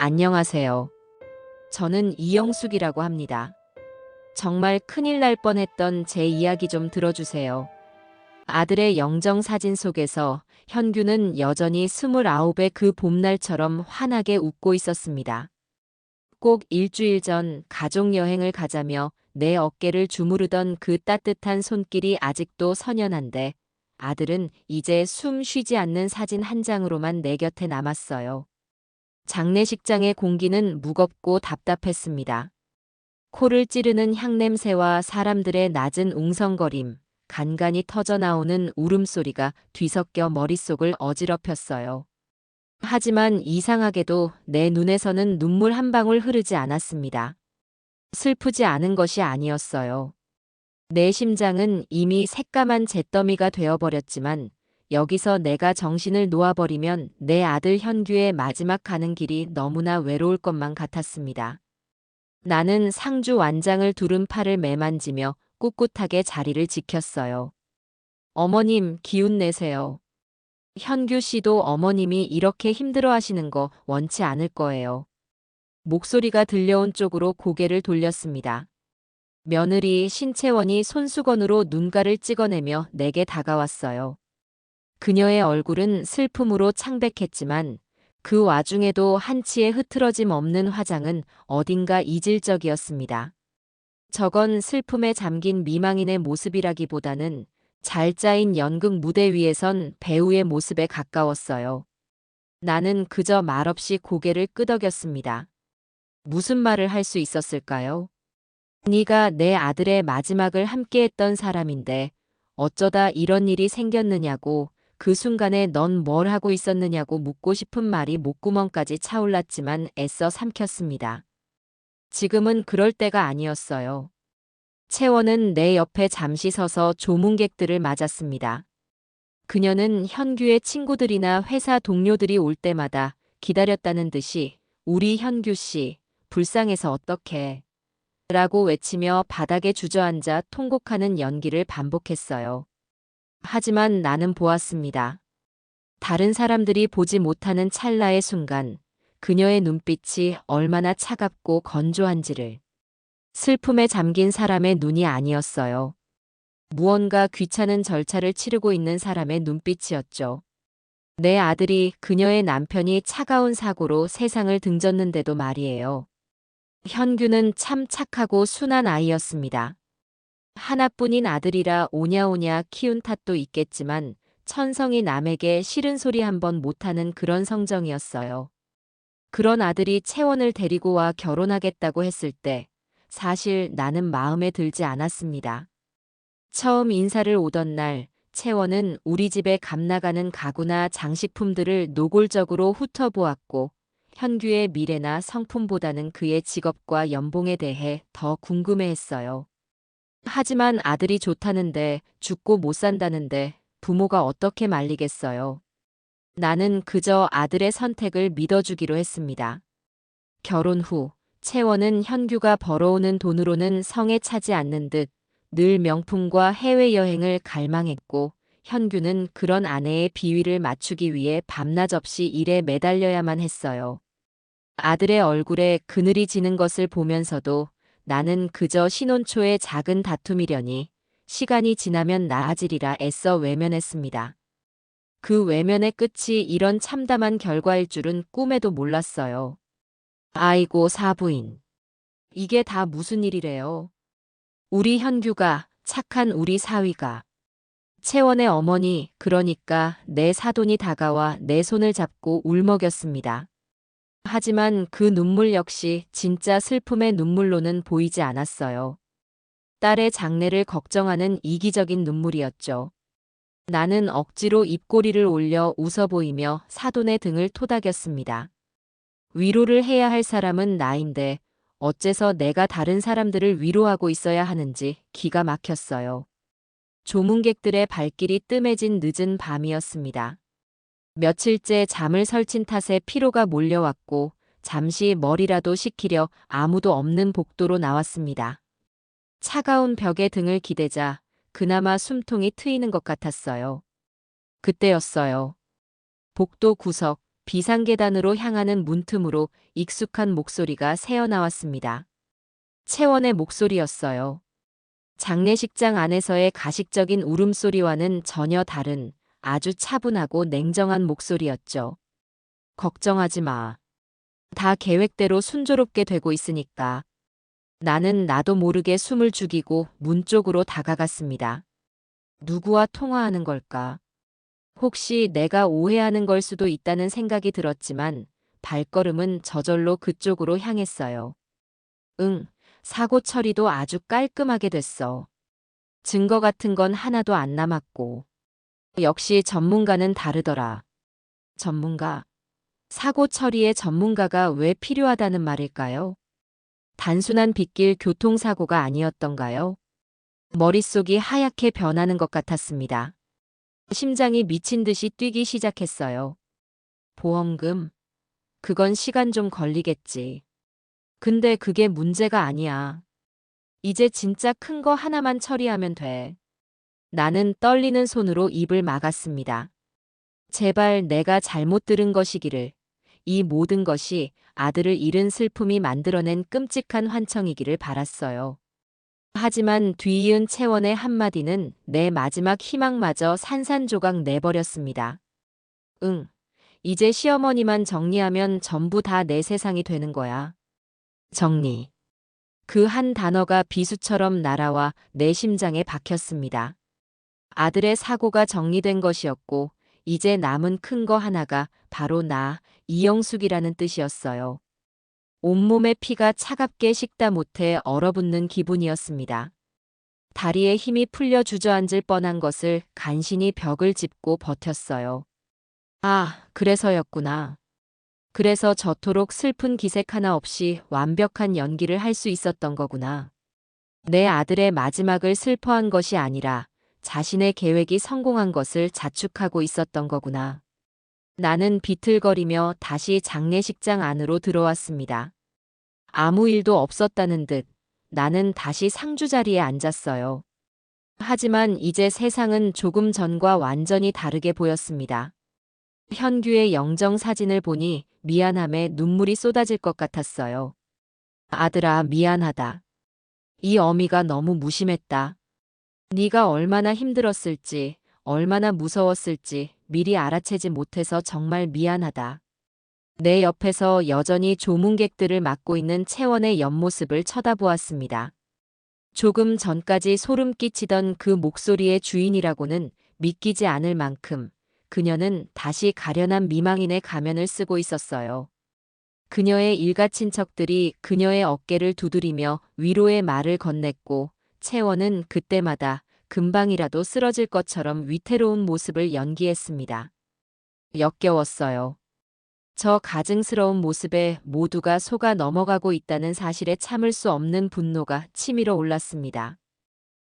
안녕하세요. 저는 이영숙이라고 합니다. 정말 큰일 날 뻔했던 제 이야기 좀 들어주세요. 아들의 영정 사진 속에서 현규는 여전히 29의 그 봄날처럼 환하게 웃고 있었습니다. 꼭 일주일 전 가족 여행을 가자며 내 어깨를 주무르던 그 따뜻한 손길이 아직도 선연한데 아들은 이제 숨 쉬지 않는 사진 한 장으로만 내 곁에 남았어요. 장례식장의 공기는 무겁고 답답했습니다. 코를 찌르는 향냄새와 사람들의 낮은 웅성거림, 간간이 터져나오는 울음소리가 뒤섞여 머릿속을 어지럽혔어요. 하지만 이상하게도 내 눈에서는 눈물 한 방울 흐르지 않았습니다. 슬프지 않은 것이 아니었어요. 내 심장은 이미 새까만 잿더미가 되어버렸지만 여기서 내가 정신을 놓아버리면 내 아들 현규의 마지막 가는 길이 너무나 외로울 것만 같았습니다. 나는 상주 완장을 두른 팔을 매만지며 꿋꿋하게 자리를 지켰어요. 어머님, 기운 내세요. 현규 씨도 어머님이 이렇게 힘들어 하시는 거 원치 않을 거예요. 목소리가 들려온 쪽으로 고개를 돌렸습니다. 며느리 신채원이 손수건으로 눈가를 찍어내며 내게 다가왔어요. 그녀의 얼굴은 슬픔으로 창백했지만 그 와중에도 한치의 흐트러짐 없는 화장은 어딘가 이질적이었습니다. 저건 슬픔에 잠긴 미망인의 모습이라기보다는 잘 짜인 연극 무대 위에선 배우의 모습에 가까웠어요. 나는 그저 말없이 고개를 끄덕였습니다. 무슨 말을 할 수 있었을까요? 네가 내 아들의 마지막을 함께했던 사람인데 어쩌다 이런 일이 생겼느냐고, 그 순간에 넌 뭘 하고 있었느냐고 묻고 싶은 말이 목구멍까지 차올랐지만 애써 삼켰습니다. 지금은 그럴 때가 아니었어요. 채원은 내 옆에 잠시 서서 조문객들을 맞았습니다. 그녀는 현규의 친구들이나 회사 동료들이 올 때마다 기다렸다는 듯이 우리 현규 씨, 불쌍해서 어떡해 라고 외치며 바닥에 주저앉아 통곡하는 연기를 반복했어요. 하지만 나는 보았습니다. 다른 사람들이 보지 못하는 찰나의 순간 그녀의 눈빛이 얼마나 차갑고 건조한지를. 슬픔에 잠긴 사람의 눈이 아니었어요. 무언가 귀찮은 절차를 치르고 있는 사람의 눈빛이었죠. 내 아들이 그녀의 남편이 차가운 사고로 세상을 등졌는데도 말이에요. 현규는 참 착하고 순한 아이였습니다. 하나뿐인 아들이라 오냐오냐 키운 탓도 있겠지만 천성이 남에게 싫은 소리 한 번 못하는 그런 성정이었어요. 그런 아들이 채원을 데리고 와 결혼하겠다고 했을 때 사실 나는 마음에 들지 않았습니다. 처음 인사를 오던 날 채원은 우리 집에 값나가는 가구나 장식품들을 노골적으로 훑어보았고 현규의 미래나 성품보다는 그의 직업과 연봉에 대해 더 궁금해했어요. 하지만 아들이 좋다는데 죽고 못 산다는데 부모가 어떻게 말리겠어요. 나는 그저 아들의 선택을 믿어주기로 했습니다. 결혼 후 채원은 현규가 벌어오는 돈으로는 성에 차지 않는 듯 늘 명품과 해외여행을 갈망했고 현규는 그런 아내의 비위를 맞추기 위해 밤낮 없이 일에 매달려야만 했어요. 아들의 얼굴에 그늘이 지는 것을 보면서도 나는 그저 신혼초의 작은 다툼이려니 시간이 지나면 나아지리라 애써 외면했습니다. 그 외면의 끝이 이런 참담한 결과일 줄은 꿈에도 몰랐어요. 아이고 사부인. 이게 다 무슨 일이래요. 우리 현규가, 착한 우리 사위가. 채원의 어머니, 그러니까 내 사돈이 다가와 내 손을 잡고 울먹였습니다. 하지만 그 눈물 역시 진짜 슬픔의 눈물로는 보이지 않았어요. 딸의 장래를 걱정하는 이기적인 눈물이었죠. 나는 억지로 입꼬리를 올려 웃어 보이며 사돈의 등을 토닥였습니다. 위로를 해야 할 사람은 나인데 어째서 내가 다른 사람들을 위로하고 있어야 하는지 기가 막혔어요. 조문객들의 발길이 뜸해진 늦은 밤이었습니다. 며칠째 잠을 설친 탓에 피로가 몰려왔고 잠시 머리라도 식히려 아무도 없는 복도로 나왔습니다. 차가운 벽에 등을 기대자 그나마 숨통이 트이는 것 같았어요. 그때였어요. 복도 구석, 비상계단으로 향하는 문틈으로 익숙한 목소리가 새어나왔습니다. 채원의 목소리였어요. 장례식장 안에서의 가식적인 울음소리와는 전혀 다른 아주 차분하고 냉정한 목소리였죠. 걱정하지 마. 다 계획대로 순조롭게 되고 있으니까. 나는 나도 모르게 숨을 죽이고 문 쪽으로 다가갔습니다. 누구와 통화하는 걸까? 혹시 내가 오해하는 걸 수도 있다는 생각이 들었지만 발걸음은 저절로 그쪽으로 향했어요. 응, 사고 처리도 아주 깔끔하게 됐어. 증거 같은 건 하나도 안 남았고. 역시 전문가는 다르더라. 전문가? 사고 처리에 전문가가 왜 필요하다는 말일까요? 단순한 빗길 교통사고가 아니었던가요? 머릿속이 하얗게 변하는 것 같았습니다. 심장이 미친 듯이 뛰기 시작했어요. 보험금? 그건 시간 좀 걸리겠지. 근데 그게 문제가 아니야. 이제 진짜 큰 거 하나만 처리하면 돼. 나는 떨리는 손으로 입을 막았습니다. 제발 내가 잘못 들은 것이기를. 이 모든 것이 아들을 잃은 슬픔이 만들어낸 끔찍한 환청이기를 바랐어요. 하지만 뒤이은 채원의 한마디는 내 마지막 희망마저 산산조각 내버렸습니다. 응, 이제 시어머니만 정리하면 전부 다 내 세상이 되는 거야. 정리. 그 한 단어가 비수처럼 날아와 내 심장에 박혔습니다. 아들의 사고가 정리된 것이었고, 이제 남은 큰 거 하나가 바로 나, 이영숙이라는 뜻이었어요. 온몸의 피가 차갑게 식다 못해 얼어붙는 기분이었습니다. 다리에 힘이 풀려 주저앉을 뻔한 것을 간신히 벽을 짚고 버텼어요. 아, 그래서였구나. 그래서 저토록 슬픈 기색 하나 없이 완벽한 연기를 할 수 있었던 거구나. 내 아들의 마지막을 슬퍼한 것이 아니라 자신의 계획이 성공한 것을 자축하고 있었던 거구나. 나는 비틀거리며 다시 장례식장 안으로 들어왔습니다. 아무 일도 없었다는 듯 나는 다시 상주 자리에 앉았어요. 하지만 이제 세상은 조금 전과 완전히 다르게 보였습니다. 현규의 영정 사진을 보니 미안함에 눈물이 쏟아질 것 같았어요. 아들아, 미안하다. 이 어미가 너무 무심했다. 네가 얼마나 힘들었을지, 얼마나 무서웠을지 미리 알아채지 못해서 정말 미안하다. 내 옆에서 여전히 조문객들을 맡고 있는 채원의 옆모습을 쳐다보았습니다. 조금 전까지 소름 끼치던 그 목소리의 주인이라고는 믿기지 않을 만큼 그녀는 다시 가련한 미망인의 가면을 쓰고 있었어요. 그녀의 일가 친척들이 그녀의 어깨를 두드리며 위로의 말을 건넸고 채원은 그때마다 금방이라도 쓰러질 것처럼 위태로운 모습을 연기했습니다. 역겨웠어요. 저 가증스러운 모습에 모두가 속아 넘어가고 있다는 사실에 참을 수 없는 분노가 치밀어 올랐습니다.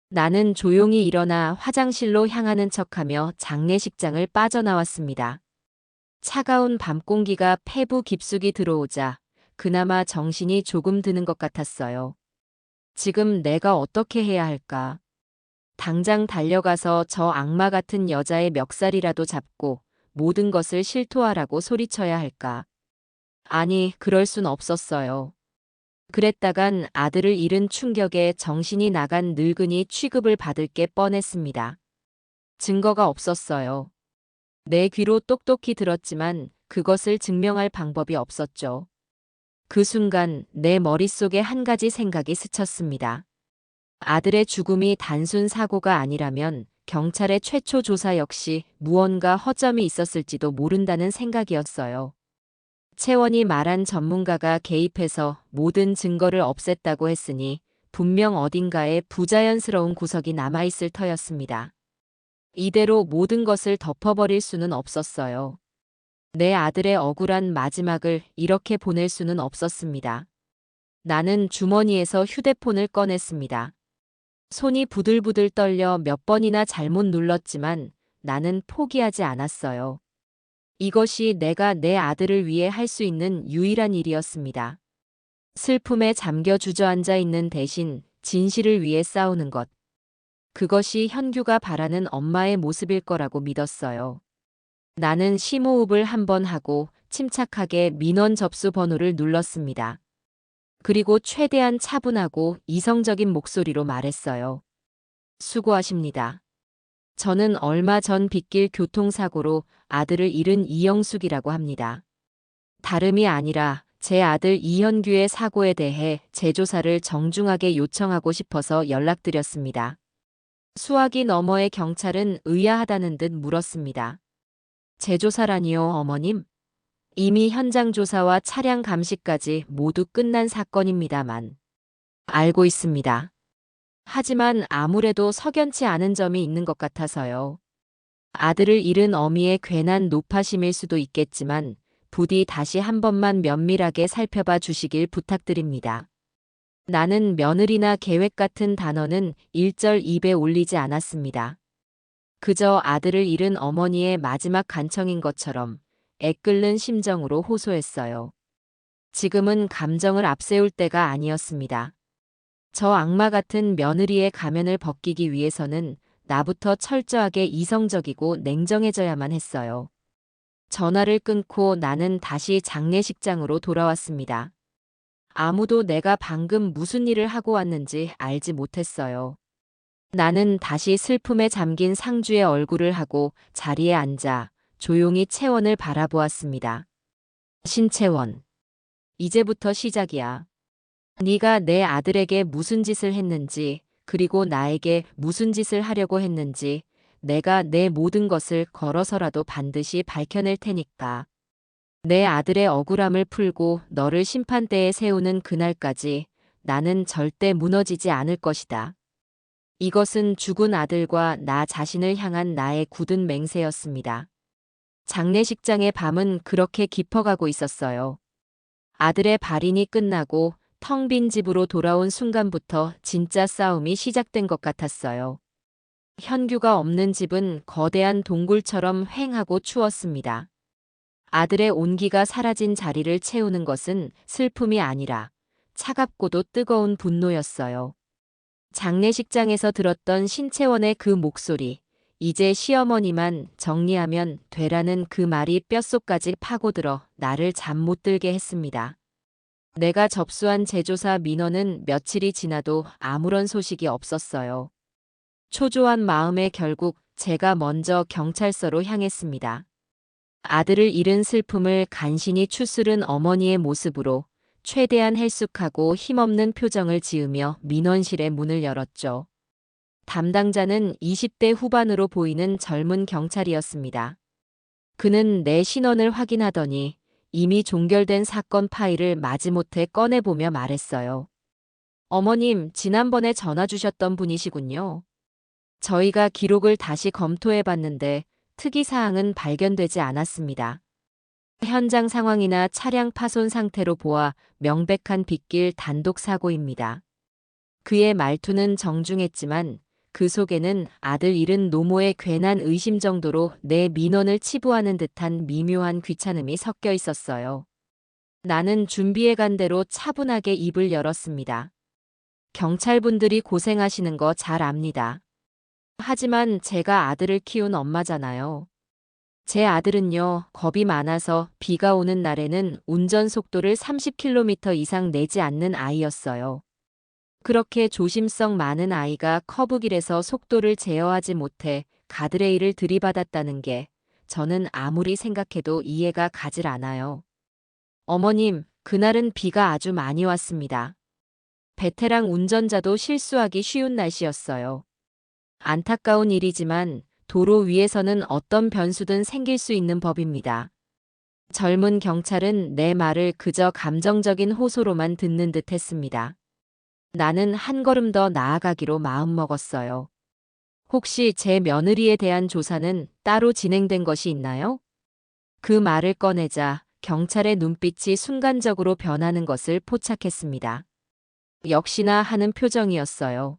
나는 조용히 일어나 화장실로 향하는 척하며 장례식장을 빠져나왔습니다. 차가운 밤 공기가 폐부 깊숙이 들어오자 그나마 정신이 조금 드는 것 같았어요. 지금 내가 어떻게 해야 할까? 당장 달려가서 저 악마 같은 여자의 멱살이라도 잡고 모든 것을 실토하라고 소리쳐야 할까? 아니, 그럴 순 없었어요. 그랬다간 아들을 잃은 충격에 정신이 나간 늙은이 취급을 받을 게 뻔했습니다. 증거가 없었어요. 내 귀로 똑똑히 들었지만 그것을 증명할 방법이 없었죠. 그 순간 내 머릿속에 한 가지 생각이 스쳤습니다. 아들의 죽음이 단순 사고가 아니라면 경찰의 최초 조사 역시 무언가 허점이 있었을지도 모른다는 생각이었어요. 채원이 말한 전문가가 개입해서 모든 증거를 없앴다고 했으니 분명 어딘가에 부자연스러운 구석이 남아있을 터였습니다. 이대로 모든 것을 덮어버릴 수는 없었어요. 내 아들의 억울한 마지막을 이렇게 보낼 수는 없었습니다. 나는 주머니에서 휴대폰을 꺼냈습니다. 손이 부들부들 떨려 몇 번이나 잘못 눌렀지만 나는 포기하지 않았어요. 이것이 내가 내 아들을 위해 할 수 있는 유일한 일이었습니다. 슬픔에 잠겨 주저앉아 있는 대신 진실을 위해 싸우는 것. 그것이 현규가 바라는 엄마의 모습일 거라고 믿었어요. 나는 심호흡을 한 번 하고 침착하게 민원 접수 번호를 눌렀습니다. 그리고 최대한 차분하고 이성적인 목소리로 말했어요. 수고하십니다. 저는 얼마 전 빗길 교통사고로 아들을 잃은 이영숙이라고 합니다. 다름이 아니라 제 아들 이현규의 사고에 대해 재조사를 정중하게 요청하고 싶어서 연락드렸습니다. 수화기 너머의 경찰은 의아하다는 듯 물었습니다. 재조사라니요, 어머님? 이미 현장 조사와 차량 감시까지 모두 끝난 사건입니다만. 알고 있습니다. 하지만 아무래도 석연치 않은 점이 있는 것 같아서요. 아들을 잃은 어미의 괜한 노파심일 수도 있겠지만 부디 다시 한 번만 면밀하게 살펴봐 주시길 부탁드립니다. 나는 며느리나 계획 같은 단어는 일절 입에 올리지 않았습니다. 그저 아들을 잃은 어머니의 마지막 간청인 것처럼 애끓는 심정으로 호소했어요. 지금은 감정을 앞세울 때가 아니었습니다. 저 악마 같은 며느리의 가면을 벗기기 위해서는 나부터 철저하게 이성적이고 냉정해져야만 했어요. 전화를 끊고 나는 다시 장례식장으로 돌아왔습니다. 아무도 내가 방금 무슨 일을 하고 왔는지 알지 못했어요. 나는 다시 슬픔에 잠긴 상주의 얼굴을 하고 자리에 앉아 조용히 채원을 바라보았습니다. 신채원. 이제부터 시작이야. 네가 내 아들에게 무슨 짓을 했는지, 그리고 나에게 무슨 짓을 하려고 했는지 내가 내 모든 것을 걸어서라도 반드시 밝혀낼 테니까. 내 아들의 억울함을 풀고 너를 심판대에 세우는 그날까지 나는 절대 무너지지 않을 것이다. 이것은 죽은 아들과 나 자신을 향한 나의 굳은 맹세였습니다. 장례식장의 밤은 그렇게 깊어가고 있었어요. 아들의 발인이 끝나고 텅 빈 집으로 돌아온 순간부터 진짜 싸움이 시작된 것 같았어요. 현규가 없는 집은 거대한 동굴처럼 휑하고 추웠습니다. 아들의 온기가 사라진 자리를 채우는 것은 슬픔이 아니라 차갑고도 뜨거운 분노였어요. 장례식장에서 들었던 신채원의 그 목소리, 이제 시어머니만 정리하면 되라는 그 말이 뼛속까지 파고들어 나를 잠 못 들게 했습니다. 내가 접수한 재조사 민원은 며칠이 지나도 아무런 소식이 없었어요. 초조한 마음에 결국 제가 먼저 경찰서로 향했습니다. 아들을 잃은 슬픔을 간신히 추스른 어머니의 모습으로 최대한 헬쑥하고 힘없는 표정을 지으며 민원실의 문을 열었죠. 담당자는 20대 후반으로 보이는 젊은 경찰이었습니다. 그는 내 신원을 확인하더니 이미 종결된 사건 파일을 마지못해 꺼내보며 말했어요. 어머님, 지난번에 전화 주셨던 분이시군요. 저희가 기록을 다시 검토해봤는데 특이사항은 발견되지 않았습니다. 현장 상황이나 차량 파손 상태로 보아 명백한 빗길 단독 사고입니다. 그의 말투는 정중했지만 그 속에는 아들 잃은 노모의 괜한 의심 정도로 내 민원을 치부하는 듯한 미묘한 귀찮음이 섞여 있었어요. 나는 준비해간 대로 차분하게 입을 열었습니다. 경찰분들이 고생하시는 거 잘 압니다. 하지만 제가 아들을 키운 엄마잖아요. 제 아들은요, 겁이 많아서 비가 오는 날에는 운전 속도를 30km 이상 내지 않는 아이였어요. 그렇게 조심성 많은 아이가 커브길에서 속도를 제어하지 못해 가드레일을 들이받았다는 게 저는 아무리 생각해도 이해가 가질 않아요. 어머님, 그날은 비가 아주 많이 왔습니다. 베테랑 운전자도 실수하기 쉬운 날씨였어요. 안타까운 일이지만 도로 위에서는 어떤 변수든 생길 수 있는 법입니다. 젊은 경찰은 내 말을 그저 감정적인 호소로만 듣는 듯 했습니다. 나는 한 걸음 더 나아가기로 마음먹었어요. 혹시 제 며느리에 대한 조사는 따로 진행된 것이 있나요? 그 말을 꺼내자 경찰의 눈빛이 순간적으로 변하는 것을 포착했습니다. 역시나 하는 표정이었어요.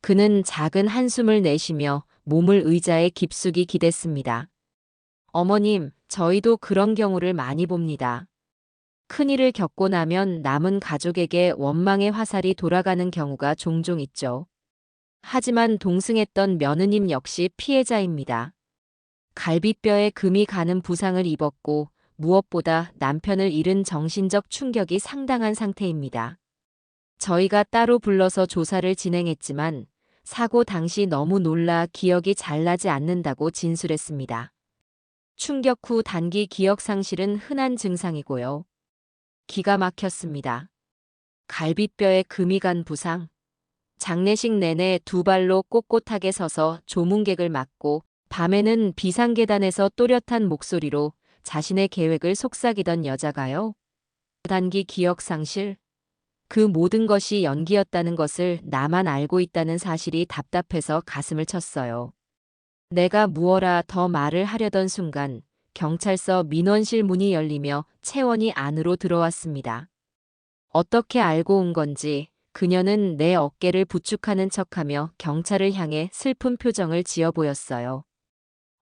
그는 작은 한숨을 내쉬며 몸을 의자에 깊숙이 기댔습니다. 어머님, 저희도 그런 경우를 많이 봅니다. 큰일을 겪고 나면 남은 가족에게 원망의 화살이 돌아가는 경우가 종종 있죠. 하지만 동승했던 며느님 역시 피해자입니다. 갈비뼈에 금이 가는 부상을 입었고 무엇보다 남편을 잃은 정신적 충격이 상당한 상태입니다. 저희가 따로 불러서 조사를 진행했지만 사고 당시 너무 놀라 기억이 잘 나지 않는다고 진술했습니다. 충격 후 단기 기억 상실은 흔한 증상이고요. 기가 막혔습니다. 갈비뼈에 금이 간 부상. 장례식 내내 두 발로 꼿꼿하게 서서 조문객을 맞고 밤에는 비상계단에서 또렷한 목소리로 자신의 계획을 속삭이던 여자가요. 단기 기억 상실. 그 모든 것이 연기였다는 것을 나만 알고 있다는 사실이 답답해서 가슴을 쳤어요. 내가 무어라 더 말을 하려던 순간 경찰서 민원실 문이 열리며 채원이 안으로 들어왔습니다. 어떻게 알고 온 건지 그녀는 내 어깨를 부축하는 척하며 경찰을 향해 슬픈 표정을 지어 보였어요.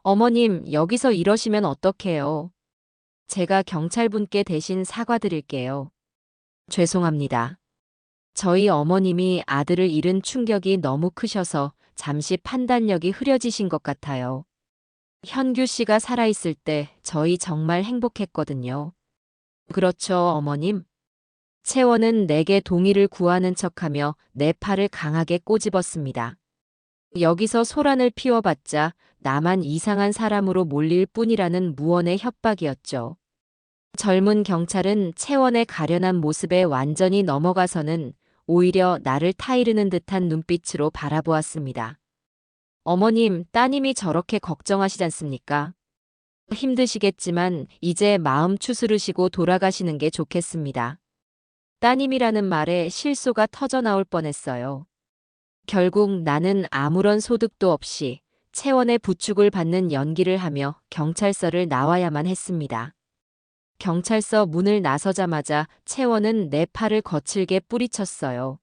어머님, 여기서 이러시면 어떡해요? 제가 경찰분께 대신 사과드릴게요. 죄송합니다. 저희 어머님이 아들을 잃은 충격이 너무 크셔서 잠시 판단력이 흐려지신 것 같아요. 현규 씨가 살아있을 때 저희 정말 행복했거든요. 그렇죠, 어머님? 채원은 내게 동의를 구하는 척하며 내 팔을 강하게 꼬집었습니다. 여기서 소란을 피워봤자 나만 이상한 사람으로 몰릴 뿐이라는 무언의 협박이었죠. 젊은 경찰은 채원의 가련한 모습에 완전히 넘어가서는 오히려 나를 타이르는 듯한 눈빛으로 바라보았습니다. 어머님, 따님이 저렇게 걱정하시지 않습니까? 힘드시겠지만 이제 마음 추스르시고 돌아가시는 게 좋겠습니다. 따님이라는 말에 실소가 터져나올 뻔했어요. 결국 나는 아무런 소득도 없이 채원의 부축을 받는 연기를 하며 경찰서를 나와야만 했습니다. 경찰서 문을 나서자마자 채원은 내 팔을 거칠게 뿌리쳤어요.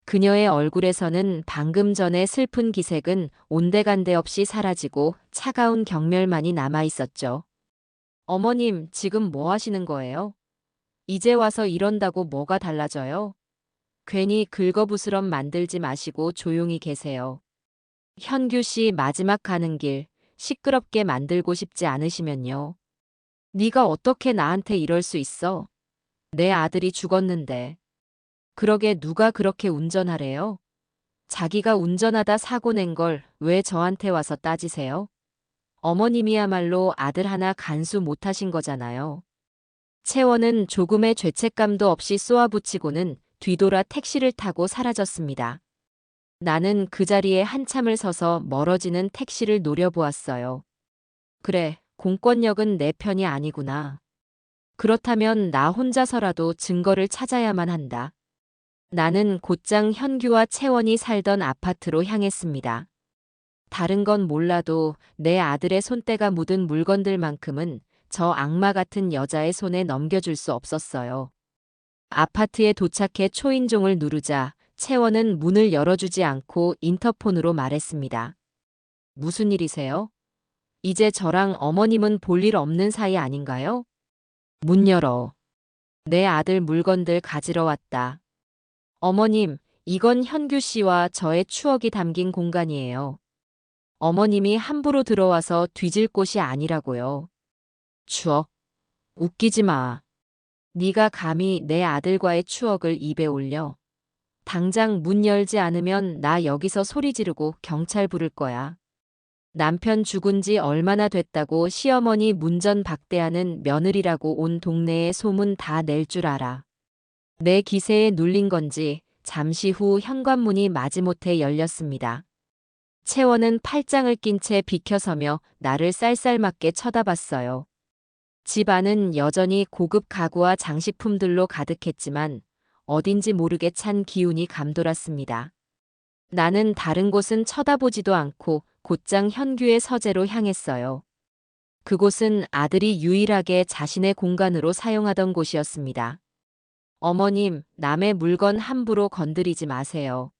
그녀의 얼굴에서는 방금 전의 슬픈 기색은 온데간데 없이 사라지고 차가운 경멸만이 남아 있었죠. 어머님, 지금 뭐 하시는 거예요? 이제 와서 이런다고 뭐가 달라져요? 괜히 긁어부스럼 만들지 마시고 조용히 계세요. 현규 씨 마지막 가는 길 시끄럽게 만들고 싶지 않으시면요. 네가 어떻게 나한테 이럴 수 있어? 내 아들이 죽었는데. 그러게 누가 그렇게 운전하래요? 자기가 운전하다 사고 낸 걸 왜 저한테 와서 따지세요? 어머님이야말로 아들 하나 간수 못하신 거잖아요. 채원은 조금의 죄책감도 없이 쏘아붙이고는 뒤돌아 택시를 타고 사라졌습니다. 나는 그 자리에 한참을 서서 멀어지는 택시를 노려보았어요. 그래, 공권력은 내 편이 아니구나. 그렇다면 나 혼자서라도 증거를 찾아야만 한다. 나는 곧장 현규와 채원이 살던 아파트로 향했습니다. 다른 건 몰라도 내 아들의 손때가 묻은 물건들만큼은 저 악마 같은 여자의 손에 넘겨줄 수 없었어요. 아파트에 도착해 초인종을 누르자 채원은 문을 열어주지 않고 인터폰으로 말했습니다. 무슨 일이세요? 이제 저랑 어머님은 볼 일 없는 사이 아닌가요? 문 열어. 내 아들 물건들 가지러 왔다. 어머님, 이건 현규 씨와 저의 추억이 담긴 공간이에요. 어머님이 함부로 들어와서 뒤질 곳이 아니라고요. 추억? 웃기지 마. 네가 감히 내 아들과의 추억을 입에 올려. 당장 문 열지 않으면 나 여기서 소리 지르고 경찰 부를 거야. 남편 죽은 지 얼마나 됐다고 시어머니 문전박대하는 며느리라고 온 동네에 소문 다 낼 줄 알아. 내 기세에 눌린 건지 잠시 후 현관문이 마지못해 열렸습니다. 채원은 팔짱을 낀 채 비켜서며 나를 쌀쌀맞게 쳐다봤어요. 집 안은 여전히 고급 가구와 장식품들로 가득했지만 어딘지 모르게 찬 기운이 감돌았습니다. 나는 다른 곳은 쳐다보지도 않고 곧장 현규의 서재로 향했어요. 그곳은 아들이 유일하게 자신의 공간으로 사용하던 곳이었습니다. 어머님, 남의 물건 함부로 건드리지 마세요.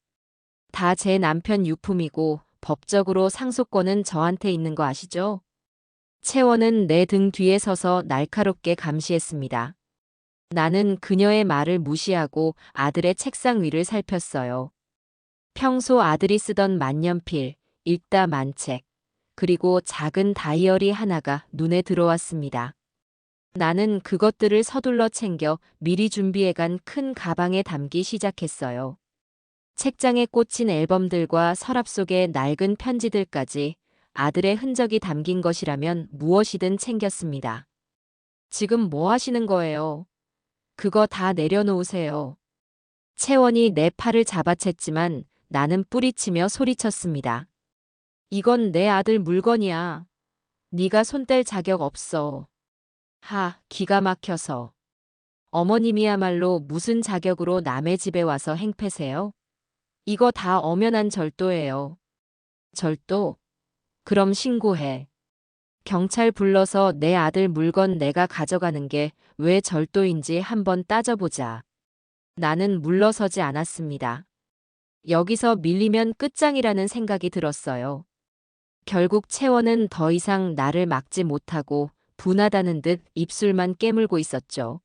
다 제 남편 유품이고 법적으로 상속권은 저한테 있는 거 아시죠? 채원은 내 등 뒤에 서서 날카롭게 감시했습니다. 나는 그녀의 말을 무시하고 아들의 책상 위를 살폈어요. 평소 아들이 쓰던 만년필, 읽다 만책, 그리고 작은 다이어리 하나가 눈에 들어왔습니다. 나는 그것들을 서둘러 챙겨 미리 준비해간 큰 가방에 담기 시작했어요. 책장에 꽂힌 앨범들과 서랍 속의 낡은 편지들까지 아들의 흔적이 담긴 것이라면 무엇이든 챙겼습니다. 지금 뭐 하시는 거예요? 그거 다 내려놓으세요. 채원이 내 팔을 잡아챘지만 나는 뿌리치며 소리쳤습니다. 이건 내 아들 물건이야. 네가 손 뗄 자격 없어. 기가 막혀서. 어머님이야말로 무슨 자격으로 남의 집에 와서 행패세요? 이거 다 엄연한 절도예요. 절도? 그럼 신고해. 경찰 불러서 내 아들 물건 내가 가져가는 게 왜 절도인지 한번 따져보자. 나는 물러서지 않았습니다. 여기서 밀리면 끝장이라는 생각이 들었어요. 결국 채원은 더 이상 나를 막지 못하고 분하다는 듯 입술만 깨물고 있었죠.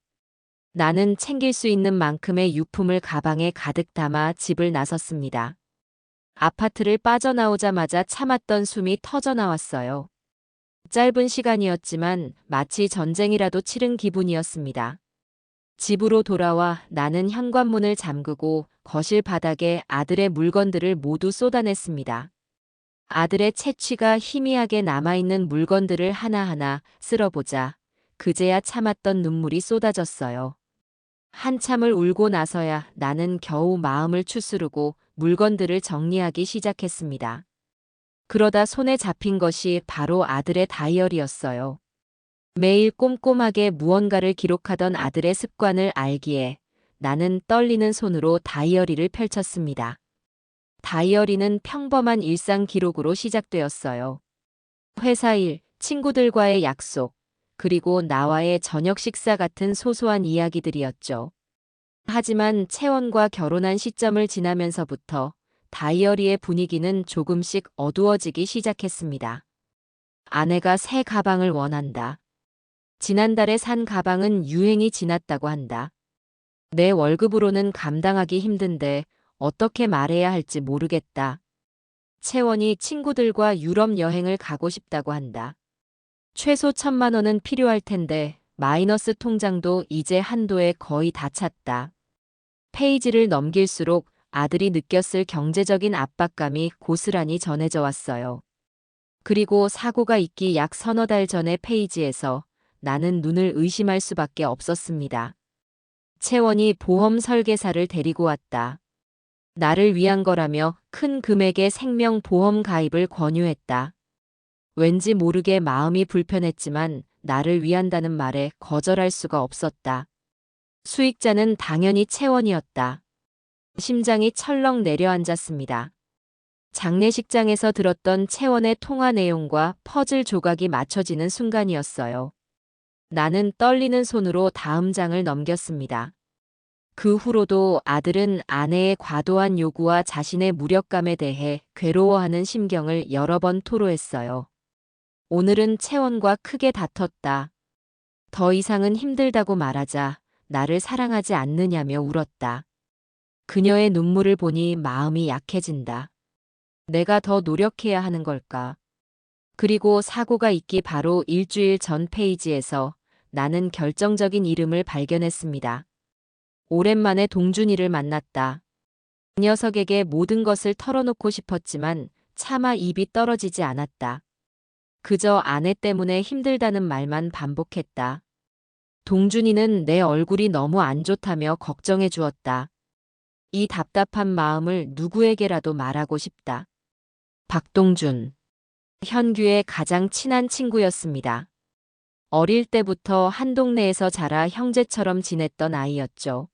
나는 챙길 수 있는 만큼의 유품을 가방에 가득 담아 집을 나섰습니다. 아파트를 빠져나오자마자 참았던 숨이 터져나왔어요. 짧은 시간이었지만 마치 전쟁이라도 치른 기분이었습니다. 집으로 돌아와 나는 현관문을 잠그고 거실 바닥에 아들의 물건들을 모두 쏟아냈습니다. 아들의 채취가 희미하게 남아있는 물건들을 하나하나 쓸어보자 그제야 참았던 눈물이 쏟아졌어요. 한참을 울고 나서야 나는 겨우 마음을 추스르고 물건들을 정리하기 시작했습니다. 그러다 손에 잡힌 것이 바로 아들의 다이어리였어요. 매일 꼼꼼하게 무언가를 기록하던 아들의 습관을 알기에 나는 떨리는 손으로 다이어리를 펼쳤습니다. 다이어리는 평범한 일상 기록으로 시작되었어요. 회사 일, 친구들과의 약속, 그리고 나와의 저녁 식사 같은 소소한 이야기들이었죠. 하지만 채원과 결혼한 시점을 지나면서부터 다이어리의 분위기는 조금씩 어두워지기 시작했습니다. 아내가 새 가방을 원한다. 지난달에 산 가방은 유행이 지났다고 한다. 내 월급으로는 감당하기 힘든데 어떻게 말해야 할지 모르겠다. 채원이 친구들과 유럽 여행을 가고 싶다고 한다. 최소 1,000만 원은 필요할 텐데 마이너스 통장도 이제 한도에 거의 다 찼다. 페이지를 넘길수록 아들이 느꼈을 경제적인 압박감이 고스란히 전해져 왔어요. 그리고 사고가 있기 약 서너 달 전의 페이지에서 나는 눈을 의심할 수밖에 없었습니다. 채원이 보험 설계사를 데리고 왔다. 나를 위한 거라며 큰 금액의 생명보험 가입을 권유했다. 왠지 모르게 마음이 불편했지만 나를 위한다는 말에 거절할 수가 없었다. 수익자는 당연히 채원이었다. 심장이 철렁 내려앉았습니다. 장례식장에서 들었던 채원의 통화 내용과 퍼즐 조각이 맞춰지는 순간이었어요. 나는 떨리는 손으로 다음 장을 넘겼습니다. 그 후로도 아들은 아내의 과도한 요구와 자신의 무력감에 대해 괴로워하는 심경을 여러 번 토로했어요. 오늘은 채원과 크게 다퉜다. 더 이상은 힘들다고 말하자 나를 사랑하지 않느냐며 울었다. 그녀의 눈물을 보니 마음이 약해진다. 내가 더 노력해야 하는 걸까? 그리고 사고가 있기 바로 일주일 전 페이지에서 나는 결정적인 이름을 발견했습니다. 오랜만에 동준이를 만났다. 그 녀석에게 모든 것을 털어놓고 싶었지만 차마 입이 떨어지지 않았다. 그저 아내 때문에 힘들다는 말만 반복했다. 동준이는 내 얼굴이 너무 안 좋다며 걱정해 주었다. 이 답답한 마음을 누구에게라도 말하고 싶다. 박동준. 현규의 가장 친한 친구였습니다. 어릴 때부터 한 동네에서 자라 형제처럼 지냈던 아이였죠.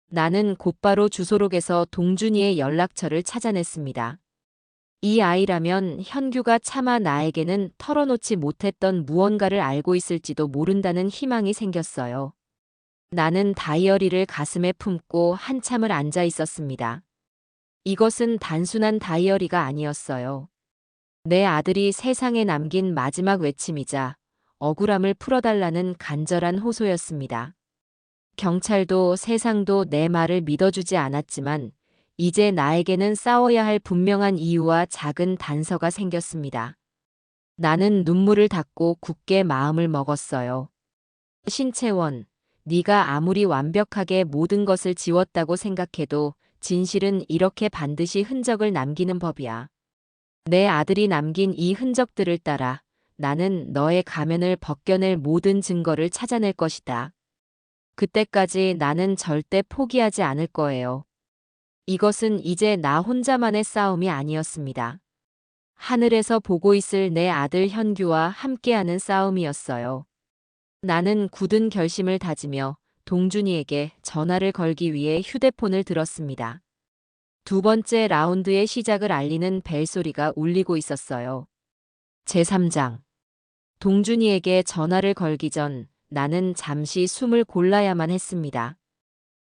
나는 곧바로 주소록에서 동준이의 연락처를 찾아냈습니다. 이 아이라면 현규가 차마 나에게는 털어놓지 못했던 무언가를 알고 있을지도 모른다는 희망이 생겼어요. 나는 다이어리를 가슴에 품고 한참을 앉아 있었습니다. 이것은 단순한 다이어리가 아니었어요. 내 아들이 세상에 남긴 마지막 외침이자 억울함을 풀어달라는 간절한 호소였습니다. 경찰도 세상도 내 말을 믿어주지 않았지만 이제 나에게는 싸워야 할 분명한 이유와 작은 단서가 생겼습니다. 나는 눈물을 닦고 굳게 마음을 먹었어요. 신채원, 네가 아무리 완벽하게 모든 것을 지웠다고 생각해도 진실은 이렇게 반드시 흔적을 남기는 법이야. 내 아들이 남긴 이 흔적들을 따라 나는 너의 가면을 벗겨낼 모든 증거를 찾아낼 것이다. 그때까지 나는 절대 포기하지 않을 거예요. 이것은 이제 나 혼자만의 싸움이 아니었습니다. 하늘에서 보고 있을 내 아들 현규와 함께하는 싸움이었어요. 나는 굳은 결심을 다지며 동준이에게 전화를 걸기 위해 휴대폰을 들었습니다. 두 번째 라운드의 시작을 알리는 벨소리가 울리고 있었어요. 제3장. 동준이에게 전화를 걸기 전 나는 잠시 숨을 골라야만 했습니다.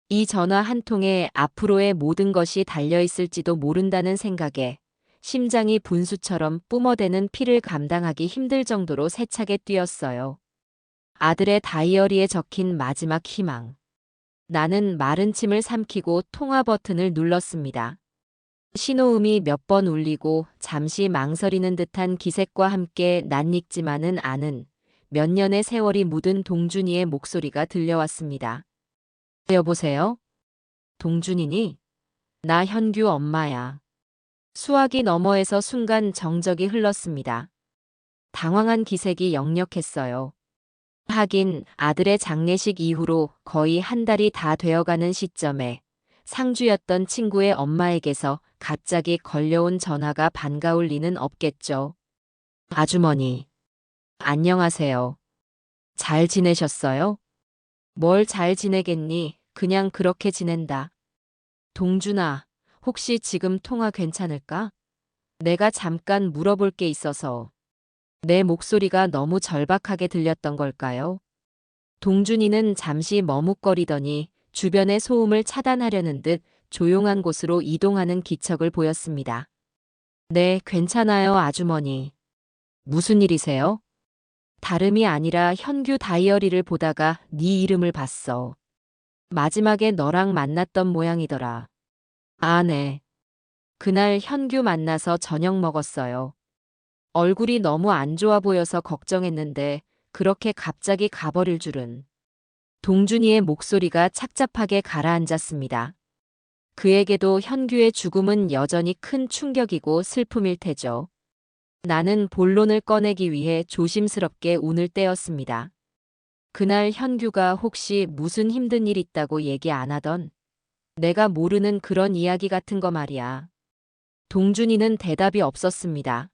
이 전화 한 통에 앞으로의 모든 것이 달려있을지도 모른다는 생각에 심장이 분수처럼 뿜어대는 피를 감당하기 힘들 정도로 세차게 뛰었어요. 아들의 다이어리에 적힌 마지막 희망. 나는 마른 침을 삼키고 통화 버튼을 눌렀습니다. 신호음이 몇 번 울리고 잠시 망설이는 듯한 기색과 함께 낯익지만은 않은 몇 년의 세월이 묻은 동준이의 목소리가 들려왔습니다. 여보세요? 동준이니? 나 현규 엄마야. 수화기 너머에서 순간 정적이 흘렀습니다. 당황한 기색이 역력했어요. 하긴 아들의 장례식 이후로 거의 한 달이 다 되어가는 시점에 상주였던 친구의 엄마에게서 갑자기 걸려온 전화가 반가울 리는 없겠죠. 아주머니, 안녕하세요. 잘 지내셨어요? 뭘 잘 지내겠니? 그냥 그렇게 지낸다. 동준아, 혹시 지금 통화 괜찮을까? 내가 잠깐 물어볼 게 있어서. 내 목소리가 너무 절박하게 들렸던 걸까요? 동준이는 잠시 머뭇거리더니 주변의 소음을 차단하려는 듯 조용한 곳으로 이동하는 기척을 보였습니다. 네, 괜찮아요, 아주머니. 무슨 일이세요? 다름이 아니라 현규 다이어리를 보다가 네 이름을 봤어. 마지막에 너랑 만났던 모양이더라. 아, 네. 그날 현규 만나서 저녁 먹었어요. 얼굴이 너무 안 좋아 보여서 걱정했는데 그렇게 갑자기 가버릴 줄은. 동준이의 목소리가 착잡하게 가라앉았습니다. 그에게도 현규의 죽음은 여전히 큰 충격이고 슬픔일 테죠. 나는 본론을 꺼내기 위해 조심스럽게 운을 떼었습니다. 그날 현규가 혹시 무슨 힘든 일 있다고 얘기 안 하던 내가 모르는 그런 이야기 같은 거 말이야. 동준이는 대답이 없었습니다.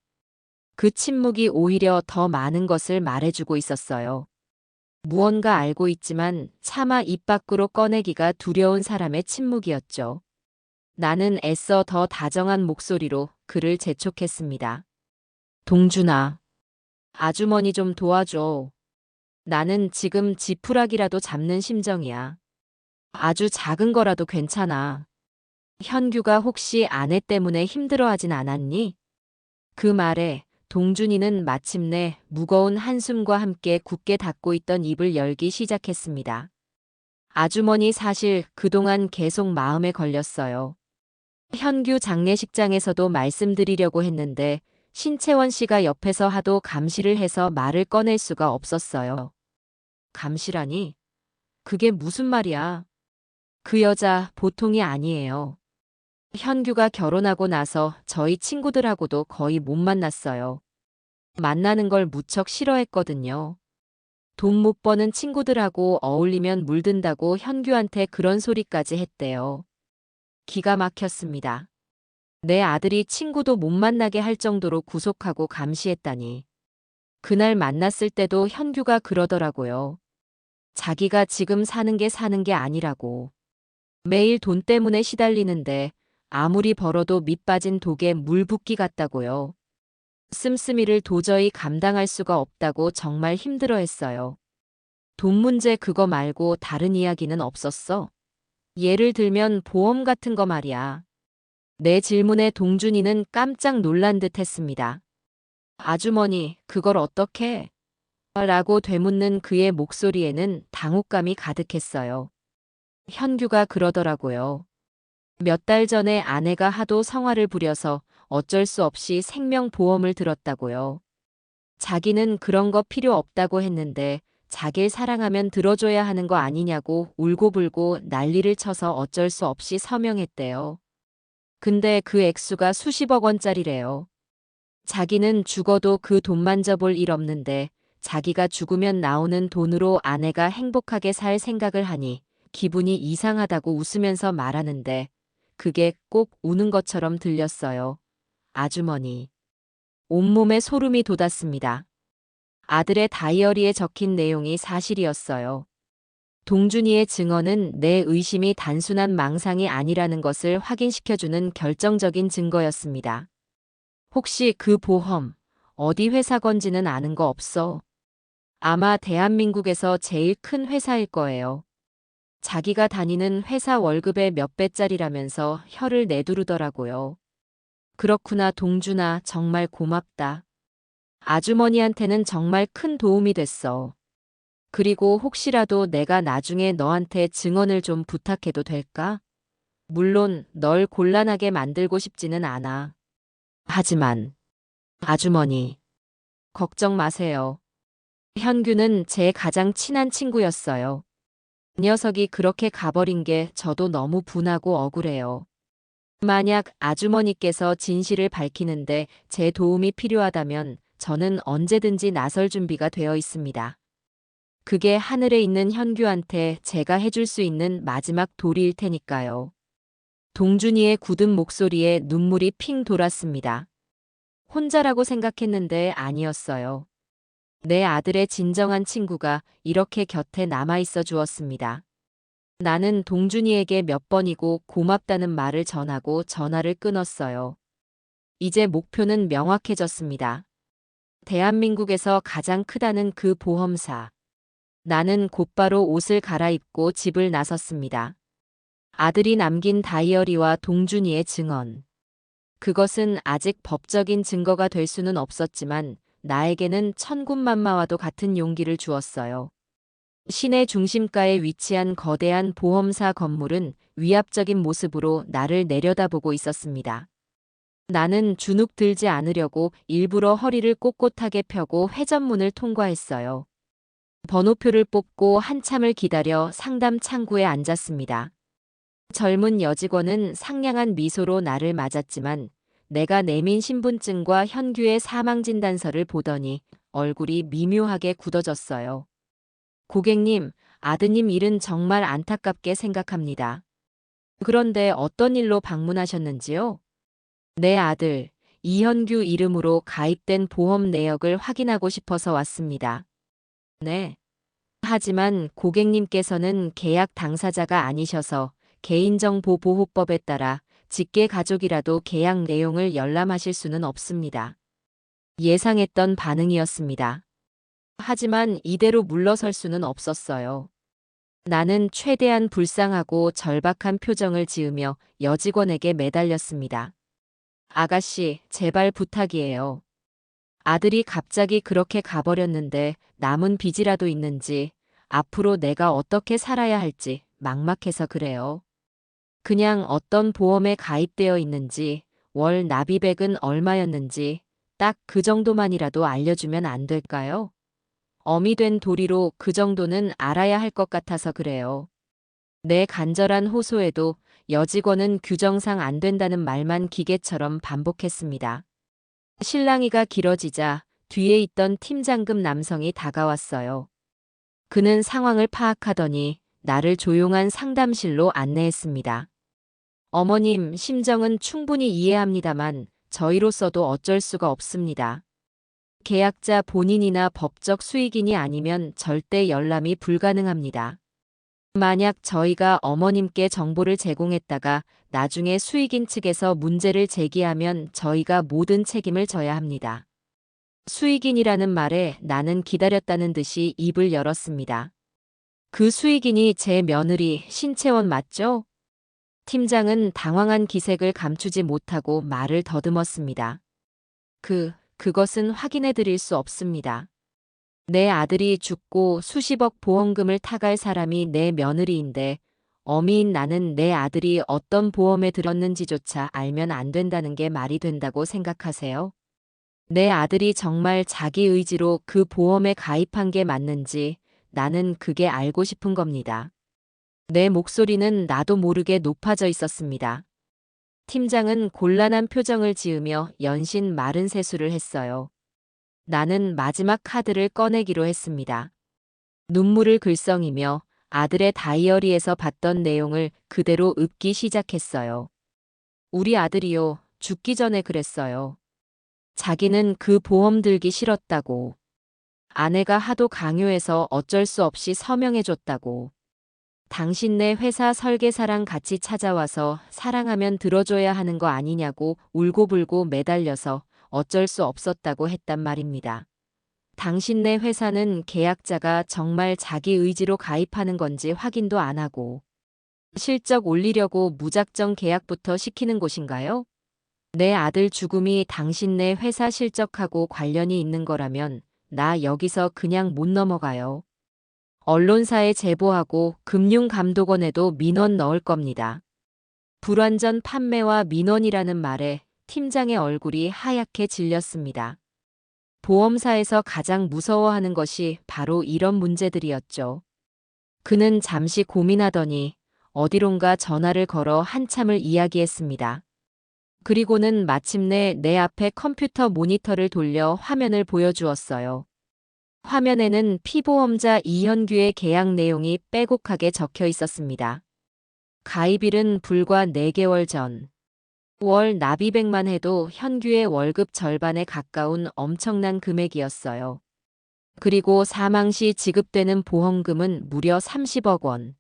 그 침묵이 오히려 더 많은 것을 말해주고 있었어요. 무언가 알고 있지만 차마 입 밖으로 꺼내기가 두려운 사람의 침묵이었죠. 나는 애써 더 다정한 목소리로 그를 재촉했습니다. 동준아, 아주머니 좀 도와줘. 나는 지금 지푸라기라도 잡는 심정이야. 아주 작은 거라도 괜찮아. 현규가 혹시 아내 때문에 힘들어하진 않았니? 그 말에 동준이는 마침내 무거운 한숨과 함께 굳게 닫고 있던 입을 열기 시작했습니다. 아주머니 사실 그동안 계속 마음에 걸렸어요. 현규 장례식장에서도 말씀드리려고 했는데 신채원 씨가 옆에서 하도 감시를 해서 말을 꺼낼 수가 없었어요. 감시라니? 그게 무슨 말이야? 그 여자 보통이 아니에요. 현규가 결혼하고 나서 저희 친구들하고도 거의 못 만났어요. 만나는 걸 무척 싫어했거든요. 돈 못 버는 친구들하고 어울리면 물든다고 현규한테 그런 소리까지 했대요. 기가 막혔습니다. 내 아들이 친구도 못 만나게 할 정도로 구속하고 감시했다니. 그날 만났을 때도 현규가 그러더라고요. 자기가 지금 사는 게 아니라고. 매일 돈 때문에 시달리는데 아무리 벌어도 밑 빠진 독에 물 붓기 같다고요. 씀씀이를 도저히 감당할 수가 없다고 정말 힘들어했어요. 돈 문제 그거 말고 다른 이야기는 없었어? 예를 들면 보험 같은 거 말이야. 내 질문에 동준이는 깜짝 놀란 듯 했습니다. 아주머니, 그걸 어떻게? 라고 되묻는 그의 목소리에는 당혹감이 가득했어요. 현규가 그러더라고요. 몇 달 전에 아내가 하도 성화를 부려서 어쩔 수 없이 생명보험을 들었다고요. 자기는 그런 거 필요 없다고 했는데 자길 사랑하면 들어줘야 하는 거 아니냐고 울고불고 난리를 쳐서 어쩔 수 없이 서명했대요. 근데 그 액수가 수십억 원짜리래요. 자기는 죽어도 그 돈 만져볼 일 없는데 자기가 죽으면 나오는 돈으로 아내가 행복하게 살 생각을 하니 기분이 이상하다고 웃으면서 말하는데 그게 꼭 우는 것처럼 들렸어요. 아주머니. 온몸에 소름이 돋았습니다. 아들의 다이어리에 적힌 내용이 사실이었어요. 동준이의 증언은 내 의심이 단순한 망상이 아니라는 것을 확인시켜주는 결정적인 증거였습니다. 혹시 그 보험, 어디 회사 건지는 아는 거 없어? 아마 대한민국에서 제일 큰 회사일 거예요. 자기가 다니는 회사 월급의 몇 배짜리라면서 혀를 내두르더라고요. 그렇구나, 동준아, 정말 고맙다. 아주머니한테는 정말 큰 도움이 됐어. 그리고 혹시라도 내가 나중에 너한테 증언을 좀 부탁해도 될까? 물론 널 곤란하게 만들고 싶지는 않아. 하지만 아주머니, 걱정 마세요. 현규는 제 가장 친한 친구였어요. 녀석이 그렇게 가버린 게 저도 너무 분하고 억울해요. 만약 아주머니께서 진실을 밝히는데 제 도움이 필요하다면 저는 언제든지 나설 준비가 되어 있습니다. 그게 하늘에 있는 현규한테 제가 해줄 수 있는 마지막 도리일 테니까요. 동준이의 굳은 목소리에 눈물이 핑 돌았습니다. 혼자라고 생각했는데 아니었어요. 내 아들의 진정한 친구가 이렇게 곁에 남아있어 주었습니다. 나는 동준이에게 몇 번이고 고맙다는 말을 전하고 전화를 끊었어요. 이제 목표는 명확해졌습니다. 대한민국에서 가장 크다는 그 보험사. 나는 곧바로 옷을 갈아입고 집을 나섰습니다. 아들이 남긴 다이어리와 동준이의 증언. 그것은 아직 법적인 증거가 될 수는 없었지만 나에게는 천군만마와도 같은 용기를 주었어요. 시내 중심가에 위치한 거대한 보험사 건물은 위압적인 모습으로 나를 내려다보고 있었습니다. 나는 주눅 들지 않으려고 일부러 허리를 꼿꼿하게 펴고 회전문을 통과했어요. 번호표를 뽑고 한참을 기다려 상담 창구에 앉았습니다. 젊은 여직원은 상냥한 미소로 나를 맞았지만 내가 내민 신분증과 현규의 사망진단서를 보더니 얼굴이 미묘하게 굳어졌어요. 고객님, 아드님 일은 정말 안타깝게 생각합니다. 그런데 어떤 일로 방문하셨는지요? 내 아들, 이현규 이름으로 가입된 보험 내역을 확인하고 싶어서 왔습니다. 네. 하지만 고객님께서는 계약 당사자가 아니셔서 개인정보보호법에 따라 직계 가족이라도 계약 내용을 열람하실 수는 없습니다. 예상했던 반응이었습니다. 하지만 이대로 물러설 수는 없었어요. 나는 최대한 불쌍하고 절박한 표정을 지으며 여직원에게 매달렸습니다. 아가씨, 제발 부탁이에요. 아들이 갑자기 그렇게 가버렸는데 남은 빚이라도 있는지, 앞으로 내가 어떻게 살아야 할지 막막해서 그래요. 그냥 어떤 보험에 가입되어 있는지, 월 납입액은 얼마였는지 딱 그 정도만이라도 알려주면 안 될까요? 어미 된 도리로 그 정도는 알아야 할 것 같아서 그래요. 내 간절한 호소에도 여직원은 규정상 안 된다는 말만 기계처럼 반복했습니다. 실랑이가 길어지자 뒤에 있던 팀장급 남성이 다가왔어요. 그는 상황을 파악하더니 나를 조용한 상담실로 안내했습니다. 어머님, 심정은 충분히 이해합니다만 저희로서도 어쩔 수가 없습니다. 계약자 본인이나 법적 수익인이 아니면 절대 열람이 불가능합니다. 만약 저희가 어머님께 정보를 제공했다가 나중에 수익인 측에서 문제를 제기하면 저희가 모든 책임을 져야 합니다. 수익인이라는 말에 나는 기다렸다는 듯이 입을 열었습니다. 그 수익인이 제 며느리 신채원 맞죠? 팀장은 당황한 기색을 감추지 못하고 말을 더듬었습니다. 그것은 확인해 드릴 수 없습니다. 내 아들이 죽고 수십억 보험금을 타갈 사람이 내 며느리인데 어미인 나는 내 아들이 어떤 보험에 들었는지조차 알면 안 된다는 게 말이 된다고 생각하세요? 내 아들이 정말 자기 의지로 그 보험에 가입한 게 맞는지 나는 그게 알고 싶은 겁니다. 내 목소리는 나도 모르게 높아져 있었습니다. 팀장은 곤란한 표정을 지으며 연신 마른 세수를 했어요. 나는 마지막 카드를 꺼내기로 했습니다. 눈물을 글썽이며 아들의 다이어리에서 봤던 내용을 그대로 읊기 시작했어요. 우리 아들이요, 죽기 전에 그랬어요. 자기는 그 보험 들기 싫었다고. 아내가 하도 강요해서 어쩔 수 없이 서명해줬다고. 당신네 회사 설계사랑 같이 찾아와서 사랑하면 들어줘야 하는 거 아니냐고 울고불고 매달려서 어쩔 수 없었다고 했단 말입니다. 당신네 회사는 계약자가 정말 자기 의지로 가입하는 건지 확인도 안 하고 실적 올리려고 무작정 계약부터 시키는 곳인가요? 내 아들 죽음이 당신네 회사 실적하고 관련이 있는 거라면 나 여기서 그냥 못 넘어가요. 언론사에 제보하고 금융감독원에도 민원 넣을 겁니다. 불완전 판매와 민원이라는 말에 팀장의 얼굴이 하얗게 질렸습니다. 보험사에서 가장 무서워하는 것이 바로 이런 문제들이었죠. 그는 잠시 고민하더니 어디론가 전화를 걸어 한참을 이야기했습니다. 그리고는 마침내 내 앞에 컴퓨터 모니터를 돌려 화면을 보여주었어요. 화면에는 피보험자 이현규의 계약 내용이 빼곡하게 적혀 있었습니다. 가입일은 불과 4개월 전. 월 납입액만 해도 현규의 월급 절반에 가까운 엄청난 금액이었어요. 그리고 사망 시 지급되는 보험금은 무려 30억 원.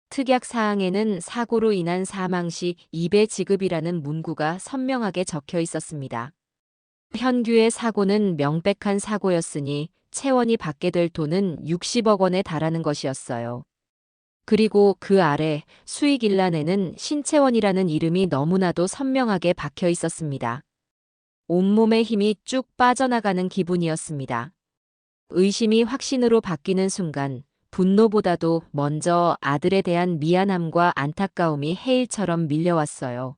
특약 사항에는 사고로 인한 사망 시 2배 지급이라는 문구가 선명하게 적혀 있었습니다. 현규의 사고는 명백한 사고였으니 채원이 받게 될 돈은 60억 원에 달하는 것이었어요. 그리고 그 아래 수익일란에는 신채원이라는 이름이 너무나도 선명하게 박혀 있었습니다. 온몸의 힘이 쭉 빠져나가는 기분이었습니다. 의심이 확신으로 바뀌는 순간 분노보다도 먼저 아들에 대한 미안함과 안타까움이 해일처럼 밀려왔어요.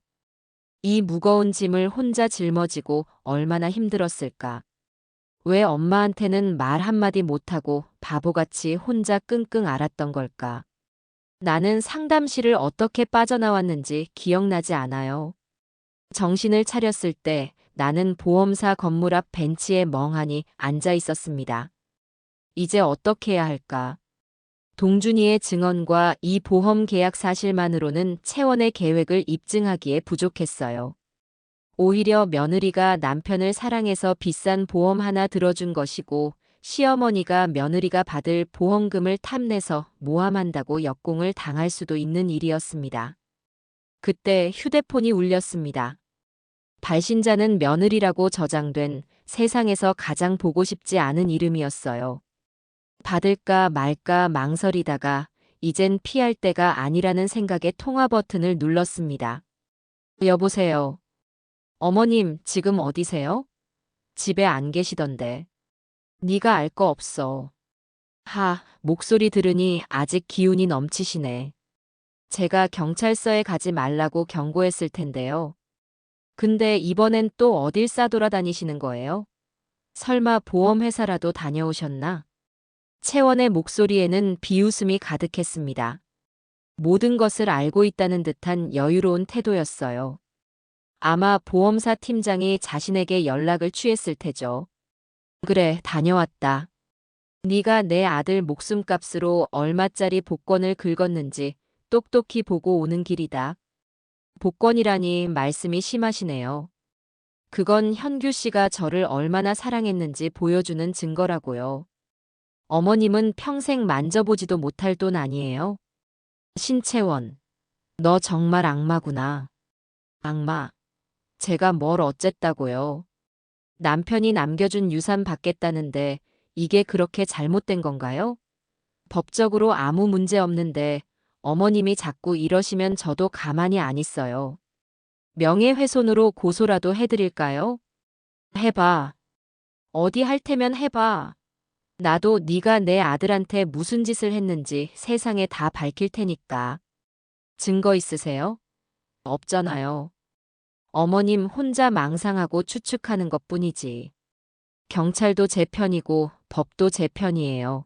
이 무거운 짐을 혼자 짊어지고 얼마나 힘들었을까. 왜 엄마한테는 말 한마디 못하고 바보같이 혼자 끙끙 앓았던 걸까? 나는 상담실을 어떻게 빠져나왔는지 기억나지 않아요. 정신을 차렸을 때 나는 보험사 건물 앞 벤치에 멍하니 앉아 있었습니다. 이제 어떻게 해야 할까? 동준이의 증언과 이 보험 계약 사실만으로는 채원의 계획을 입증하기에 부족했어요. 오히려 며느리가 남편을 사랑해서 비싼 보험 하나 들어준 것이고 시어머니가 며느리가 받을 보험금을 탐내서 모함한다고 역공을 당할 수도 있는 일이었습니다. 그때 휴대폰이 울렸습니다. 발신자는 며느리라고 저장된 세상에서 가장 보고 싶지 않은 이름이었어요. 받을까 말까 망설이다가 이젠 피할 때가 아니라는 생각에 통화 버튼을 눌렀습니다. 여보세요. 어머님, 지금 어디세요? 집에 안 계시던데. 네가 알 거 없어. 목소리 들으니 아직 기운이 넘치시네. 제가 경찰서에 가지 말라고 경고했을 텐데요. 근데 이번엔 또 어딜 싸돌아다니시는 거예요? 설마 보험회사라도 다녀오셨나? 채원의 목소리에는 비웃음이 가득했습니다. 모든 것을 알고 있다는 듯한 여유로운 태도였어요. 아마 보험사 팀장이 자신에게 연락을 취했을 테죠. 그래, 다녀왔다. 네가 내 아들 목숨값으로 얼마짜리 복권을 긁었는지 똑똑히 보고 오는 길이다. 복권이라니 말씀이 심하시네요. 그건 현규 씨가 저를 얼마나 사랑했는지 보여주는 증거라고요. 어머님은 평생 만져보지도 못할 돈 아니에요? 신채원, 너 정말 악마구나. 악마. 제가 뭘 어쨌다고요. 남편이 남겨준 유산 받겠다는데 이게 그렇게 잘못된 건가요? 법적으로 아무 문제 없는데 어머님이 자꾸 이러시면 저도 가만히 안 있어요. 명예훼손으로 고소라도 해드릴까요? 해봐. 어디 할 테면 해봐. 나도 네가 내 아들한테 무슨 짓을 했는지 세상에 다 밝힐 테니까. 증거 있으세요? 없잖아요. 어머님 혼자 망상하고 추측하는 것뿐이지. 경찰도 제 편이고 법도 제 편이에요.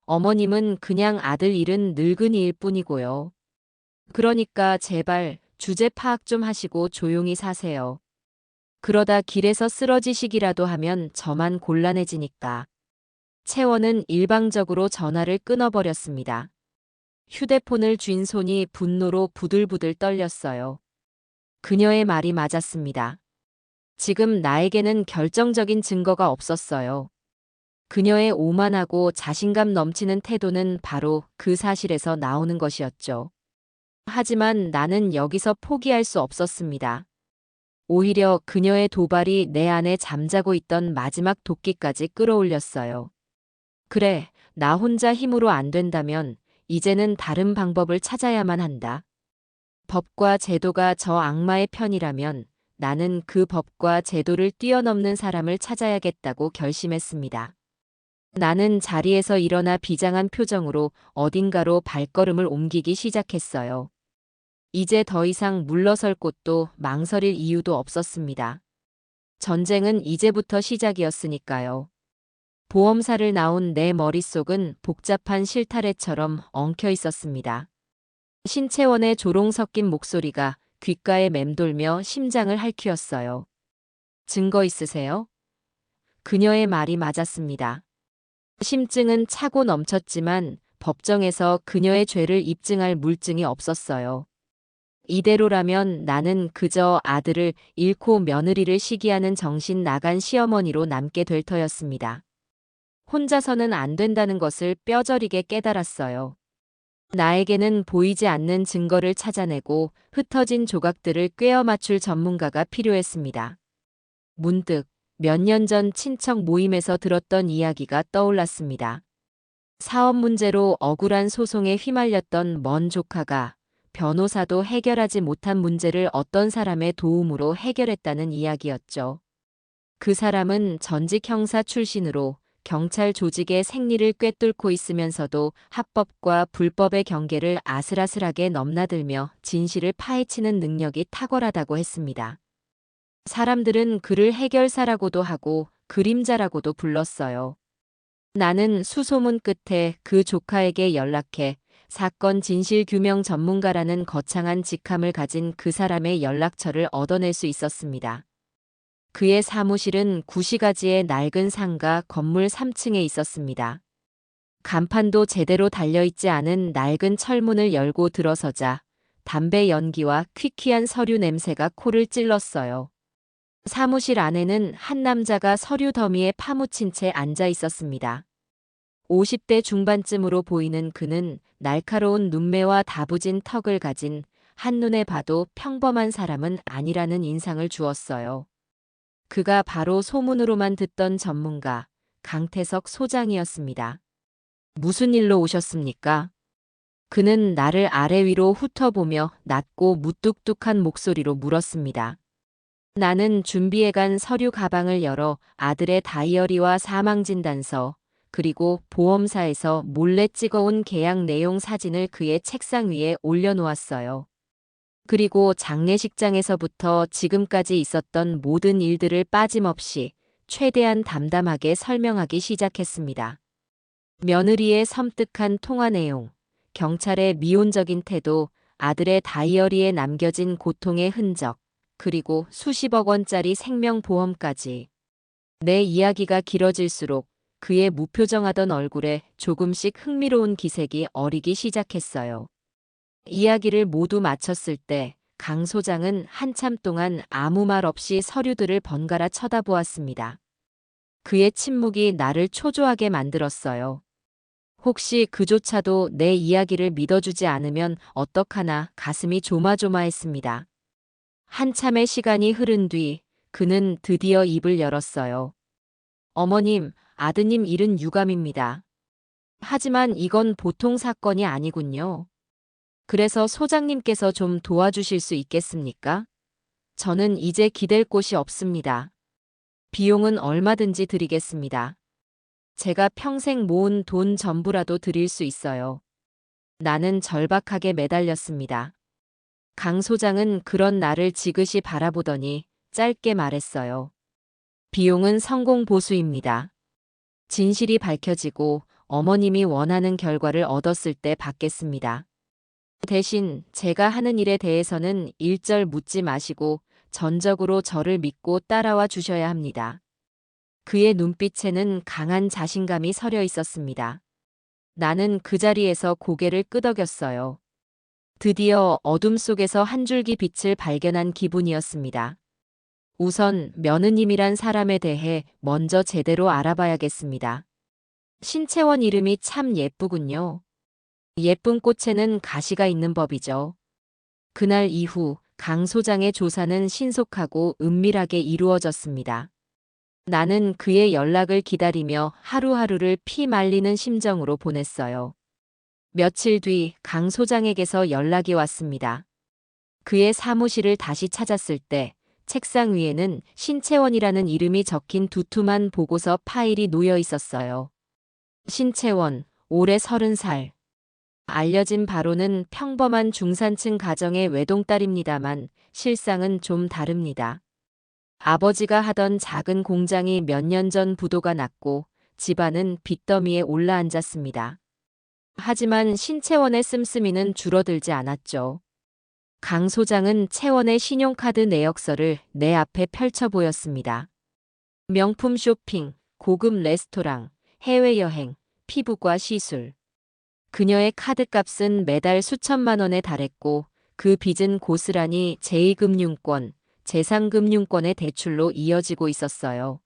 어머님은 그냥 아들 잃은 늙은이일 뿐이고요. 그러니까 제발 주제 파악 좀 하시고 조용히 사세요. 그러다 길에서 쓰러지시기라도 하면 저만 곤란해지니까. 채원은 일방적으로 전화를 끊어버렸습니다. 휴대폰을 쥔 손이 분노로 부들부들 떨렸어요. 그녀의 말이 맞았습니다. 지금 나에게는 결정적인 증거가 없었어요. 그녀의 오만하고 자신감 넘치는 태도는 바로 그 사실에서 나오는 것이었죠. 하지만 나는 여기서 포기할 수 없었습니다. 오히려 그녀의 도발이 내 안에 잠자고 있던 마지막 도끼까지 끌어올렸어요. 그래, 나 혼자 힘으로 안 된다면 이제는 다른 방법을 찾아야만 한다. 법과 제도가 저 악마의 편이라면 나는 그 법과 제도를 뛰어넘는 사람을 찾아야겠다고 결심했습니다. 나는 자리에서 일어나 비장한 표정으로 어딘가로 발걸음을 옮기기 시작했어요. 이제 더 이상 물러설 곳도 망설일 이유도 없었습니다. 전쟁은 이제부터 시작이었으니까요. 보험사를 나온 내 머릿속은 복잡한 실타래처럼 엉켜 있었습니다. 신채원의 조롱 섞인 목소리가 귓가에 맴돌며 심장을 핥히었어요. 증거 있으세요? 그녀의 말이 맞았습니다. 심증은 차고 넘쳤지만 법정에서 그녀의 죄를 입증할 물증이 없었어요. 이대로라면 나는 그저 아들을 잃고 며느리를 시기하는 정신 나간 시어머니로 남게 될 터였습니다. 혼자서는 안 된다는 것을 뼈저리게 깨달았어요. 나에게는 보이지 않는 증거를 찾아내고 흩어진 조각들을 꿰어 맞출 전문가가 필요했습니다. 문득 몇 년 전 친척 모임에서 들었던 이야기가 떠올랐습니다. 사업 문제로 억울한 소송에 휘말렸던 먼 조카가 변호사도 해결하지 못한 문제를 어떤 사람의 도움으로 해결했다는 이야기였죠. 그 사람은 전직 형사 출신으로 경찰 조직의 생리를 꿰뚫고 있으면서도 합법과 불법의 경계를 아슬아슬하게 넘나들며 진실을 파헤치는 능력이 탁월하다고 했습니다. 사람들은 그를 해결사라고도 하고 그림자라고도 불렀어요. 나는 수소문 끝에 그 조카에게 연락해 사건 진실 규명 전문가라는 거창한 직함을 가진 그 사람의 연락처를 얻어낼 수 있었습니다. 그의 사무실은 구시가지의 낡은 상가 건물 3층에 있었습니다. 간판도 제대로 달려있지 않은 낡은 철문을 열고 들어서자 담배 연기와 퀴퀴한 서류 냄새가 코를 찔렀어요. 사무실 안에는 한 남자가 서류 더미에 파묻힌 채 앉아 있었습니다. 50대 중반쯤으로 보이는 그는 날카로운 눈매와 다부진 턱을 가진 한눈에 봐도 평범한 사람은 아니라는 인상을 주었어요. 그가 바로 소문으로만 듣던 전문가, 강태석 소장이었습니다. 무슨 일로 오셨습니까? 그는 나를 아래 위로 훑어보며 낮고 무뚝뚝한 목소리로 물었습니다. 나는 준비해간 서류 가방을 열어 아들의 다이어리와 사망진단서, 그리고 보험사에서 몰래 찍어온 계약 내용 사진을 그의 책상 위에 올려놓았어요. 그리고 장례식장에서부터 지금까지 있었던 모든 일들을 빠짐없이 최대한 담담하게 설명하기 시작했습니다. 며느리의 섬뜩한 통화 내용, 경찰의 미온적인 태도, 아들의 다이어리에 남겨진 고통의 흔적, 그리고 수십억 원짜리 생명보험까지. 내 이야기가 길어질수록 그의 무표정하던 얼굴에 조금씩 흥미로운 기색이 어리기 시작했어요. 이야기를 모두 마쳤을 때 강 소장은 한참 동안 아무 말 없이 서류들을 번갈아 쳐다보았습니다. 그의 침묵이 나를 초조하게 만들었어요. 혹시 그조차도 내 이야기를 믿어주지 않으면 어떡하나 가슴이 조마조마했습니다. 한참의 시간이 흐른 뒤 그는 드디어 입을 열었어요. 어머님, 아드님 일은 유감입니다. 하지만 이건 보통 사건이 아니군요. 그래서 소장님께서 좀 도와주실 수 있겠습니까? 저는 이제 기댈 곳이 없습니다. 비용은 얼마든지 드리겠습니다. 제가 평생 모은 돈 전부라도 드릴 수 있어요. 나는 절박하게 매달렸습니다. 강 소장은 그런 나를 지그시 바라보더니 짧게 말했어요. 비용은 성공 보수입니다. 진실이 밝혀지고 어머님이 원하는 결과를 얻었을 때 받겠습니다. 대신 제가 하는 일에 대해서는 일절 묻지 마시고 전적으로 저를 믿고 따라와 주셔야 합니다. 그의 눈빛에는 강한 자신감이 서려 있었습니다. 나는 그 자리에서 고개를 끄덕였어요. 드디어 어둠 속에서 한 줄기 빛을 발견한 기분이었습니다. 우선 며느님이란 사람에 대해 먼저 제대로 알아봐야겠습니다. 신채원 이름이 참 예쁘군요. 예쁜 꽃에는 가시가 있는 법이죠. 그날 이후 강 소장의 조사는 신속하고 은밀하게 이루어졌습니다. 나는 그의 연락을 기다리며 하루하루를 피 말리는 심정으로 보냈어요. 며칠 뒤 강 소장에게서 연락이 왔습니다. 그의 사무실을 다시 찾았을 때 책상 위에는 신채원이라는 이름이 적힌 두툼한 보고서 파일이 놓여 있었어요. 신채원, 올해 30살. 알려진 바로는 평범한 중산층 가정의 외동딸입니다만 실상은 좀 다릅니다. 아버지가 하던 작은 공장이 몇 년 전 부도가 났고 집안은 빚더미에 올라앉았습니다. 하지만 신채원의 씀씀이는 줄어들지 않았죠. 강 소장은 채원의 신용카드 내역서를 내 앞에 펼쳐 보였습니다. 명품 쇼핑, 고급 레스토랑, 해외여행, 피부과 시술. 그녀의 카드값은 매달 수천만 원에 달했고 그 빚은 고스란히 제2금융권, 재상금융권의 대출로 이어지고 있었어요.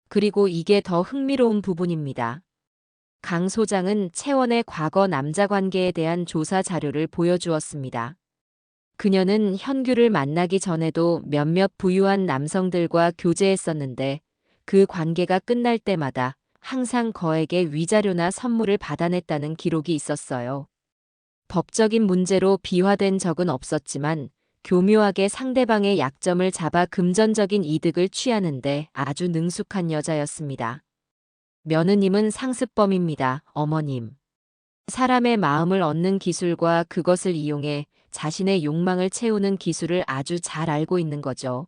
그리고 이게 더 흥미로운 부분입니다. 강 소장은 채원의 과거 남자 관계에 대한 조사 자료를 보여주었습니다. 그녀는 현규를 만나기 전에도 몇몇 부유한 남성들과 교제했었는데 그 관계가 끝날 때마다 항상 거액의 위자료나 선물을 받아냈다는 기록이 있었어요. 법적인 문제로 비화된 적은 없었지만 교묘하게 상대방의 약점을 잡아 금전적인 이득을 취하는데 아주 능숙한 여자였습니다. 며느님은 상습범입니다, 어머님. 사람의 마음을 얻는 기술과 그것을 이용해 자신의 욕망을 채우는 기술을 아주 잘 알고 있는 거죠.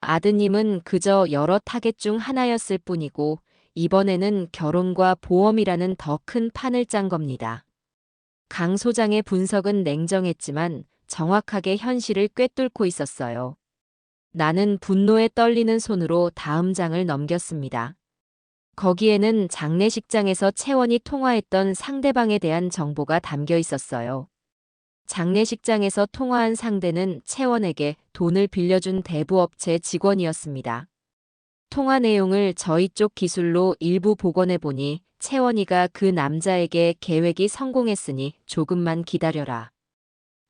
아드님은 그저 여러 타겟 중 하나였을 뿐이고 이번에는 결혼과 보험이라는 더 큰 판을 짠 겁니다. 강 소장의 분석은 냉정했지만 정확하게 현실을 꿰뚫고 있었어요. 나는 분노에 떨리는 손으로 다음 장을 넘겼습니다. 거기에는 장례식장에서 채원이 통화했던 상대방에 대한 정보가 담겨 있었어요. 장례식장에서 통화한 상대는 채원에게 돈을 빌려준 대부업체 직원이었습니다. 통화 내용을 저희 쪽 기술로 일부 복원해 보니 채원이가 그 남자에게 계획이 성공했으니 조금만 기다려라.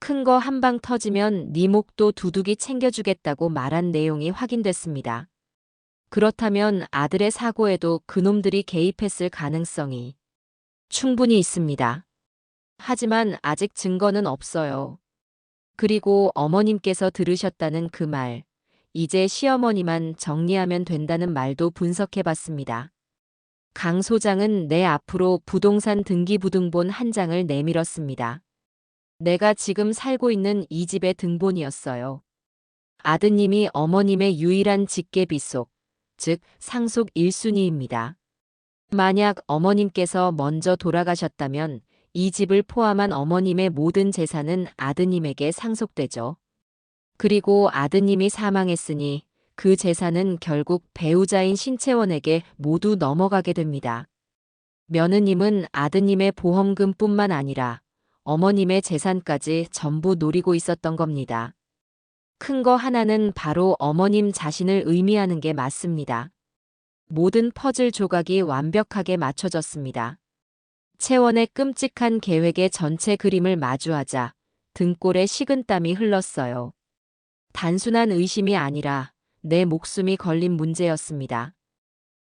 큰 거 한 방 터지면 네 목도 두둑이 챙겨주겠다고 말한 내용이 확인됐습니다. 그렇다면 아들의 사고에도 그놈들이 개입했을 가능성이 충분히 있습니다. 하지만 아직 증거는 없어요. 그리고 어머님께서 들으셨다는 그 말, 이제 시어머니만 정리하면 된다는 말도 분석해봤습니다. 강 소장은 내 앞으로 부동산 등기부등본 한 장을 내밀었습니다. 내가 지금 살고 있는 이 집의 등본이었어요. 아드님이 어머님의 유일한 직계비속, 즉 상속 1순위입니다. 만약 어머님께서 먼저 돌아가셨다면 이 집을 포함한 어머님의 모든 재산은 아드님에게 상속되죠. 그리고 아드님이 사망했으니 그 재산은 결국 배우자인 신채원에게 모두 넘어가게 됩니다. 며느님은 아드님의 보험금뿐만 아니라 어머님의 재산까지 전부 노리고 있었던 겁니다. 큰 거 하나는 바로 어머님 자신을 의미하는 게 맞습니다. 모든 퍼즐 조각이 완벽하게 맞춰졌습니다. 채원의 끔찍한 계획의 전체 그림을 마주하자 등골에 식은땀이 흘렀어요. 단순한 의심이 아니라 내 목숨이 걸린 문제였습니다.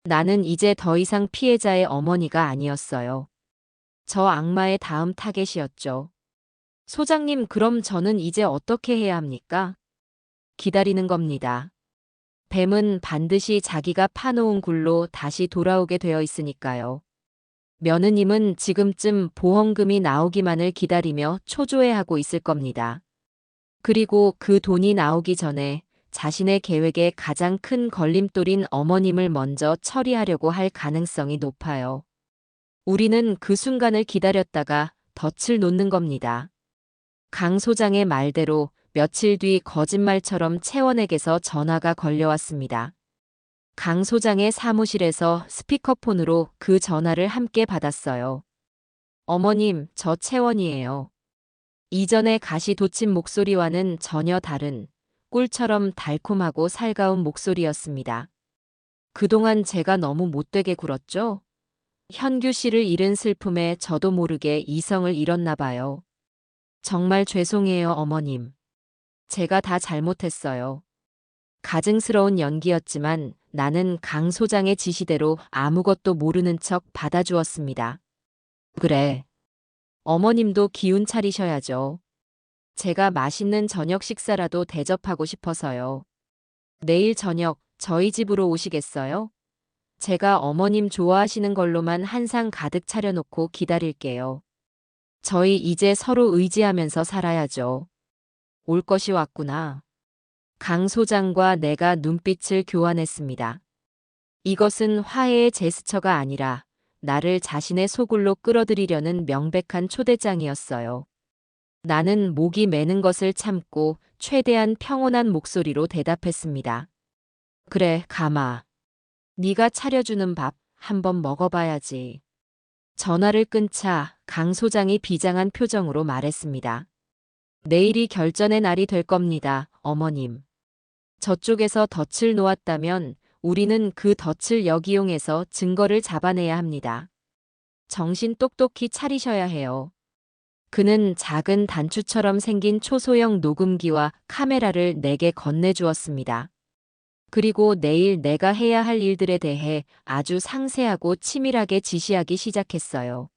나는 이제 더 이상 피해자의 어머니가 아니었어요. 저 악마의 다음 타겟이었죠. 소장님, 그럼 저는 이제 어떻게 해야 합니까? 기다리는 겁니다. 뱀은 반드시 자기가 파놓은 굴로 다시 돌아오게 되어 있으니까요. 며느님은 지금쯤 보험금이 나오기만을 기다리며 초조해하고 있을 겁니다. 그리고 그 돈이 나오기 전에 자신의 계획에 가장 큰 걸림돌인 어머님을 먼저 처리하려고 할 가능성이 높아요. 우리는 그 순간을 기다렸다가 덫을 놓는 겁니다. 강 소장의 말대로 며칠 뒤 거짓말처럼 채원에게서 전화가 걸려왔습니다. 강 소장의 사무실에서 스피커폰으로 그 전화를 함께 받았어요. 어머님, 저 채원이에요. 이전의 가시 돋친 목소리와는 전혀 다른 꿀처럼 달콤하고 살가운 목소리였습니다. 그동안 제가 너무 못되게 굴었죠? 현규 씨를 잃은 슬픔에 저도 모르게 이성을 잃었나 봐요. 정말 죄송해요, 어머님. 제가 다 잘못했어요. 가증스러운 연기였지만 나는 강 소장의 지시대로 아무것도 모르는 척 받아주었습니다. 그래. 어머님도 기운 차리셔야죠. 제가 맛있는 저녁 식사라도 대접하고 싶어서요. 내일 저녁 저희 집으로 오시겠어요? 제가 어머님 좋아하시는 걸로만 한 상 가득 차려놓고 기다릴게요. 저희 이제 서로 의지하면서 살아야죠. 올 것이 왔구나. 강 소장과 내가 눈빛을 교환했습니다. 이것은 화해의 제스처가 아니라 나를 자신의 소굴로 끌어들이려는 명백한 초대장이었어요. 나는 목이 메는 것을 참고 최대한 평온한 목소리로 대답했습니다. 그래, 가마. 네가 차려주는 밥 한번 먹어봐야지. 전화를 끊자 강 소장이 비장한 표정으로 말했습니다. 내일이 결전의 날이 될 겁니다, 어머님. 저쪽에서 덫을 놓았다면 우리는 그 덫을 역이용해서 증거를 잡아내야 합니다. 정신 똑똑히 차리셔야 해요. 그는 작은 단추처럼 생긴 초소형 녹음기와 카메라를 내게 건네주었습니다. 그리고 내일 내가 해야 할 일들에 대해 아주 상세하고 치밀하게 지시하기 시작했어요.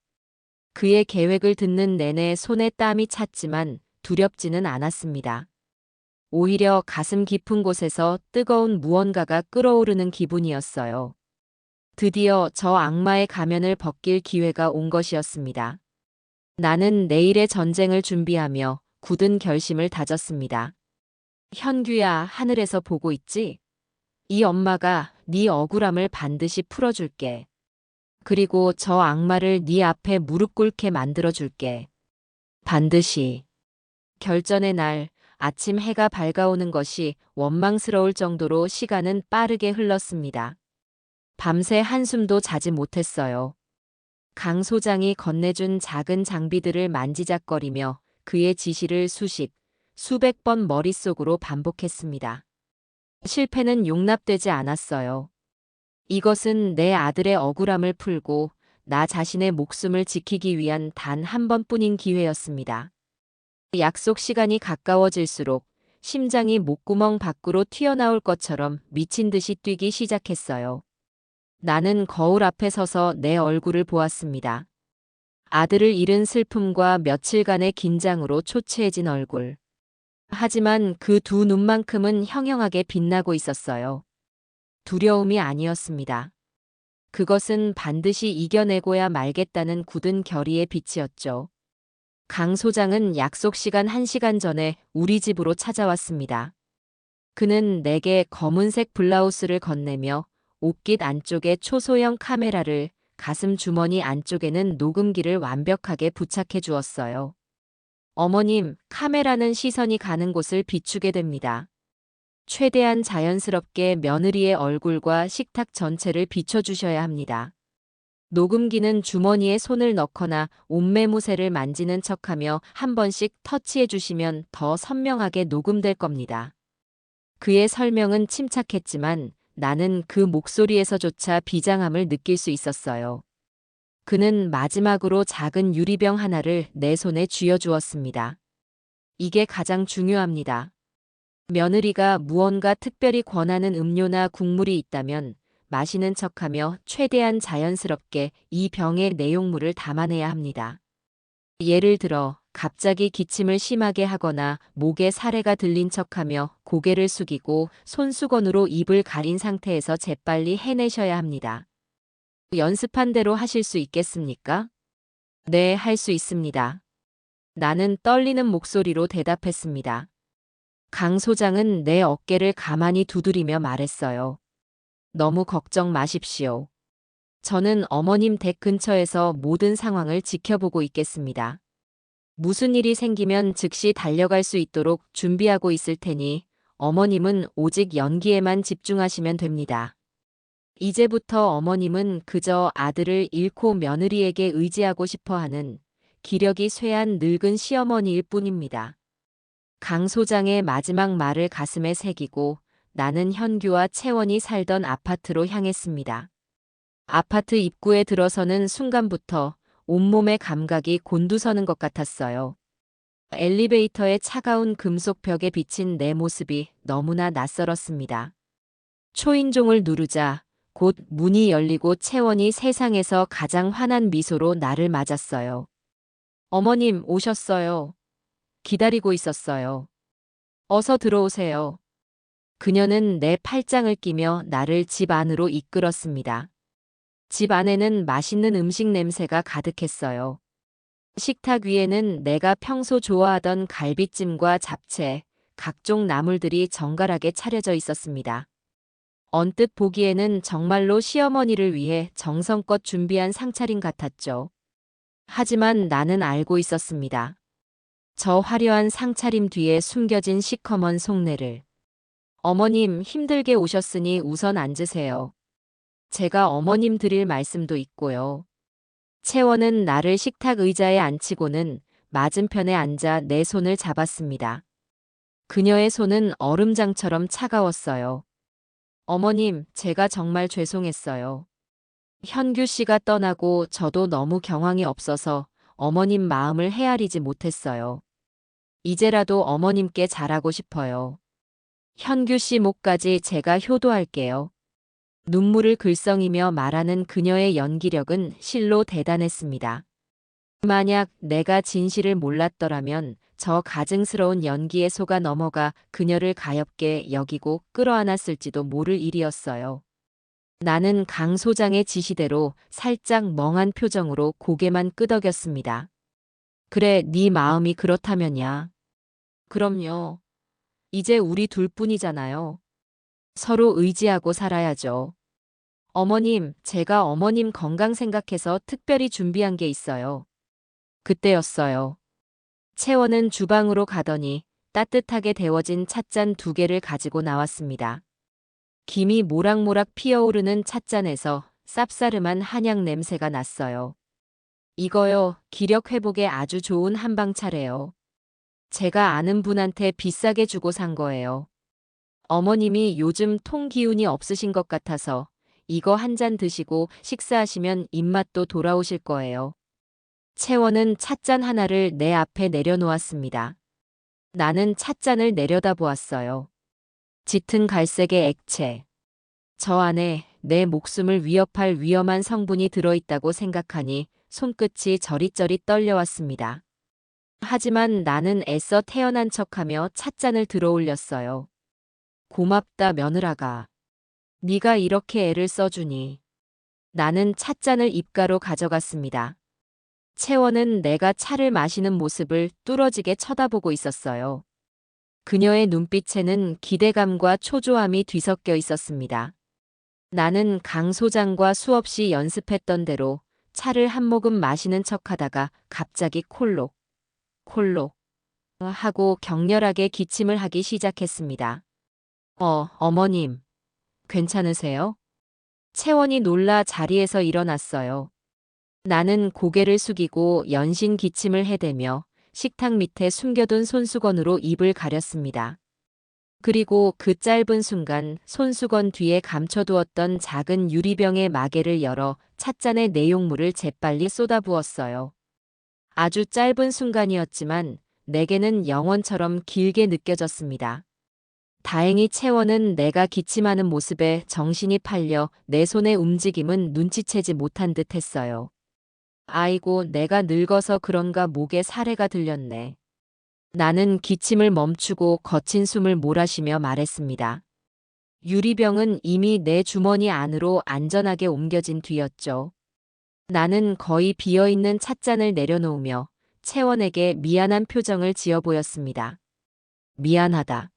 그의 계획을 듣는 내내 손에 땀이 찼지만 두렵지는 않았습니다. 오히려 가슴 깊은 곳에서 뜨거운 무언가가 끓어오르는 기분이었어요. 드디어 저 악마의 가면을 벗길 기회가 온 것이었습니다. 나는 내일의 전쟁을 준비하며 굳은 결심을 다졌습니다. 현규야, 하늘에서 보고 있지? 이 엄마가 네 억울함을 반드시 풀어줄게. 그리고 저 악마를 네 앞에 무릎 꿇게 만들어줄게. 반드시. 결전의 날, 아침 해가 밝아오는 것이 원망스러울 정도로 시간은 빠르게 흘렀습니다. 밤새 한숨도 자지 못했어요. 강 소장이 건네준 작은 장비들을 만지작거리며 그의 지시를 수백 번 머릿속으로 반복했습니다. 실패는 용납되지 않았어요. 이것은 내 아들의 억울함을 풀고 나 자신의 목숨을 지키기 위한 단 한 번뿐인 기회였습니다. 약속 시간이 가까워질수록 심장이 목구멍 밖으로 튀어나올 것처럼 미친 듯이 뛰기 시작했어요. 나는 거울 앞에 서서 내 얼굴을 보았습니다. 아들을 잃은 슬픔과 며칠간의 긴장으로 초췌해진 얼굴. 하지만 그 두 눈만큼은 형형하게 빛나고 있었어요. 두려움이 아니었습니다. 그것은 반드시 이겨내고야 말겠다는 굳은 결의의 빛이었죠. 강 소장은 약속 시간 1시간 전에 우리 집으로 찾아왔습니다. 그는 내게 검은색 블라우스를 건네며 옷깃 안쪽에 초소형 카메라를, 가슴 주머니 안쪽에는 녹음기를 완벽하게 부착해 주었어요. 어머님, 카메라는 시선이 가는 곳을 비추게 됩니다. 최대한 자연스럽게 며느리의 얼굴과 식탁 전체를 비춰주셔야 합니다. 녹음기는 주머니에 손을 넣거나 옷매무새를 만지는 척하며 한 번씩 터치해 주시면 더 선명하게 녹음될 겁니다. 그의 설명은 침착했지만 나는 그 목소리에서조차 비장함을 느낄 수 있었어요. 그는 마지막으로 작은 유리병 하나를 내 손에 쥐어주었습니다. 이게 가장 중요합니다. 며느리가 무언가 특별히 권하는 음료나 국물이 있다면 마시는 척하며 최대한 자연스럽게 이 병의 내용물을 담아내야 합니다. 예를 들어 갑자기 기침을 심하게 하거나 목에 사레가 들린 척하며 고개를 숙이고 손수건으로 입을 가린 상태에서 재빨리 해내셔야 합니다. 연습한 대로 하실 수 있겠습니까? 네, 할 수 있습니다. 나는 떨리는 목소리로 대답했습니다. 강 소장은 내 어깨를 가만히 두드리며 말했어요. 너무 걱정 마십시오. 저는 어머님 댁 근처에서 모든 상황을 지켜보고 있겠습니다. 무슨 일이 생기면 즉시 달려갈 수 있도록 준비하고 있을 테니 어머님은 오직 연기에만 집중하시면 됩니다. 이제부터 어머님은 그저 아들을 잃고 며느리에게 의지하고 싶어 하는 기력이 쇠한 늙은 시어머니일 뿐입니다. 강 소장의 마지막 말을 가슴에 새기고 나는 현규와 채원이 살던 아파트로 향했습니다. 아파트 입구에 들어서는 순간부터 온몸의 감각이 곤두서는 것 같았어요. 엘리베이터의 차가운 금속 벽에 비친 내 모습이 너무나 낯설었습니다. 초인종을 누르자 곧 문이 열리고 채원이 세상에서 가장 환한 미소로 나를 맞았어요. 어머님 오셨어요. 기다리고 있었어요. 어서 들어오세요. 그녀는 내 팔짱을 끼며 나를 집 안으로 이끌었습니다. 집 안에는 맛있는 음식 냄새가 가득했어요. 식탁 위에는 내가 평소 좋아하던 갈비찜과 잡채, 각종 나물들이 정갈하게 차려져 있었습니다. 언뜻 보기에는 정말로 시어머니를 위해 정성껏 준비한 상차림 같았죠. 하지만 나는 알고 있었습니다. 저 화려한 상차림 뒤에 숨겨진 시커먼 속내를. 어머님 힘들게 오셨으니 우선 앉으세요. 제가 어머님 드릴 말씀도 있고요. 채원은 나를 식탁 의자에 앉히고는 맞은편에 앉아 내 손을 잡았습니다. 그녀의 손은 얼음장처럼 차가웠어요. 어머님, 제가 정말 죄송했어요. 현규 씨가 떠나고 저도 너무 경황이 없어서 어머님 마음을 헤아리지 못했어요. 이제라도 어머님께 잘하고 싶어요. 현규 씨 목까지 제가 효도할게요. 눈물을 글썽이며 말하는 그녀의 연기력은 실로 대단했습니다. 만약 내가 진실을 몰랐더라면 저 가증스러운 연기에 속아 넘어가 그녀를 가엾게 여기고 끌어안았을지도 모를 일이었어요. 나는 강 소장의 지시대로 살짝 멍한 표정으로 고개만 끄덕였습니다. 그래, 네 마음이 그렇다면야. 그럼요. 이제 우리 둘뿐이잖아요. 서로 의지하고 살아야죠. 어머님, 제가 어머님 건강 생각해서 특별히 준비한 게 있어요. 그때였어요. 채원은 주방으로 가더니 따뜻하게 데워진 찻잔 2개를 가지고 나왔습니다. 김이 모락모락 피어오르는 찻잔에서 쌉싸름한 한약 냄새가 났어요. 이거요, 기력 회복에 아주 좋은 한방차래요. 제가 아는 분한테 비싸게 주고 산 거예요. 어머님이 요즘 통 기운이 없으신 것 같아서 이거 한 잔 드시고 식사하시면 입맛도 돌아오실 거예요. 채원은 찻잔 하나를 내 앞에 내려놓았습니다. 나는 찻잔을 내려다보았어요. 짙은 갈색의 액체. 저 안에 내 목숨을 위협할 위험한 성분이 들어있다고 생각하니 손끝이 저릿저릿 떨려왔습니다. 하지만 나는 애써 태어난 척하며 찻잔을 들어올렸어요. 고맙다 며느라가. 네가 이렇게 애를 써주니. 나는 찻잔을 입가로 가져갔습니다. 채원은 내가 차를 마시는 모습을 뚫어지게 쳐다보고 있었어요. 그녀의 눈빛에는 기대감과 초조함이 뒤섞여 있었습니다. 나는 강 소장과 수없이 연습했던 대로 차를 한 모금 마시는 척하다가 갑자기 콜록, 콜록 하고 격렬하게 기침을 하기 시작했습니다. 어머님, 괜찮으세요? 채원이 놀라 자리에서 일어났어요. 나는 고개를 숙이고 연신 기침을 해대며 식탁 밑에 숨겨둔 손수건으로 입을 가렸습니다. 그리고 그 짧은 순간 손수건 뒤에 감춰두었던 작은 유리병의 마개를 열어 찻잔의 내용물을 재빨리 쏟아부었어요. 아주 짧은 순간이었지만 내게는 영원처럼 길게 느껴졌습니다. 다행히 채원은 내가 기침하는 모습에 정신이 팔려 내 손의 움직임은 눈치채지 못한 듯 했어요. 아이고, 내가 늙어서 그런가 목에 사례가 들렸네. 나는 기침을 멈추고 거친 숨을 몰아쉬며 말했습니다. 유리병은 이미 내 주머니 안으로 안전하게 옮겨진 뒤였죠. 나는 거의 비어있는 찻잔을 내려놓으며 채원에게 미안한 표정을 지어 보였습니다. 미안하다.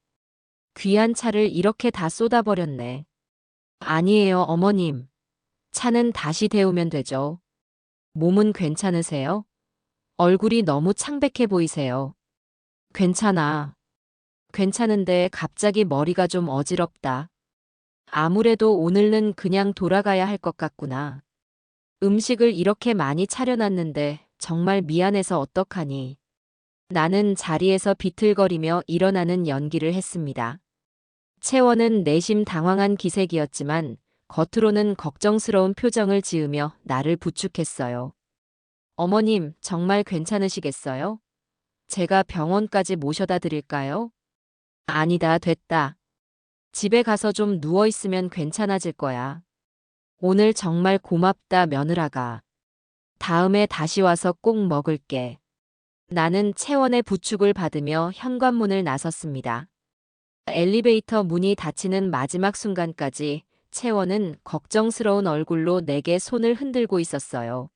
귀한 차를 이렇게 다 쏟아버렸네. 아니에요, 어머님. 차는 다시 데우면 되죠. 몸은 괜찮으세요? 얼굴이 너무 창백해 보이세요. 괜찮아. 괜찮은데 갑자기 머리가 좀 어지럽다. 아무래도 오늘은 그냥 돌아가야 할 것 같구나. 음식을 이렇게 많이 차려놨는데 정말 미안해서 어떡하니. 나는 자리에서 비틀거리며 일어나는 연기를 했습니다. 채원은 내심 당황한 기색이었지만 겉으로는 걱정스러운 표정을 지으며 나를 부축했어요. 어머님, 정말 괜찮으시겠어요? 제가 병원까지 모셔다 드릴까요? 아니다, 됐다. 집에 가서 좀 누워있으면 괜찮아질 거야. 오늘 정말 고맙다, 며느라가. 다음에 다시 와서 꼭 먹을게. 나는 채원의 부축을 받으며 현관문을 나섰습니다. 엘리베이터 문이 닫히는 마지막 순간까지 채원은 걱정스러운 얼굴로 내게 손을 흔들고 있었어요.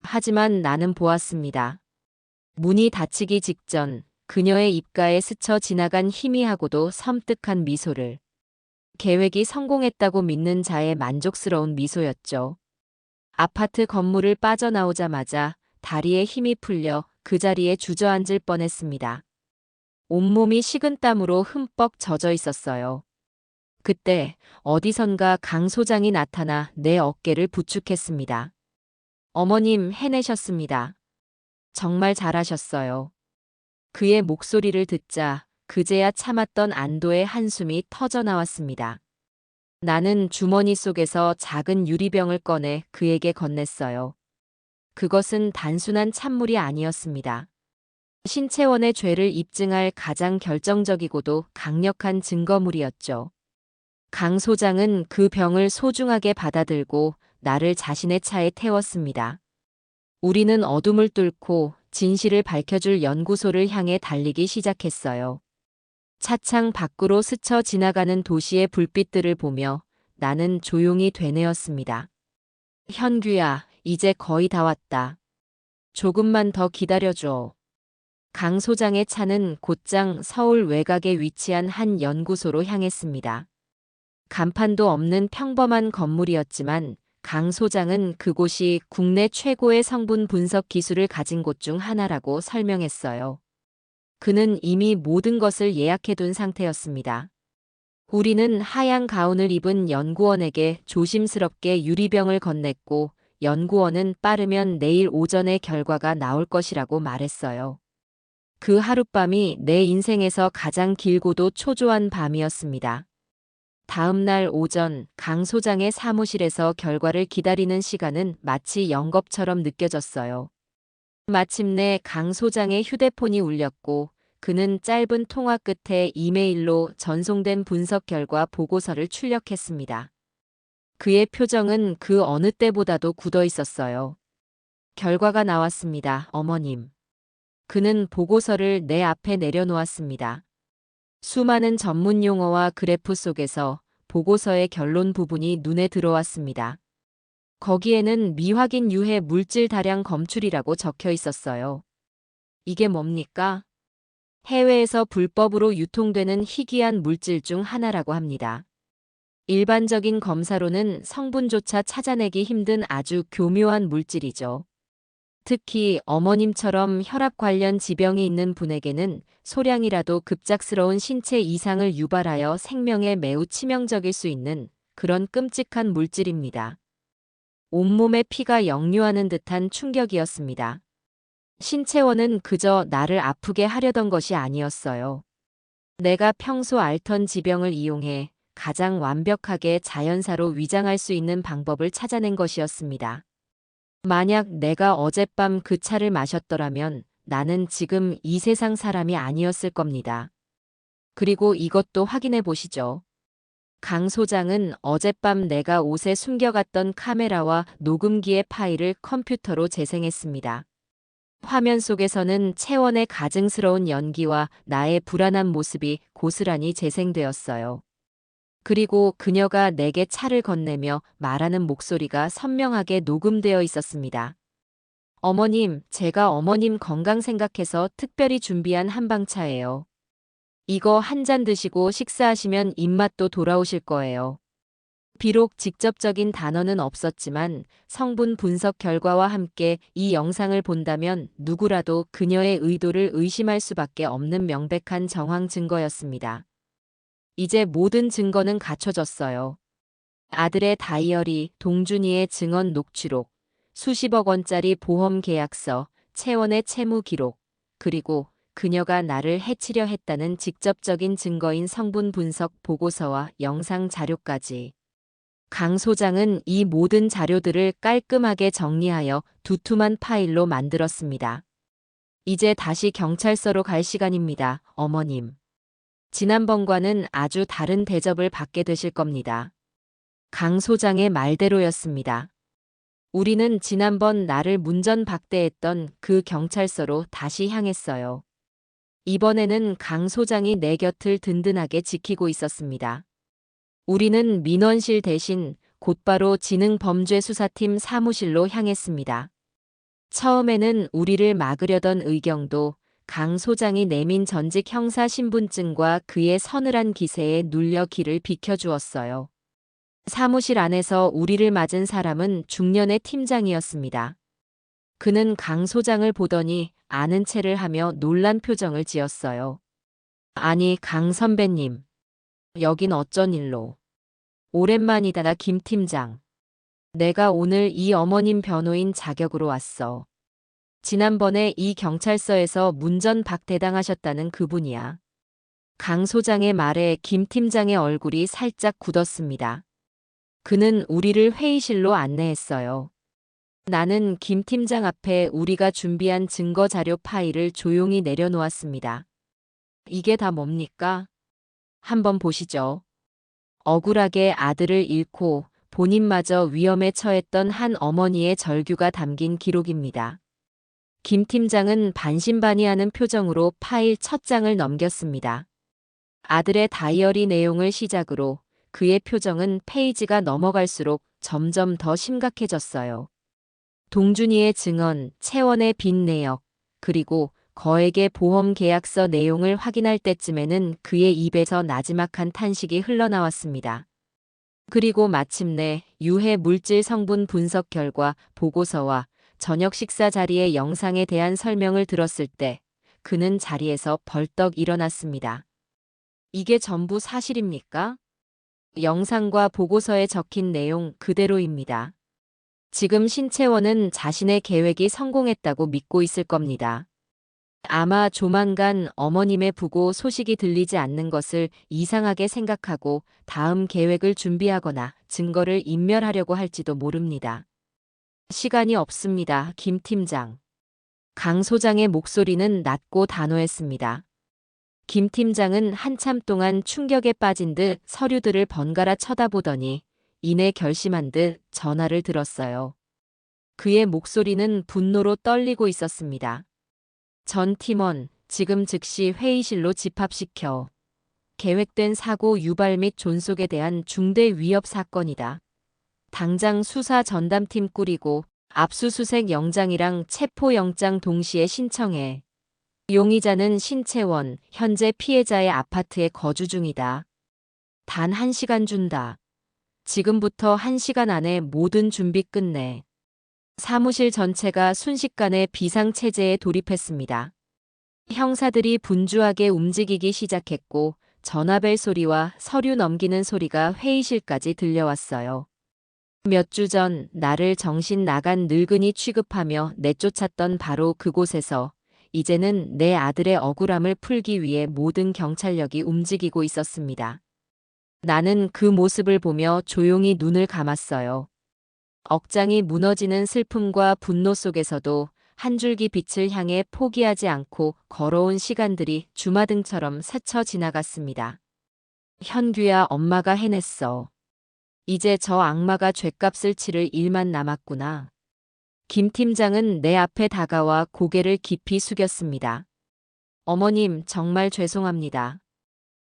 하지만 나는 보았습니다. 문이 닫히기 직전 그녀의 입가에 스쳐 지나간 희미하고도 섬뜩한 미소를. 계획이 성공했다고 믿는 자의 만족스러운 미소였죠. 아파트 건물을 빠져나오자마자 다리에 힘이 풀려 그 자리에 주저앉을 뻔했습니다. 온몸이 식은땀으로 흠뻑 젖어 있었어요. 그때 어디선가 강 소장이 나타나 내 어깨를 부축했습니다. 어머님, 해내셨습니다. 정말 잘하셨어요. 그의 목소리를 듣자 그제야 참았던 안도의 한숨이 터져 나왔습니다. 나는 주머니 속에서 작은 유리병을 꺼내 그에게 건넸어요. 그것은 단순한 찬물이 아니었습니다. 신채원의 죄를 입증할 가장 결정적이고도 강력한 증거물이었죠. 강 소장은 그 병을 소중하게 받아들고 나를 자신의 차에 태웠습니다. 우리는 어둠을 뚫고 진실을 밝혀줄 연구소를 향해 달리기 시작했어요. 차창 밖으로 스쳐 지나가는 도시의 불빛들을 보며 나는 조용히 되뇌었습니다. 현규야, 이제 거의 다 왔다. 조금만 더 기다려줘. 강 소장의 차는 곧장 서울 외곽에 위치한 한 연구소로 향했습니다. 간판도 없는 평범한 건물이었지만 강 소장은 그곳이 국내 최고의 성분 분석 기술을 가진 곳 중 하나라고 설명했어요. 그는 이미 모든 것을 예약해둔 상태였습니다. 우리는 하얀 가운을 입은 연구원에게 조심스럽게 유리병을 건넸고 연구원은 빠르면 내일 오전에 결과가 나올 것이라고 말했어요. 그 하룻밤이 내 인생에서 가장 길고도 초조한 밤이었습니다. 다음 날 오전 강 소장의 사무실에서 결과를 기다리는 시간은 마치 영겁처럼 느껴졌어요. 마침내 강 소장의 휴대폰이 울렸고 그는 짧은 통화 끝에 이메일로 전송된 분석 결과 보고서를 출력했습니다. 그의 표정은 그 어느 때보다도 굳어 있었어요. 결과가 나왔습니다, 어머님. 그는 보고서를 내 앞에 내려놓았습니다. 수많은 전문 용어와 그래프 속에서 보고서의 결론 부분이 눈에 들어왔습니다. 거기에는 미확인 유해 물질 다량 검출이라고 적혀 있었어요. 이게 뭡니까? 해외에서 불법으로 유통되는 희귀한 물질 중 하나라고 합니다. 일반적인 검사로는 성분조차 찾아내기 힘든 아주 교묘한 물질이죠. 특히 어머님처럼 혈압 관련 지병이 있는 분에게는 소량이라도 급작스러운 신체 이상을 유발하여 생명에 매우 치명적일 수 있는 그런 끔찍한 물질입니다. 온몸에 피가 역류하는 듯한 충격이었습니다. 신채원은 그저 나를 아프게 하려던 것이 아니었어요. 내가 평소 앓던 지병을 이용해 가장 완벽하게 자연사로 위장할 수 있는 방법을 찾아낸 것이었습니다. 만약 내가 어젯밤 그 차를 마셨더라면 나는 지금 이 세상 사람이 아니었을 겁니다. 그리고 이것도 확인해 보시죠. 강 소장은 어젯밤 내가 옷에 숨겨갔던 카메라와 녹음기의 파일을 컴퓨터로 재생했습니다. 화면 속에서는 채원의 가증스러운 연기와 나의 불안한 모습이 고스란히 재생되었어요. 그리고 그녀가 내게 차를 건네며 말하는 목소리가 선명하게 녹음되어 있었습니다. 어머님, 제가 어머님 건강 생각해서 특별히 준비한 한방차예요. 이거 한 잔 드시고 식사하시면 입맛도 돌아오실 거예요. 비록 직접적인 단어는 없었지만 성분 분석 결과와 함께 이 영상을 본다면 누구라도 그녀의 의도를 의심할 수밖에 없는 명백한 정황 증거였습니다. 이제 모든 증거는 갖춰졌어요. 아들의 다이어리, 동준이의 증언 녹취록, 수십억 원짜리 보험 계약서, 채원의 채무 기록, 그리고 그녀가 나를 해치려 했다는 직접적인 증거인 성분 분석 보고서와 영상 자료까지. 강 소장은 이 모든 자료들을 깔끔하게 정리하여 두툼한 파일로 만들었습니다. 이제 다시 경찰서로 갈 시간입니다, 어머님. 지난번과는 아주 다른 대접을 받게 되실 겁니다. 강 소장의 말대로였습니다. 우리는 지난번 나를 문전박대했던 그 경찰서로 다시 향했어요. 이번에는 강 소장이 내 곁을 든든하게 지키고 있었습니다. 우리는 민원실 대신 곧바로 지능범죄수사팀 사무실로 향했습니다. 처음에는 우리를 막으려던 의경도 강 소장이 내민 전직 형사 신분증과 그의 서늘한 기세에 눌려 길을 비켜주었어요. 사무실 안에서 우리를 맞은 사람은 중년의 팀장이었습니다. 그는 강 소장을 보더니 아는 체를 하며 놀란 표정을 지었어요. 아니, 강 선배님. 여긴 어쩐 일로. 오랜만이다, 김 팀장. 내가 오늘 이 어머님 변호인 자격으로 왔어. 지난번에 이 경찰서에서 문전박대당하셨다는 그분이야. 강 소장의 말에 김 팀장의 얼굴이 살짝 굳었습니다. 그는 우리를 회의실로 안내했어요. 나는 김 팀장 앞에 우리가 준비한 증거 자료 파일을 조용히 내려놓았습니다. 이게 다 뭡니까? 한번 보시죠. 억울하게 아들을 잃고 본인마저 위험에 처했던 한 어머니의 절규가 담긴 기록입니다. 김 팀장은 반신반의하는 표정으로 파일 첫 장을 넘겼습니다. 아들의 다이어리 내용을 시작으로 그의 표정은 페이지가 넘어갈수록 점점 더 심각해졌어요. 동준이의 증언, 채원의 빚 내역, 그리고 거액의 보험 계약서 내용을 확인할 때쯤에는 그의 입에서 나지막한 탄식이 흘러나왔습니다. 그리고 마침내 유해 물질 성분 분석 결과 보고서와 저녁 식사 자리의 영상에 대한 설명을 들었을 때 그는 자리에서 벌떡 일어났습니다. 이게 전부 사실입니까? 영상과 보고서에 적힌 내용 그대로입니다. 지금 신채원은 자신의 계획이 성공했다고 믿고 있을 겁니다. 아마 조만간 어머님의 부고 소식이 들리지 않는 것을 이상하게 생각하고 다음 계획을 준비하거나 증거를 인멸하려고 할지도 모릅니다. 시간이 없습니다, 김 팀장. 강 소장의 목소리는 낮고 단호했습니다. 김 팀장은 한참 동안 충격에 빠진 듯 서류들을 번갈아 쳐다보더니 이내 결심한 듯 전화를 들었어요. 그의 목소리는 분노로 떨리고 있었습니다. 전 팀원, 지금 즉시 회의실로 집합시켜. 계획된 사고 유발 및 존속에 대한 중대 위협 사건이다. 당장 수사 전담팀 꾸리고 압수수색 영장이랑 체포영장 동시에 신청해. 용의자는 신채원, 현재 피해자의 아파트에 거주 중이다. 단 1시간 준다. 지금부터 1시간 안에 모든 준비 끝내. 사무실 전체가 순식간에 비상체제에 돌입했습니다. 형사들이 분주하게 움직이기 시작했고 전화벨 소리와 서류 넘기는 소리가 회의실까지 들려왔어요. 몇 주 전 나를 정신 나간 늙은이 취급하며 내쫓았던 바로 그곳에서 이제는 내 아들의 억울함을 풀기 위해 모든 경찰력이 움직이고 있었습니다. 나는 그 모습을 보며 조용히 눈을 감았어요. 억장이 무너지는 슬픔과 분노 속에서도 한 줄기 빛을 향해 포기하지 않고 걸어온 시간들이 주마등처럼 스쳐 지나갔습니다. 현규야, 엄마가 해냈어. 이제 저 악마가 죗값을 치를 일만 남았구나. 김 팀장은 내 앞에 다가와 고개를 깊이 숙였습니다. 어머님, 정말 죄송합니다.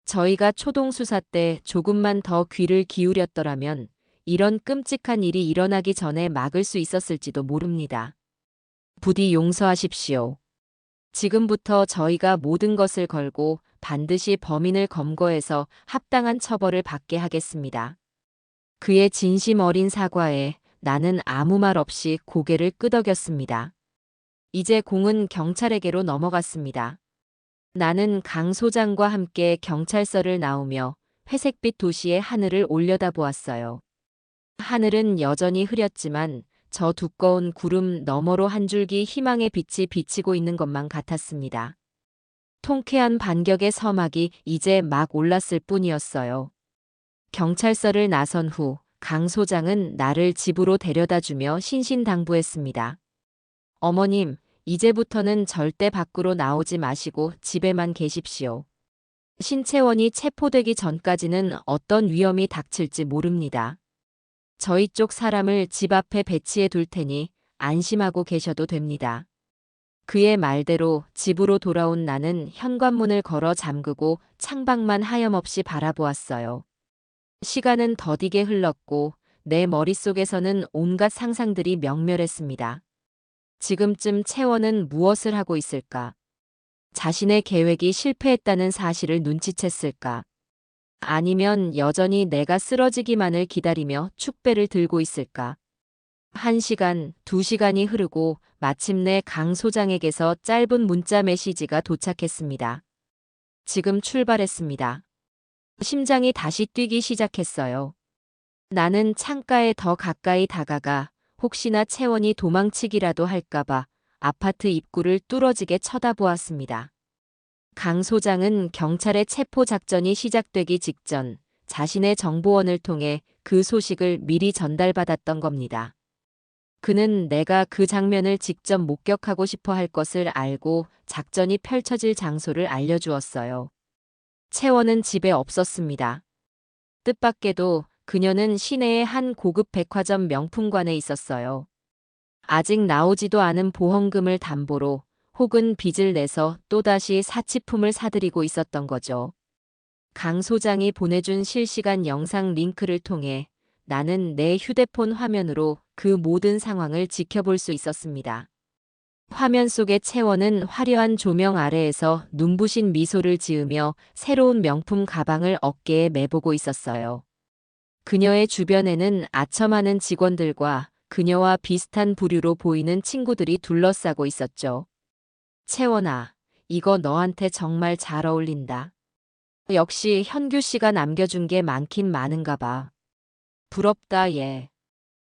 저희가 초동수사 때 조금만 더 귀를 기울였더라면 이런 끔찍한 일이 일어나기 전에 막을 수 있었을지도 모릅니다. 부디 용서하십시오. 지금부터 저희가 모든 것을 걸고 반드시 범인을 검거해서 합당한 처벌을 받게 하겠습니다. 그의 진심 어린 사과에 나는 아무 말 없이 고개를 끄덕였습니다. 이제 공은 경찰에게로 넘어갔습니다. 나는 강 소장과 함께 경찰서를 나오며 회색빛 도시의 하늘을 올려다보았어요. 하늘은 여전히 흐렸지만 저 두꺼운 구름 너머로 한 줄기 희망의 빛이 비치고 있는 것만 같았습니다. 통쾌한 반격의 서막이 이제 막 올랐을 뿐이었어요. 경찰서를 나선 후 강 소장은 나를 집으로 데려다주며 신신당부했습니다. 어머님, 이제부터는 절대 밖으로 나오지 마시고 집에만 계십시오. 신채원이 체포되기 전까지는 어떤 위험이 닥칠지 모릅니다. 저희 쪽 사람을 집 앞에 배치해 둘 테니 안심하고 계셔도 됩니다. 그의 말대로 집으로 돌아온 나는 현관문을 걸어 잠그고 창밖만 하염없이 바라보았어요. 시간은 더디게 흘렀고 내 머릿속에서는 온갖 상상들이 명멸했습니다. 지금쯤 채원은 무엇을 하고 있을까? 자신의 계획이 실패했다는 사실을 눈치챘을까? 아니면 여전히 내가 쓰러지기만을 기다리며 축배를 들고 있을까? 1시간, 2시간이 흐르고 마침내 강 소장에게서 짧은 문자 메시지가 도착했습니다. 지금 출발했습니다. 심장이 다시 뛰기 시작했어요. 나는 창가에 더 가까이 다가가 혹시나 채원이 도망치기라도 할까봐 아파트 입구를 뚫어지게 쳐다보았습니다. 강 소장은 경찰의 체포 작전이 시작되기 직전 자신의 정보원을 통해 그 소식을 미리 전달받았던 겁니다. 그는 내가 그 장면을 직접 목격하고 싶어 할 것을 알고 작전이 펼쳐질 장소를 알려주었어요. 채원은 집에 없었습니다. 뜻밖에도 그녀는 시내의 한 고급 백화점 명품관에 있었어요. 아직 나오지도 않은 보험금을 담보로 혹은 빚을 내서 또다시 사치품을 사들이고 있었던 거죠. 강 소장이 보내준 실시간 영상 링크를 통해 나는 내 휴대폰 화면으로 그 모든 상황을 지켜볼 수 있었습니다. 화면 속의 채원은 화려한 조명 아래에서 눈부신 미소를 지으며 새로운 명품 가방을 어깨에 매보고 있었어요. 그녀의 주변에는 아첨하는 직원들과 그녀와 비슷한 부류로 보이는 친구들이 둘러싸고 있었죠. 채원아, 이거 너한테 정말 잘 어울린다. 역시 현규 씨가 남겨준 게 많긴 많은가 봐. 부럽다 얘.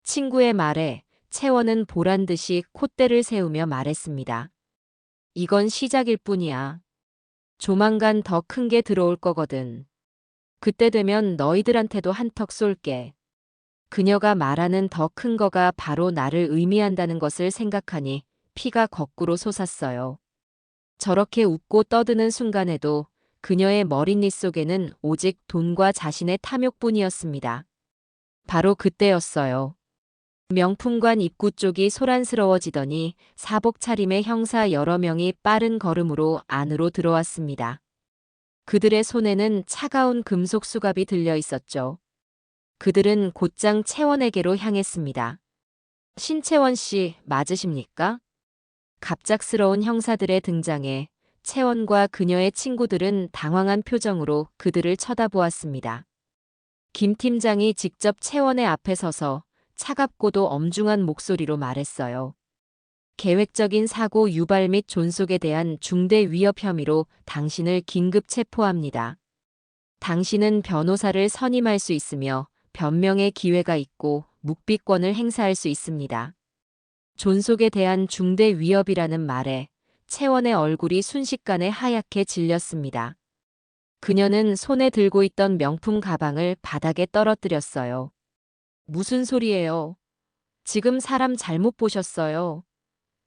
친구의 말에 채원은 보란듯이 콧대를 세우며 말했습니다. 이건 시작일 뿐이야. 조만간 더 큰 게 들어올 거거든. 그때 되면 너희들한테도 한턱 쏠게. 그녀가 말하는 더 큰 거가 바로 나를 의미한다는 것을 생각하니 피가 거꾸로 솟았어요. 저렇게 웃고 떠드는 순간에도 그녀의 머릿릿 속에는 오직 돈과 자신의 탐욕뿐이었습니다. 바로 그때였어요. 명품관 입구 쪽이 소란스러워지더니 사복 차림의 형사 여러 명이 빠른 걸음으로 안으로 들어왔습니다. 그들의 손에는 차가운 금속 수갑이 들려 있었죠. 그들은 곧장 채원에게로 향했습니다. 신채원 씨 맞으십니까? 갑작스러운 형사들의 등장에 채원과 그녀의 친구들은 당황한 표정으로 그들을 쳐다보았습니다. 김 팀장이 직접 채원의 앞에 서서 차갑고도 엄중한 목소리로 말했어요. 계획적인 사고 유발 및 존속에 대한 중대 위협 혐의로 당신을 긴급 체포합니다. 당신은 변호사를 선임할 수 있으며 변명의 기회가 있고 묵비권을 행사할 수 있습니다. 존속에 대한 중대 위협이라는 말에 채원의 얼굴이 순식간에 하얗게 질렸습니다. 그녀는 손에 들고 있던 명품 가방을 바닥에 떨어뜨렸어요. 무슨 소리예요? 지금 사람 잘못 보셨어요.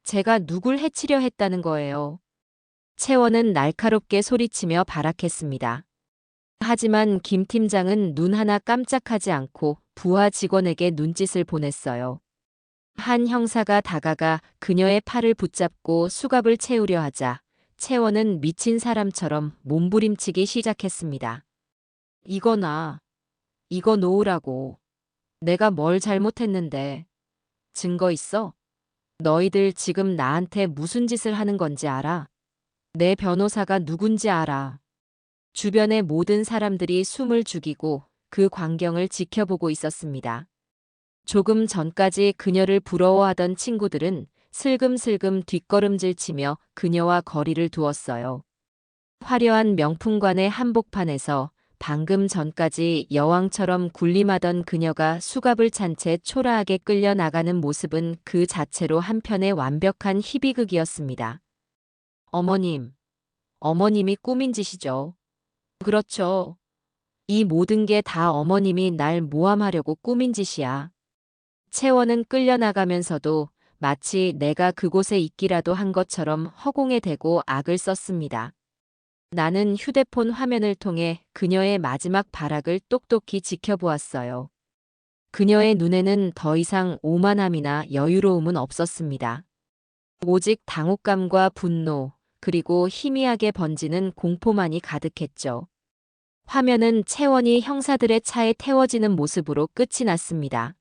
제가 누굴 해치려 했다는 거예요. 채원은 날카롭게 소리치며 발악했습니다. 하지만 김 팀장은 눈 하나 깜짝하지 않고 부하 직원에게 눈짓을 보냈어요. 한 형사가 다가가 그녀의 팔을 붙잡고 수갑을 채우려 하자 채원은 미친 사람처럼 몸부림치기 시작했습니다. 이거 이거 놓으라고. 내가 뭘 잘못했는데. 증거 있어? 너희들 지금 나한테 무슨 짓을 하는 건지 알아? 내 변호사가 누군지 알아. 주변의 모든 사람들이 숨을 죽이고 그 광경을 지켜보고 있었습니다. 조금 전까지 그녀를 부러워하던 친구들은 슬금슬금 뒷걸음질 치며 그녀와 거리를 두었어요. 화려한 명품관의 한복판에서 방금 전까지 여왕처럼 군림하던 그녀가 수갑을 찬 채 초라하게 끌려 나가는 모습은 그 자체로 한편의 완벽한 희비극이었습니다. 어머님, 어머님이 꾸민 짓이죠. 그렇죠. 이 모든 게 다 어머님이 날 모함하려고 꾸민 짓이야. 채원은 끌려나가면서도 마치 내가 그곳에 있기라도 한 것처럼 허공에 대고 악을 썼습니다. 나는 휴대폰 화면을 통해 그녀의 마지막 발악을 똑똑히 지켜보았어요. 그녀의 눈에는 더 이상 오만함이나 여유로움은 없었습니다. 오직 당혹감과 분노, 그리고 희미하게 번지는 공포만이 가득했죠. 화면은 채원이 형사들의 차에 태워지는 모습으로 끝이 났습니다.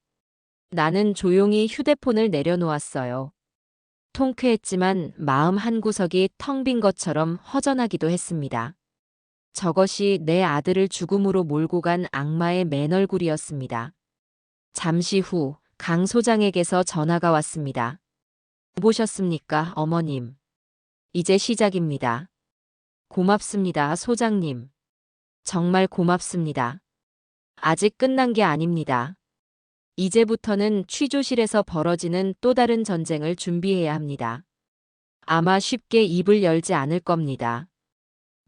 나는 조용히 휴대폰을 내려놓았어요. 통쾌했지만 마음 한구석이 텅 빈 것처럼 허전하기도 했습니다. 저것이 내 아들을 죽음으로 몰고 간 악마의 맨얼굴이었습니다. 잠시 후 강 소장에게서 전화가 왔습니다. 보셨습니까, 어머님? 이제 시작입니다. 고맙습니다, 소장님. 정말 고맙습니다. 아직 끝난 게 아닙니다. 이제부터는 취조실에서 벌어지는 또 다른 전쟁을 준비해야 합니다. 아마 쉽게 입을 열지 않을 겁니다.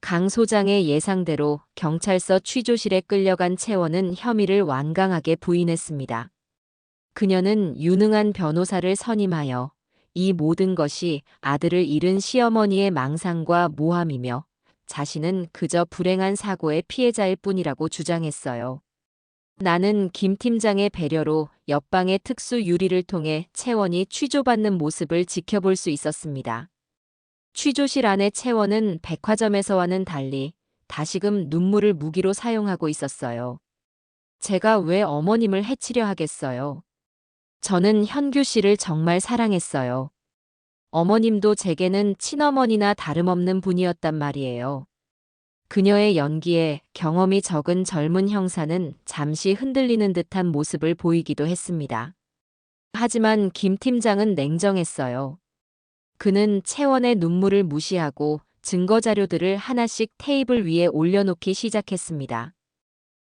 강 소장의 예상대로 경찰서 취조실에 끌려간 채원은 혐의를 완강하게 부인했습니다. 그녀는 유능한 변호사를 선임하여 이 모든 것이 아들을 잃은 시어머니의 망상과 모함이며 자신은 그저 불행한 사고의 피해자일 뿐이라고 주장했어요. 나는 김 팀장의 배려로 옆방의 특수 유리를 통해 채원이 취조받는 모습을 지켜볼 수 있었습니다. 취조실 안의 채원은 백화점에서와는 달리 다시금 눈물을 무기로 사용하고 있었어요. 제가 왜 어머님을 해치려 하겠어요? 저는 현규 씨를 정말 사랑했어요. 어머님도 제게는 친어머니나 다름없는 분이었단 말이에요. 그녀의 연기에 경험이 적은 젊은 형사는 잠시 흔들리는 듯한 모습을 보이기도 했습니다. 하지만 김 팀장은 냉정했어요. 그는 채원의 눈물을 무시하고 증거 자료들을 하나씩 테이블 위에 올려놓기 시작했습니다.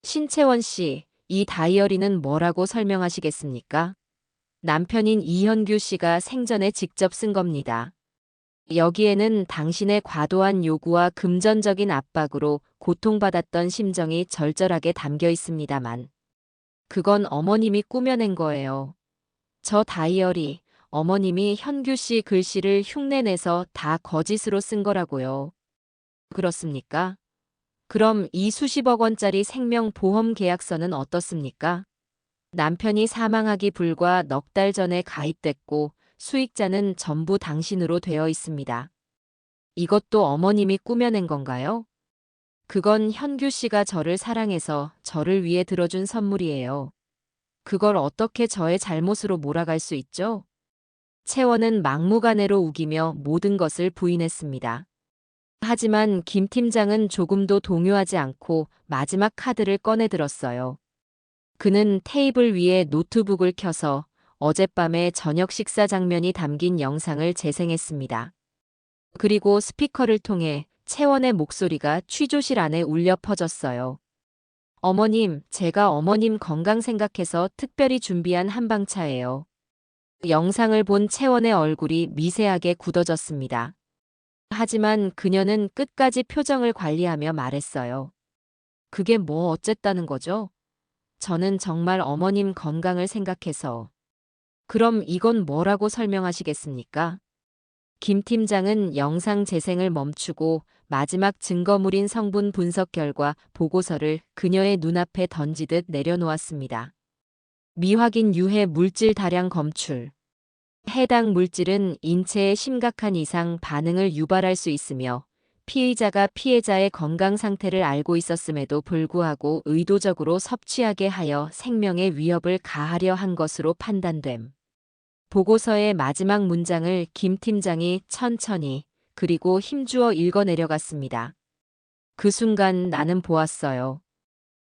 신채원 씨, 이 다이어리는 뭐라고 설명하시겠습니까? 남편인 이현규 씨가 생전에 직접 쓴 겁니다. 여기에는 당신의 과도한 요구와 금전적인 압박으로 고통받았던 심정이 절절하게 담겨 있습니다만. 그건 어머님이 꾸며낸 거예요. 저 다이어리, 어머님이 현규 씨 글씨를 흉내내서 다 거짓으로 쓴 거라고요. 그렇습니까? 그럼 이 수십억 원짜리 생명보험 계약서는 어떻습니까? 남편이 사망하기 불과 넉 달 전에 가입됐고 수익자는 전부 당신으로 되어 있습니다. 이것도 어머님이 꾸며낸 건가요? 그건 현규 씨가 저를 사랑해서 저를 위해 들어준 선물이에요. 그걸 어떻게 저의 잘못으로 몰아갈 수 있죠? 채원은 막무가내로 우기며 모든 것을 부인했습니다. 하지만 김 팀장은 조금도 동요하지 않고 마지막 카드를 꺼내 들었어요. 그는 테이블 위에 노트북을 켜서 어젯밤의 저녁 식사 장면이 담긴 영상을 재생했습니다. 그리고 스피커를 통해 채원의 목소리가 취조실 안에 울려 퍼졌어요. 어머님, 제가 어머님 건강 생각해서 특별히 준비한 한방차예요. 영상을 본 채원의 얼굴이 미세하게 굳어졌습니다. 하지만 그녀는 끝까지 표정을 관리하며 말했어요. 그게 뭐 어쨌다는 거죠? 저는 정말 어머님 건강을 생각해서. 그럼 이건 뭐라고 설명하시겠습니까? 김 팀장은 영상 재생을 멈추고 마지막 증거물인 성분 분석 결과 보고서를 그녀의 눈앞에 던지듯 내려놓았습니다. 미확인 유해 물질 다량 검출. 해당 물질은 인체에 심각한 이상 반응을 유발할 수 있으며 피의자가 피해자의 건강 상태를 알고 있었음에도 불구하고 의도적으로 섭취하게 하여 생명에 위협을 가하려 한 것으로 판단됨. 보고서의 마지막 문장을 김 팀장이 천천히 그리고 힘주어 읽어내려갔습니다. 그 순간 나는 보았어요.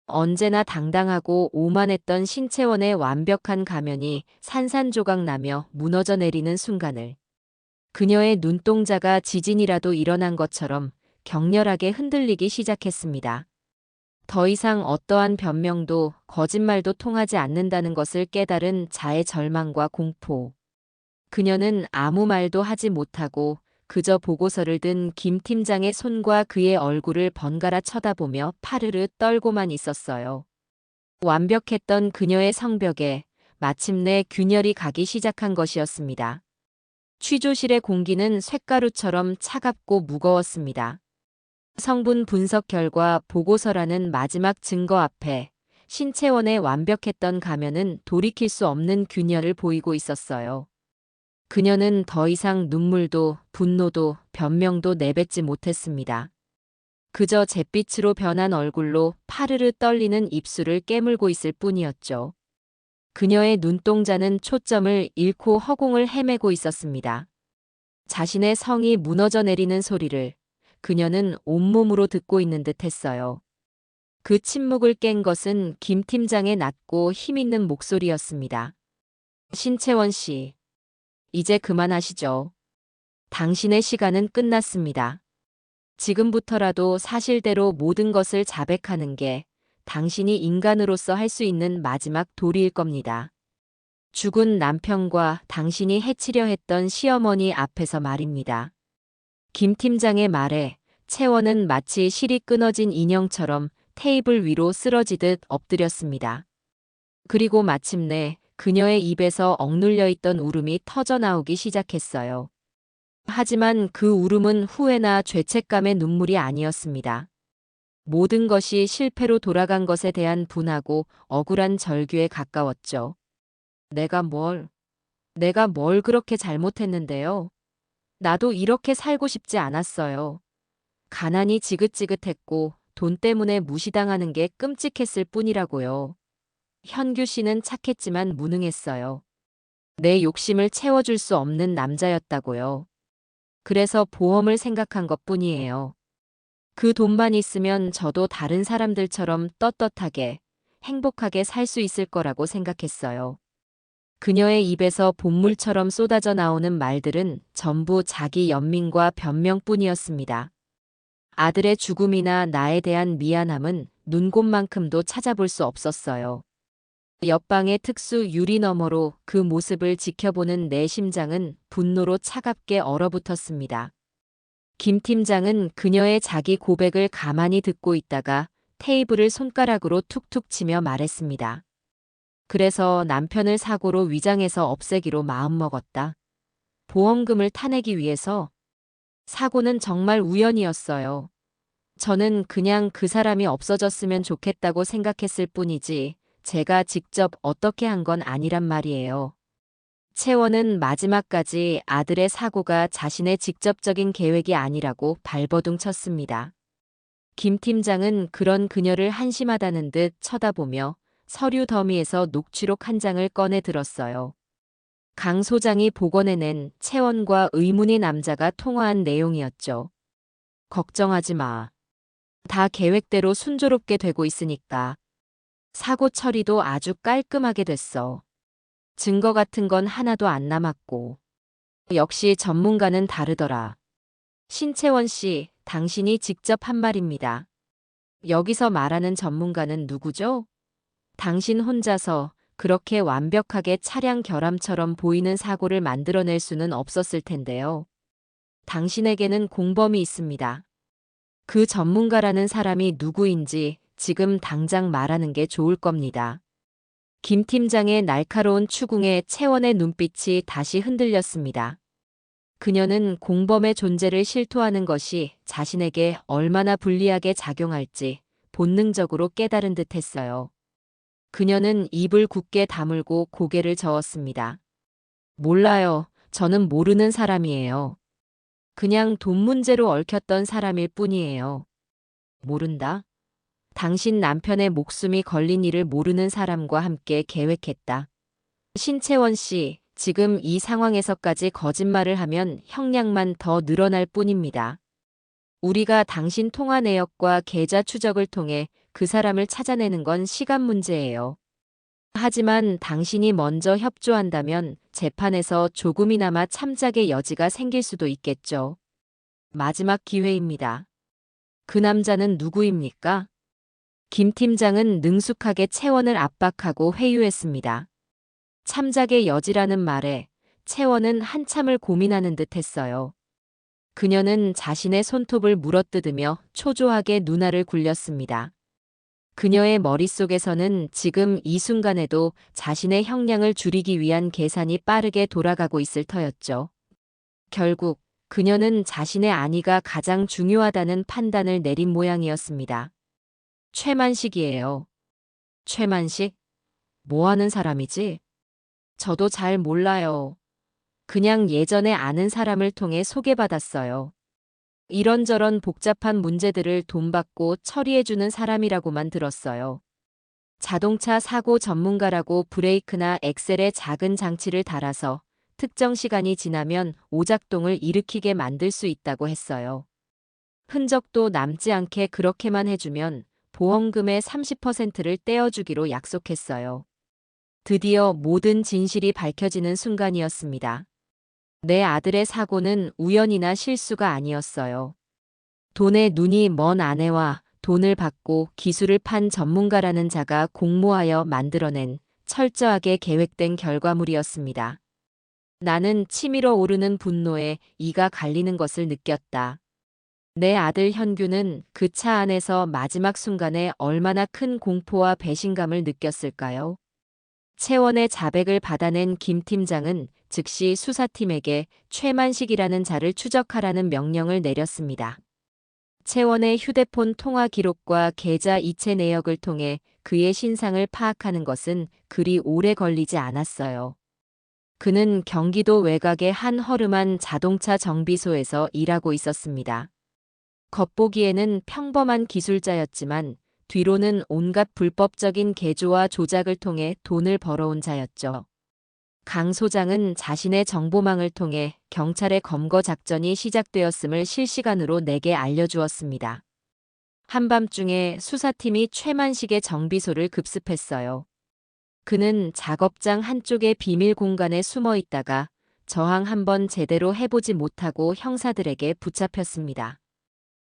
언제나 당당하고 오만했던 신채원의 완벽한 가면이 산산조각 나며 무너져 내리는 순간을. 그녀의 눈동자가 지진이라도 일어난 것처럼 격렬하게 흔들리기 시작했습니다. 더 이상 어떠한 변명도 거짓말도 통하지 않는다는 것을 깨달은 자의 절망과 공포. 그녀는 아무 말도 하지 못하고 그저 보고서를 든 김 팀장의 손과 그의 얼굴을 번갈아 쳐다보며 파르르 떨고만 있었어요. 완벽했던 그녀의 성벽에 마침내 균열이 가기 시작한 것이었습니다. 취조실의 공기는 쇳가루처럼 차갑고 무거웠습니다. 성분 분석 결과 보고서라는 마지막 증거 앞에 신채원의 완벽했던 가면은 돌이킬 수 없는 균열을 보이고 있었어요. 그녀는 더 이상 눈물도 분노도 변명도 내뱉지 못했습니다. 그저 잿빛으로 변한 얼굴로 파르르 떨리는 입술을 깨물고 있을 뿐이었죠. 그녀의 눈동자는 초점을 잃고 허공을 헤매고 있었습니다. 자신의 성이 무너져 내리는 소리를 그녀는 온몸으로 듣고 있는 듯 했어요. 그 침묵을 깬 것은 김 팀장의 낮고 힘있는 목소리였습니다. 신채원 씨, 이제 그만하시죠. 당신의 시간은 끝났습니다. 지금부터라도 사실대로 모든 것을 자백하는 게 당신이 인간으로서 할 수 있는 마지막 도리일 겁니다. 죽은 남편과 당신이 해치려 했던 시어머니 앞에서 말입니다. 김 팀장의 말에 채원은 마치 실이 끊어진 인형처럼 테이블 위로 쓰러지듯 엎드렸습니다. 그리고 마침내 그녀의 입에서 억눌려 있던 울음이 터져 나오기 시작했어요. 하지만 그 울음은 후회나 죄책감의 눈물이 아니었습니다. 모든 것이 실패로 돌아간 것에 대한 분하고 억울한 절규에 가까웠죠. 내가 뭘 그렇게 잘못했는데요. 나도 이렇게 살고 싶지 않았어요. 가난이 지긋지긋했고 돈 때문에 무시당하는 게 끔찍했을 뿐이라고요. 현규 씨는 착했지만 무능했어요. 내 욕심을 채워줄 수 없는 남자였다고요. 그래서 보험을 생각한 것뿐이에요. 그 돈만 있으면 저도 다른 사람들처럼 떳떳하게, 행복하게 살 수 있을 거라고 생각했어요. 그녀의 입에서 본물처럼 쏟아져 나오는 말들은 전부 자기 연민과 변명뿐이었습니다. 아들의 죽음이나 나에 대한 미안함은 눈곱만큼도 찾아볼 수 없었어요. 옆방의 특수 유리 너머로 그 모습을 지켜보는 내 심장은 분노로 차갑게 얼어붙었습니다. 김 팀장은 그녀의 자기 고백을 가만히 듣고 있다가 테이블을 손가락으로 툭툭 치며 말했습니다. 그래서 남편을 사고로 위장해서 없애기로 마음먹었다. 보험금을 타내기 위해서. 사고는 정말 우연이었어요. 저는 그냥 그 사람이 없어졌으면 좋겠다고 생각했을 뿐이지 제가 직접 어떻게 한 건 아니란 말이에요. 채원은 마지막까지 아들의 사고가 자신의 직접적인 계획이 아니라고 발버둥 쳤습니다. 김 팀장은 그런 그녀를 한심하다는 듯 쳐다보며 서류 더미에서 녹취록 한 장을 꺼내 들었어요. 강 소장이 복원해낸 채원과 의문의 남자가 통화한 내용이었죠. 걱정하지 마. 다 계획대로 순조롭게 되고 있으니까. 사고 처리도 아주 깔끔하게 됐어. 증거 같은 건 하나도 안 남았고. 역시 전문가는 다르더라. 신채원 씨, 당신이 직접 한 말입니다. 여기서 말하는 전문가는 누구죠? 당신 혼자서 그렇게 완벽하게 차량 결함처럼 보이는 사고를 만들어낼 수는 없었을 텐데요. 당신에게는 공범이 있습니다. 그 전문가라는 사람이 누구인지 지금 당장 말하는 게 좋을 겁니다. 김 팀장의 날카로운 추궁에 채원의 눈빛이 다시 흔들렸습니다. 그녀는 공범의 존재를 실토하는 것이 자신에게 얼마나 불리하게 작용할지 본능적으로 깨달은 듯했어요. 그녀는 입을 굳게 다물고 고개를 저었습니다. 몰라요. 저는 모르는 사람이에요. 그냥 돈 문제로 얽혔던 사람일 뿐이에요. 모른다? 당신 남편의 목숨이 걸린 일을 모르는 사람과 함께 계획했다. 신채원 씨, 지금 이 상황에서까지 거짓말을 하면 형량만 더 늘어날 뿐입니다. 우리가 당신 통화 내역과 계좌 추적을 통해 그 사람을 찾아내는 건 시간 문제예요. 하지만 당신이 먼저 협조한다면 재판에서 조금이나마 참작의 여지가 생길 수도 있겠죠. 마지막 기회입니다. 그 남자는 누구입니까? 김 팀장은 능숙하게 채원을 압박하고 회유했습니다. 참작의 여지라는 말에 채원은 한참을 고민하는 듯 했어요. 그녀는 자신의 손톱을 물어뜯으며 초조하게 눈알을 굴렸습니다. 그녀의 머릿속에서는 지금 이 순간에도 자신의 형량을 줄이기 위한 계산이 빠르게 돌아가고 있을 터였죠. 결국 그녀는 자신의 안위가 가장 중요하다는 판단을 내린 모양이었습니다. 최만식이에요. 최만식? 뭐 하는 사람이지? 저도 잘 몰라요. 그냥 예전에 아는 사람을 통해 소개받았어요. 이런저런 복잡한 문제들을 돈 받고 처리해주는 사람이라고만 들었어요. 자동차 사고 전문가라고 브레이크나 엑셀에 작은 장치를 달아서 특정 시간이 지나면 오작동을 일으키게 만들 수 있다고 했어요. 흔적도 남지 않게 그렇게만 해주면 보험금의 30%를 떼어주기로 약속했어요. 드디어 모든 진실이 밝혀지는 순간이었습니다. 내 아들의 사고는 우연이나 실수가 아니었어요. 돈에 눈이 먼 아내와 돈을 받고 기술을 판 전문가라는 자가 공모하여 만들어낸 철저하게 계획된 결과물이었습니다. 나는 치밀어 오르는 분노에 이가 갈리는 것을 느꼈다. 내 아들 현규는 그 차 안에서 마지막 순간에 얼마나 큰 공포와 배신감을 느꼈을까요? 채원의 자백을 받아낸 김 팀장은 즉시 수사팀에게 최만식이라는 자를 추적하라는 명령을 내렸습니다. 채원의 휴대폰 통화 기록과 계좌 이체 내역을 통해 그의 신상을 파악하는 것은 그리 오래 걸리지 않았어요. 그는 경기도 외곽의 한 허름한 자동차 정비소에서 일하고 있었습니다. 겉보기에는 평범한 기술자였지만 뒤로는 온갖 불법적인 개조와 조작을 통해 돈을 벌어온 자였죠. 강 소장은 자신의 정보망을 통해 경찰의 검거 작전이 시작되었음을 실시간으로 내게 알려주었습니다. 한밤중에 수사팀이 최만식의 정비소를 급습했어요. 그는 작업장 한쪽의 비밀 공간에 숨어 있다가 저항 한번 제대로 해보지 못하고 형사들에게 붙잡혔습니다.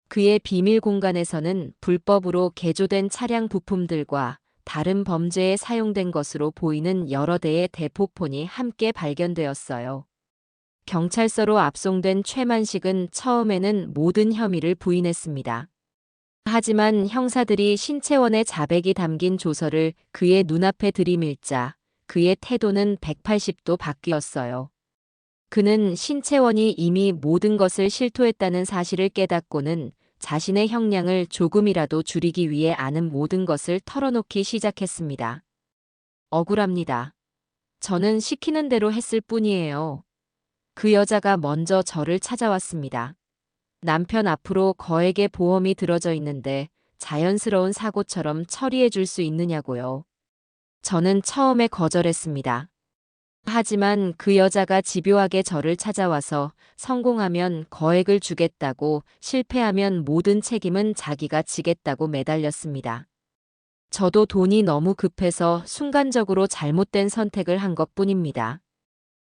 그의 비밀 공간에서는 불법으로 개조된 차량 부품들과 다른 범죄에 사용된 것으로 보이는 여러 대의 대포폰이 함께 발견되었어요. 경찰서로 압송된 최만식은 처음에는 모든 혐의를 부인했습니다. 하지만 형사들이 신채원의 자백이 담긴 조서를 그의 눈앞에 들이밀자 그의 태도는 180도 바뀌었어요. 그는 신채원이 이미 모든 것을 실토했다는 사실을 깨닫고는 자신의 형량을 조금이라도 줄이기 위해 아는 모든 것을 털어놓기 시작했습니다. 억울합니다. 저는 시키는 대로 했을 뿐이에요. 그 여자가 먼저 저를 찾아왔습니다. 남편 앞으로 거액의 보험이 들어져 있는데 자연스러운 사고처럼 처리해 줄 수 있느냐고요. 저는 처음에 거절했습니다. 하지만 그 여자가 집요하게 저를 찾아와서 성공하면 거액을 주겠다고 실패하면 모든 책임은 자기가 지겠다고 매달렸습니다. 저도 돈이 너무 급해서 순간적으로 잘못된 선택을 한 것뿐입니다.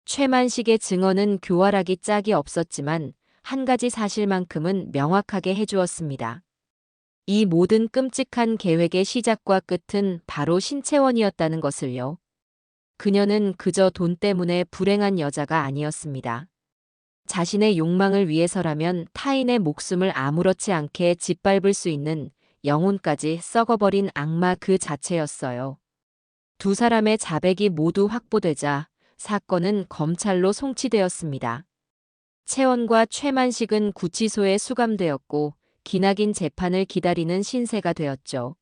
최만식의 증언은 교활하기 짝이 없었지만 한 가지 사실만큼은 명확하게 해주었습니다. 이 모든 끔찍한 계획의 시작과 끝은 바로 신채원이었다는 것을요. 그녀는 그저 돈 때문에 불행한 여자가 아니었습니다. 자신의 욕망을 위해서라면 타인의 목숨을 아무렇지 않게 짓밟을 수 있는 영혼까지 썩어버린 악마 그 자체였어요. 두 사람의 자백이 모두 확보되자 사건은 검찰로 송치되었습니다. 채원과 최만식은 구치소에 수감되었고 기나긴 재판을 기다리는 신세가 되었죠.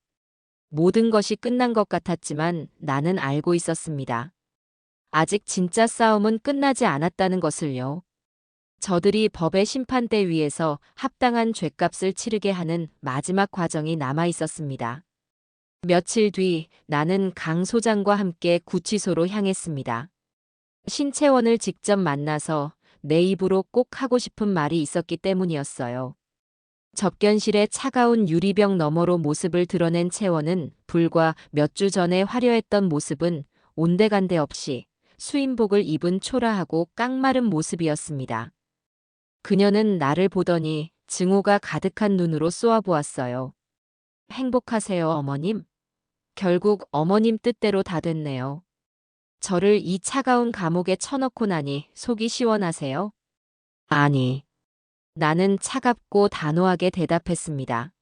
모든 것이 끝난 것 같았지만 나는 알고 있었습니다. 아직 진짜 싸움은 끝나지 않았다는 것을요. 저들이 법의 심판대 위에서 합당한 죗값을 치르게 하는 마지막 과정이 남아 있었습니다. 며칠 뒤 나는 강 소장과 함께 구치소로 향했습니다. 신채원을 직접 만나서 내 입으로 꼭 하고 싶은 말이 있었기 때문이었어요. 접견실의 차가운 유리병 너머로 모습을 드러낸 채원은 불과 몇 주 전에 화려했던 모습은 온데간데 없이 수인복을 입은 초라하고 깡마른 모습이었습니다. 그녀는 나를 보더니 증오가 가득한 눈으로 쏘아보았어요. 행복하세요, 어머님? 결국 어머님 뜻대로 다 됐네요. 저를 이 차가운 감옥에 쳐넣고 나니 속이 시원하세요? 아니. 나는 차갑고 단호하게 대답했습니다.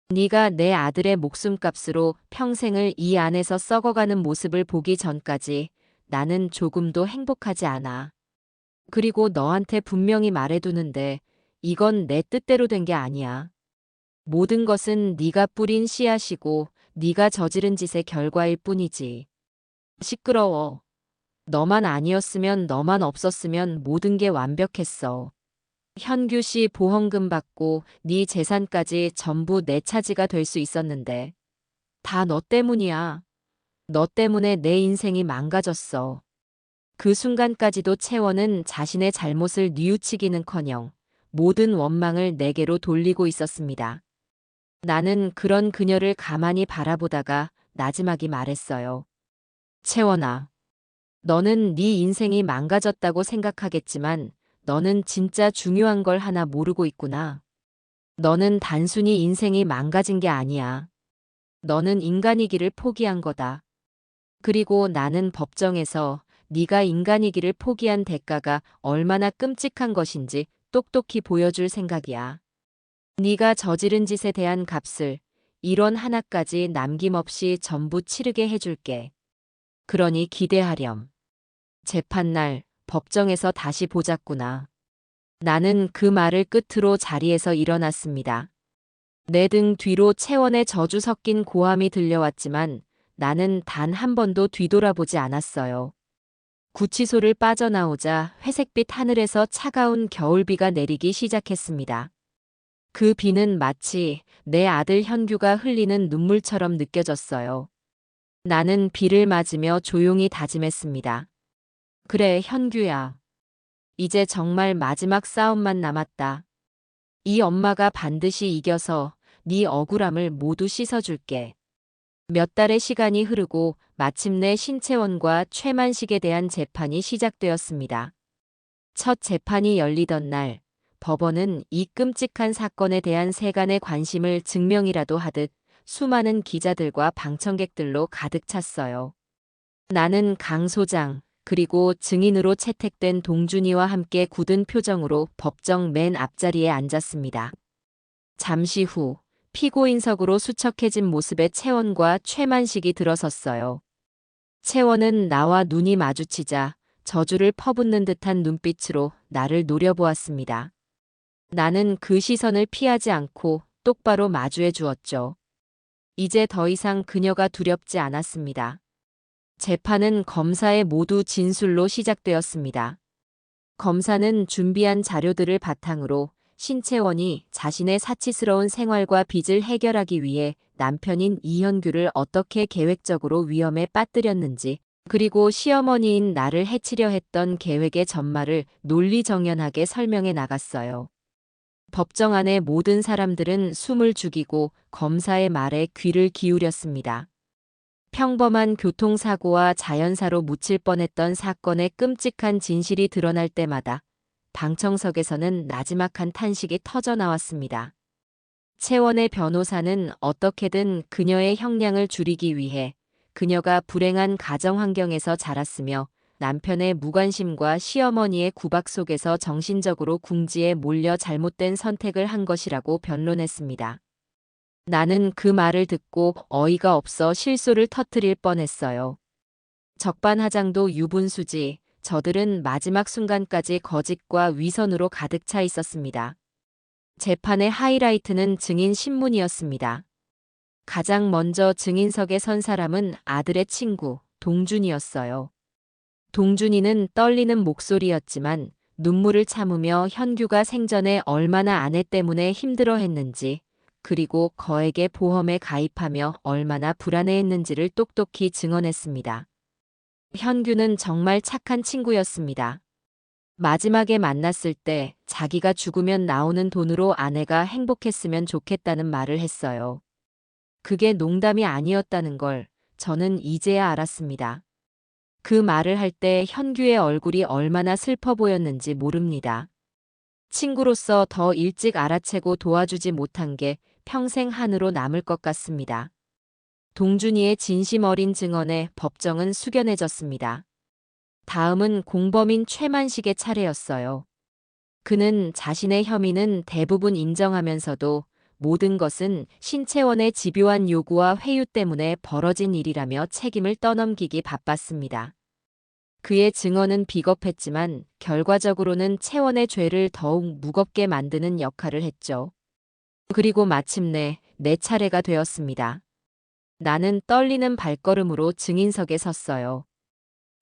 네가 내 아들의 목숨값으로 평생을 이 안에서 썩어가는 모습을 보기 전까지 나는 조금도 행복하지 않아. 그리고 너한테 분명히 말해두는데 이건 내 뜻대로 된 게 아니야. 모든 것은 네가 뿌린 씨앗이고 네가 저지른 짓의 결과일 뿐이지. 시끄러워. 너만 아니었으면 너만 없었으면 모든 게 완벽했어. 현규 씨 보험금 받고 네 재산까지 전부 내 차지가 될 수 있었는데 다 너 때문이야. 너 때문에 내 인생이 망가졌어. 그 순간까지도 채원은 자신의 잘못을 뉘우치기는커녕 모든 원망을 내게로 돌리고 있었습니다. 나는 그런 그녀를 가만히 바라보다가 나지막이 말했어요. 채원아, 너는 네 인생이 망가졌다고 생각하겠지만 너는 진짜 중요한 걸 하나 모르고 있구나. 너는 단순히 인생이 망가진 게 아니야. 너는 인간이기를 포기한 거다. 그리고 나는 법정에서 네가 인간이기를 포기한 대가가 얼마나 끔찍한 것인지 똑똑히 보여줄 생각이야. 네가 저지른 짓에 대한 값을 1원 하나까지 남김없이 전부 치르게 해줄게. 그러니 기대하렴. 재판날 법정에서 다시 보자꾸나. 나는 그 말을 끝으로 자리에서 일어났습니다. 내 등 뒤로 채원의 저주 섞인 고함이 들려왔지만 나는 단 한 번도 뒤돌아보지 않았어요. 구치소를 빠져나오자 회색빛 하늘에서 차가운 겨울비가 내리기 시작했습니다. 그 비는 마치 내 아들 현규가 흘리는 눈물처럼 느껴졌어요. 나는 비를 맞으며 조용히 다짐했습니다. 그래, 현규야. 이제 정말 마지막 싸움만 남았다. 이 엄마가 반드시 이겨서 네 억울함을 모두 씻어줄게. 몇 달의 시간이 흐르고 마침내 신채원과 최만식에 대한 재판이 시작되었습니다. 첫 재판이 열리던 날, 법원은 이 끔찍한 사건에 대한 세간의 관심을 증명이라도 하듯 수많은 기자들과 방청객들로 가득 찼어요. 나는 강 소장, 그리고 증인으로 채택된 동준이와 함께 굳은 표정으로 법정 맨 앞자리에 앉았습니다. 잠시 후 피고인석으로 수척해진 모습의 채원과 최만식이 들어섰어요. 채원은 나와 눈이 마주치자 저주를 퍼붓는 듯한 눈빛으로 나를 노려보았습니다. 나는 그 시선을 피하지 않고 똑바로 마주해 주었죠. 이제 더 이상 그녀가 두렵지 않았습니다. 재판은 검사의 모두 진술로 시작되었습니다. 검사는 준비한 자료들을 바탕으로 신채원이 자신의 사치스러운 생활과 빚을 해결하기 위해 남편인 이현규를 어떻게 계획적으로 위험에 빠뜨렸는지, 그리고 시어머니인 나를 해치려 했던 계획의 전말을 논리정연하게 설명해 나갔어요. 법정 안의 모든 사람들은 숨을 죽이고 검사의 말에 귀를 기울였습니다. 평범한 교통사고와 자연사로 묻힐 뻔했던 사건의 끔찍한 진실이 드러날 때마다 방청석에서는 나지막한 탄식이 터져 나왔습니다. 채원의 변호사는 어떻게든 그녀의 형량을 줄이기 위해 그녀가 불행한 가정 환경에서 자랐으며 남편의 무관심과 시어머니의 구박 속에서 정신적으로 궁지에 몰려 잘못된 선택을 한 것이라고 변론했습니다. 나는 그 말을 듣고 어이가 없어 실소를 터뜨릴 뻔했어요. 적반하장도 유분수지, 저들은 마지막 순간까지 거짓과 위선으로 가득 차 있었습니다. 재판의 하이라이트는 증인 신문이었습니다. 가장 먼저 증인석에 선 사람은 아들의 친구, 동준이었어요. 동준이는 떨리는 목소리였지만 눈물을 참으며 현규가 생전에 얼마나 아내 때문에 힘들어했는지, 그리고 거액의 보험에 가입하며 얼마나 불안해했는지를 똑똑히 증언했습니다. 현규는 정말 착한 친구였습니다. 마지막에 만났을 때 자기가 죽으면 나오는 돈으로 아내가 행복했으면 좋겠다는 말을 했어요. 그게 농담이 아니었다는 걸 저는 이제야 알았습니다. 그 말을 할 때 현규의 얼굴이 얼마나 슬퍼 보였는지 모릅니다. 친구로서 더 일찍 알아채고 도와주지 못한 게 평생 한으로 남을 것 같습니다. 동준이의 진심 어린 증언에 법정은 숙연해졌습니다. 다음은 공범인 최만식의 차례였어요. 그는 자신의 혐의는 대부분 인정하면서도 모든 것은 신채원의 집요한 요구와 회유 때문에 벌어진 일이라며 책임을 떠넘기기 바빴습니다. 그의 증언은 비겁했지만 결과적으로는 채원의 죄를 더욱 무겁게 만드는 역할을 했죠. 그리고 마침내 내 차례가 되었습니다. 나는 떨리는 발걸음으로 증인석에 섰어요.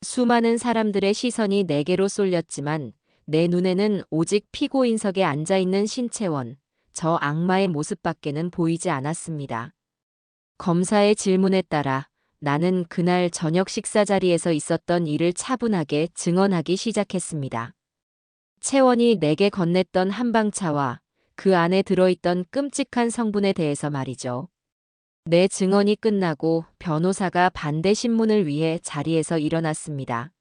수많은 사람들의 시선이 내게로 쏠렸지만 내 눈에는 오직 피고인석에 앉아있는 신채원, 저 악마의 모습밖에는 보이지 않았습니다. 검사의 질문에 따라 나는 그날 저녁 식사 자리에서 있었던 일을 차분하게 증언하기 시작했습니다. 채원이 내게 건넸던 한방차와 그 안에 들어있던 끔찍한 성분에 대해서 말이죠. 내 증언이 끝나고 변호사가 반대 신문을 위해 자리에서 일어났습니다.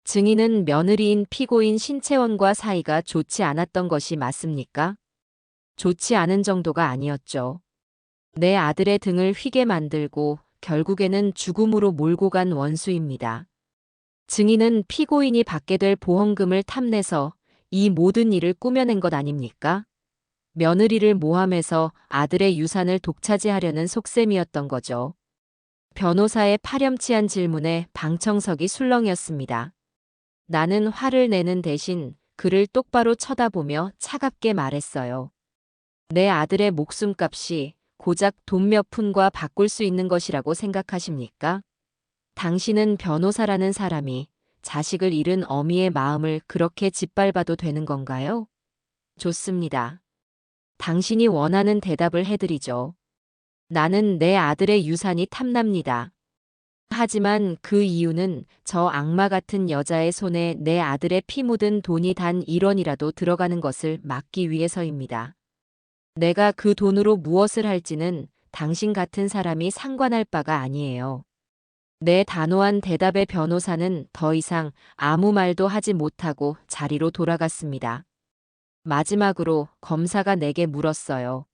증인은 며느리인 피고인 신채원과 사이가 좋지 않았던 것이 맞습니까? 좋지 않은 정도가 아니었죠. 내 아들의 등을 휘게 만들고 결국에는 죽음으로 몰고 간 원수입니다. 증인은 피고인이 받게 될 보험금을 탐내서 이 모든 일을 꾸며낸 것 아닙니까? 며느리를 모함해서 아들의 유산을 독차지하려는 속셈이었던 거죠. 변호사의 파렴치한 질문에 방청석이 술렁이었습니다. 나는 화를 내는 대신 그를 똑바로 쳐다보며 차갑게 말했어요. 내 아들의 목숨값이 고작 돈 몇 푼과 바꿀 수 있는 것이라고 생각하십니까? 당신은 변호사라는 사람이 자식을 잃은 어미의 마음을 그렇게 짓밟아도 되는 건가요? 좋습니다. 당신이 원하는 대답을 해드리죠. 나는 내 아들의 유산이 탐납니다. 하지만 그 이유는 저 악마 같은 여자의 손에 내 아들의 피 묻은 돈이 단 1원이라도 들어가는 것을 막기 위해서입니다. 내가 그 돈으로 무엇을 할지는 당신 같은 사람이 상관할 바가 아니에요. 내 단호한 대답에 변호사는 더 이상 아무 말도 하지 못하고 자리로 돌아갔습니다. 마지막으로 검사가 내게 물었어요.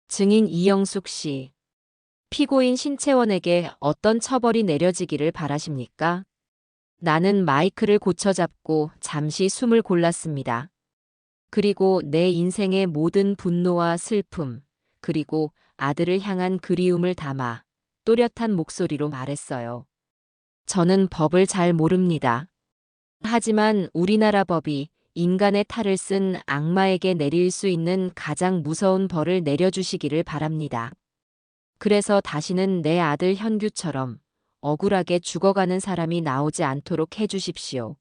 증인 이영숙 씨, 피고인 신채원에게 어떤 처벌이 내려지기를 바라십니까? 나는 마이크를 고쳐잡고 잠시 숨을 골랐습니다. 그리고 내 인생의 모든 분노와 슬픔, 그리고 아들을 향한 그리움을 담아 또렷한 목소리로 말했어요. 저는 법을 잘 모릅니다. 하지만 우리나라 법이 인간의 탈을 쓴 악마에게 내릴 수 있는 가장 무서운 벌을 내려주시기를 바랍니다. 그래서 다시는 내 아들 현규처럼 억울하게 죽어가는 사람이 나오지 않도록 해주십시오.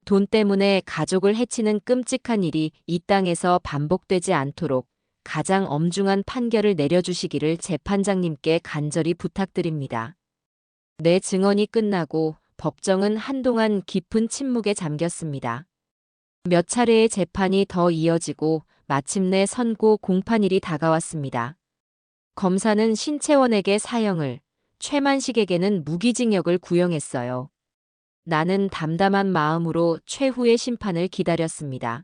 돈 때문에 가족을 해치는 끔찍한 일이 이 땅에서 반복되지 않도록 가장 엄중한 판결을 내려주시기를 재판장님께 간절히 부탁드립니다. 내 증언이 끝나고 법정은 한동안 깊은 침묵에 잠겼습니다. 몇 차례의 재판이 더 이어지고 마침내 선고 공판일이 다가왔습니다. 검사는 신채원에게 사형을, 최만식에게는 무기징역을 구형했어요. 나는 담담한 마음으로 최후의 심판을 기다렸습니다.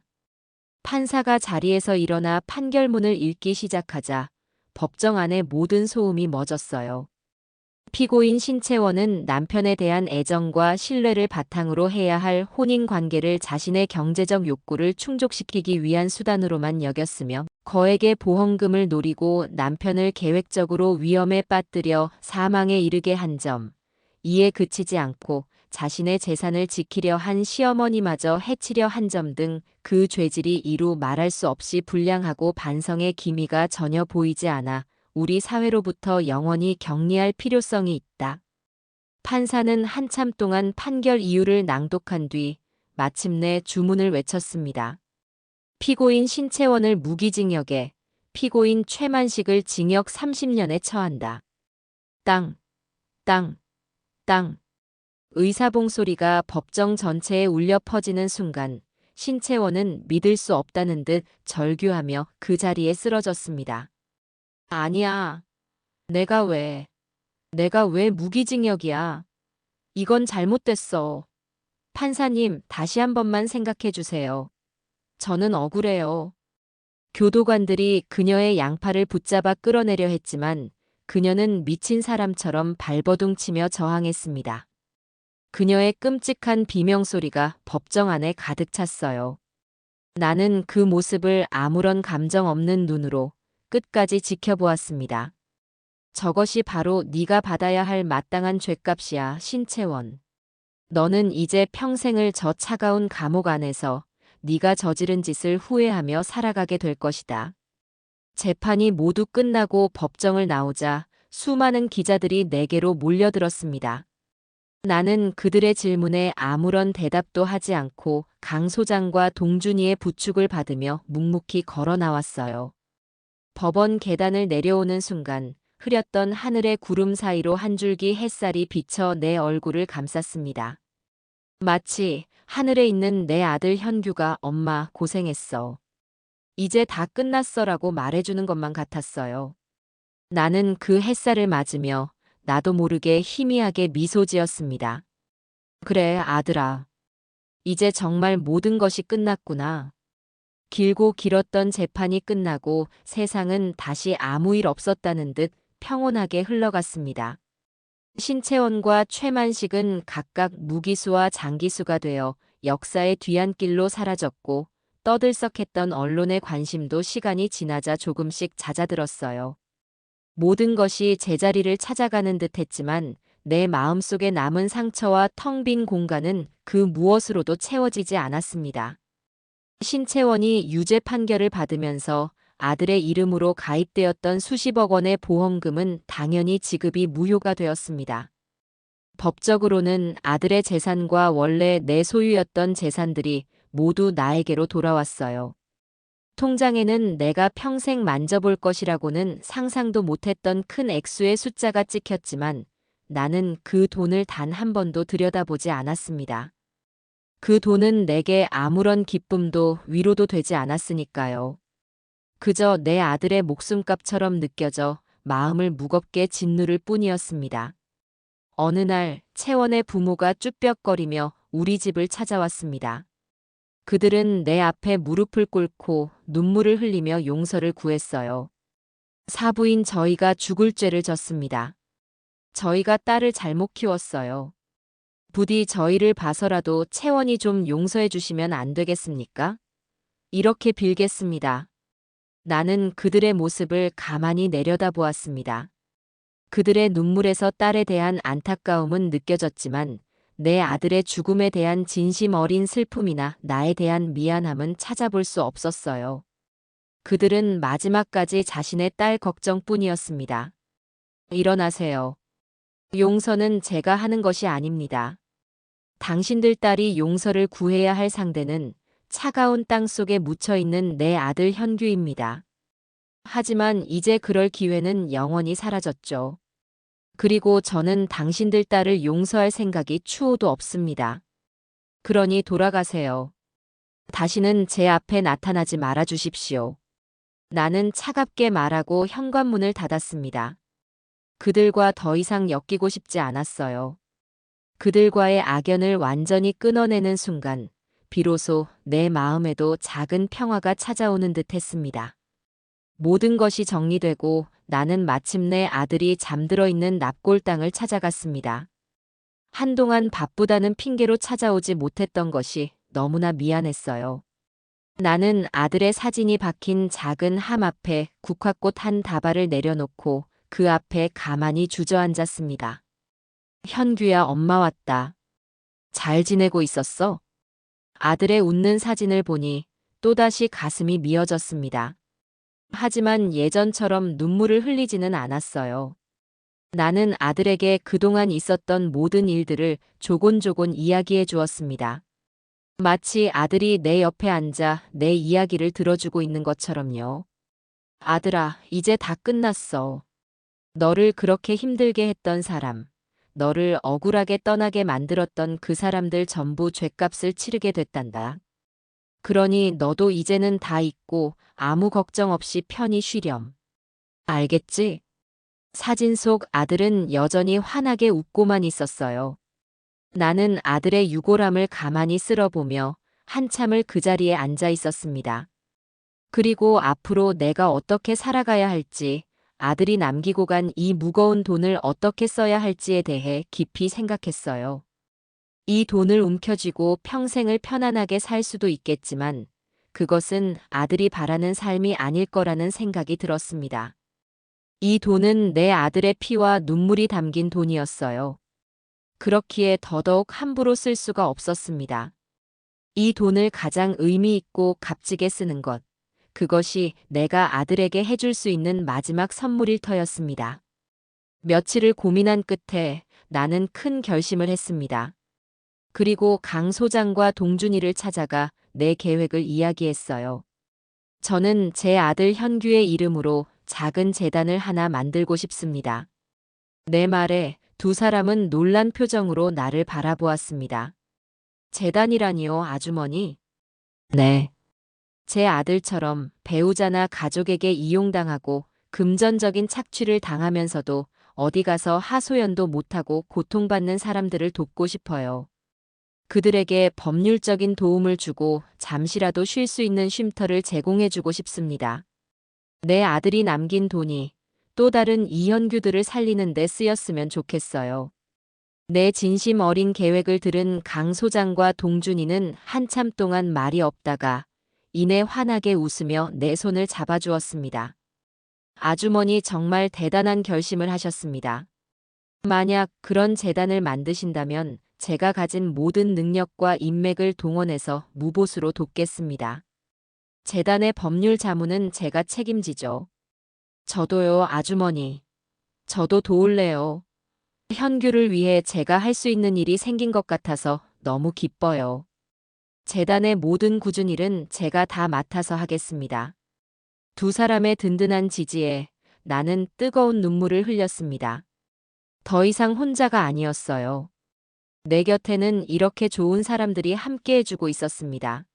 판사가 자리에서 일어나 판결문을 읽기 시작하자 법정 안의 모든 소음이 멎었어요. 피고인 신채원은 남편에 대한 애정과 신뢰를 바탕으로 해야 할 혼인 관계를 자신의 경제적 욕구를 충족시키기 위한 수단으로만 여겼으며 거액의 보험금을 노리고 남편을 계획적으로 위험에 빠뜨려 사망에 이르게 한 점, 이에 그치지 않고 자신의 재산을 지키려 한 시어머니마저 해치려 한 점 등 그 죄질이 이루 말할 수 없이 불량하고 반성의 기미가 전혀 보이지 않아 우리 사회로부터 영원히 격리할 필요성이 있다. 판사는 한참 동안 판결 이유를 낭독한 뒤 마침내 주문을 외쳤습니다. 피고인 신채원을 무기징역에, 피고인 최만식을 징역 30년에 처한다. 땅, 땅, 땅. 의사봉 소리가 법정 전체에 울려 퍼지는 순간 신채원은 믿을 수 없다는 듯 절규하며 그 자리에 쓰러졌습니다. 아니야. 내가 왜, 내가 왜 무기징역이야. 이건 잘못됐어. 판사님, 다시 한 번만 생각해 주세요. 저는 억울해요. 교도관들이 그녀의 양팔을 붙잡아 끌어내려 했지만 그녀는 미친 사람처럼 발버둥치며 저항했습니다. 그녀의 끔찍한 비명소리가 법정 안에 가득 찼어요. 나는 그 모습을 아무런 감정 없는 눈으로 끝까지 지켜보았습니다. 저것이 바로 네가 받아야 할 마땅한 죗값이야, 신채원. 너는 이제 평생을 저 차가운 감옥 안에서 네가 저지른 짓을 후회하며 살아가게 될 것이다. 재판이 모두 끝나고 법정을 나오자 수많은 기자들이 내게로 몰려들었습니다. 나는 그들의 질문에 아무런 대답도 하지 않고 강 소장과 동준이의 부축을 받으며 묵묵히 걸어 나왔어요. 법원 계단을 내려오는 순간 흐렸던 하늘의 구름 사이로 한 줄기 햇살이 비쳐 내 얼굴을 감쌌습니다. 마치 하늘에 있는 내 아들 현규가 엄마 고생했어. 이제 다 끝났어라고 말해주는 것만 같았어요. 나는 그 햇살을 맞으며 나도 모르게 희미하게 미소 지었습니다. 그래, 아들아. 이제 정말 모든 것이 끝났구나. 길고 길었던 재판이 끝나고 세상은 다시 아무 일 없었다는 듯 평온하게 흘러갔습니다. 신채원과 최만식은 각각 무기수와 장기수가 되어 역사의 뒤안길로 사라졌고 떠들썩했던 언론의 관심도 시간이 지나자 조금씩 잦아들었어요. 모든 것이 제자리를 찾아가는 듯했지만 내 마음속에 남은 상처와 텅 빈 공간은 그 무엇으로도 채워지지 않았습니다. 신채원이 유죄 판결을 받으면서 아들의 이름으로 가입되었던 수십억 원의 보험금은 당연히 지급이 무효가 되었습니다. 법적으로는 아들의 재산과 원래 내 소유였던 재산들이 모두 나에게로 돌아왔어요. 통장에는 내가 평생 만져볼 것이라고는 상상도 못했던 큰 액수의 숫자가 찍혔지만 나는 그 돈을 단 한 번도 들여다보지 않았습니다. 그 돈은 내게 아무런 기쁨도 위로도 되지 않았으니까요. 그저 내 아들의 목숨값처럼 느껴져 마음을 무겁게 짓누를 뿐이었습니다. 어느 날 채원의 부모가 쭈뼛거리며 우리 집을 찾아왔습니다. 그들은 내 앞에 무릎을 꿇고 눈물을 흘리며 용서를 구했어요. 사부인 저희가 죽을 죄를 졌습니다. 저희가 딸을 잘못 키웠어요. 부디 저희를 봐서라도 채원이 좀 용서해 주시면 안 되겠습니까? 이렇게 빌겠습니다. 나는 그들의 모습을 가만히 내려다보았습니다. 그들의 눈물에서 딸에 대한 안타까움은 느껴졌지만 내 아들의 죽음에 대한 진심 어린 슬픔이나 나에 대한 미안함은 찾아볼 수 없었어요. 그들은 마지막까지 자신의 딸 걱정뿐이었습니다. 일어나세요. 용서는 제가 하는 것이 아닙니다. 당신들 딸이 용서를 구해야 할 상대는 차가운 땅 속에 묻혀있는 내 아들 현규입니다. 하지만 이제 그럴 기회는 영원히 사라졌죠. 그리고 저는 당신들 딸을 용서할 생각이 추호도 없습니다. 그러니 돌아가세요. 다시는 제 앞에 나타나지 말아 주십시오. 나는 차갑게 말하고 현관문을 닫았습니다. 그들과 더 이상 엮이고 싶지 않았어요. 그들과의 악연을 완전히 끊어내는 순간 비로소 내 마음에도 작은 평화가 찾아오는 듯 했습니다. 모든 것이 정리되고 나는 마침내 아들이 잠들어 있는 납골당을 찾아갔습니다. 한동안 바쁘다는 핑계로 찾아오지 못했던 것이 너무나 미안했어요. 나는 아들의 사진이 박힌 작은 함 앞에 국화꽃 한 다발을 내려놓고 그 앞에 가만히 주저앉았습니다. 현규야, 엄마 왔다. 잘 지내고 있었어? 아들의 웃는 사진을 보니 또다시 가슴이 미어졌습니다. 하지만 예전처럼 눈물을 흘리지는 않았어요. 나는 아들에게 그동안 있었던 모든 일들을 조곤조곤 이야기해 주었습니다. 마치 아들이 내 옆에 앉아 내 이야기를 들어주고 있는 것처럼요. 아들아, 이제 다 끝났어. 너를 그렇게 힘들게 했던 사람, 너를 억울하게 떠나게 만들었던 그 사람들 전부 죗값을 치르게 됐단다. 그러니 너도 이제는 다 잊고 아무 걱정 없이 편히 쉬렴. 알겠지? 사진 속 아들은 여전히 환하게 웃고만 있었어요. 나는 아들의 유골함을 가만히 쓸어보며 한참을 그 자리에 앉아 있었습니다. 그리고 앞으로 내가 어떻게 살아가야 할지, 아들이 남기고 간 이 무거운 돈을 어떻게 써야 할지에 대해 깊이 생각했어요. 이 돈을 움켜쥐고 평생을 편안하게 살 수도 있겠지만, 그것은 아들이 바라는 삶이 아닐 거라는 생각이 들었습니다. 이 돈은 내 아들의 피와 눈물이 담긴 돈이었어요. 그렇기에 더더욱 함부로 쓸 수가 없었습니다. 이 돈을 가장 의미 있고 값지게 쓰는 것, 그것이 내가 아들에게 해줄 수 있는 마지막 선물일 터였습니다. 며칠을 고민한 끝에 나는 큰 결심을 했습니다. 그리고 강 소장과 동준이를 찾아가 내 계획을 이야기했어요. 저는 제 아들 현규의 이름으로 작은 재단을 하나 만들고 싶습니다. 내 말에 두 사람은 놀란 표정으로 나를 바라보았습니다. 재단이라니요, 아주머니? 네. 제 아들처럼 배우자나 가족에게 이용당하고 금전적인 착취를 당하면서도 어디 가서 하소연도 못하고 고통받는 사람들을 돕고 싶어요. 그들에게 법률적인 도움을 주고 잠시라도 쉴 수 있는 쉼터를 제공해주고 싶습니다. 내 아들이 남긴 돈이 또 다른 이현규들을 살리는 데 쓰였으면 좋겠어요. 내 진심 어린 계획을 들은 강 소장과 동준이는 한참 동안 말이 없다가 이내 환하게 웃으며 내 손을 잡아주었습니다. 아주머니 정말 대단한 결심을 하셨습니다. 만약 그런 재단을 만드신다면 제가 가진 모든 능력과 인맥을 동원해서 무보수로 돕겠습니다. 재단의 법률 자문은 제가 책임지죠. 저도요, 아주머니. 저도 도울래요. 현규를 위해 제가 할 수 있는 일이 생긴 것 같아서 너무 기뻐요. 재단의 모든 굳은 일은 제가 다 맡아서 하겠습니다. 두 사람의 든든한 지지에 나는 뜨거운 눈물을 흘렸습니다. 더 이상 혼자가 아니었어요. 내 곁에는 이렇게 좋은 사람들이 함께 해주고 있었습니다.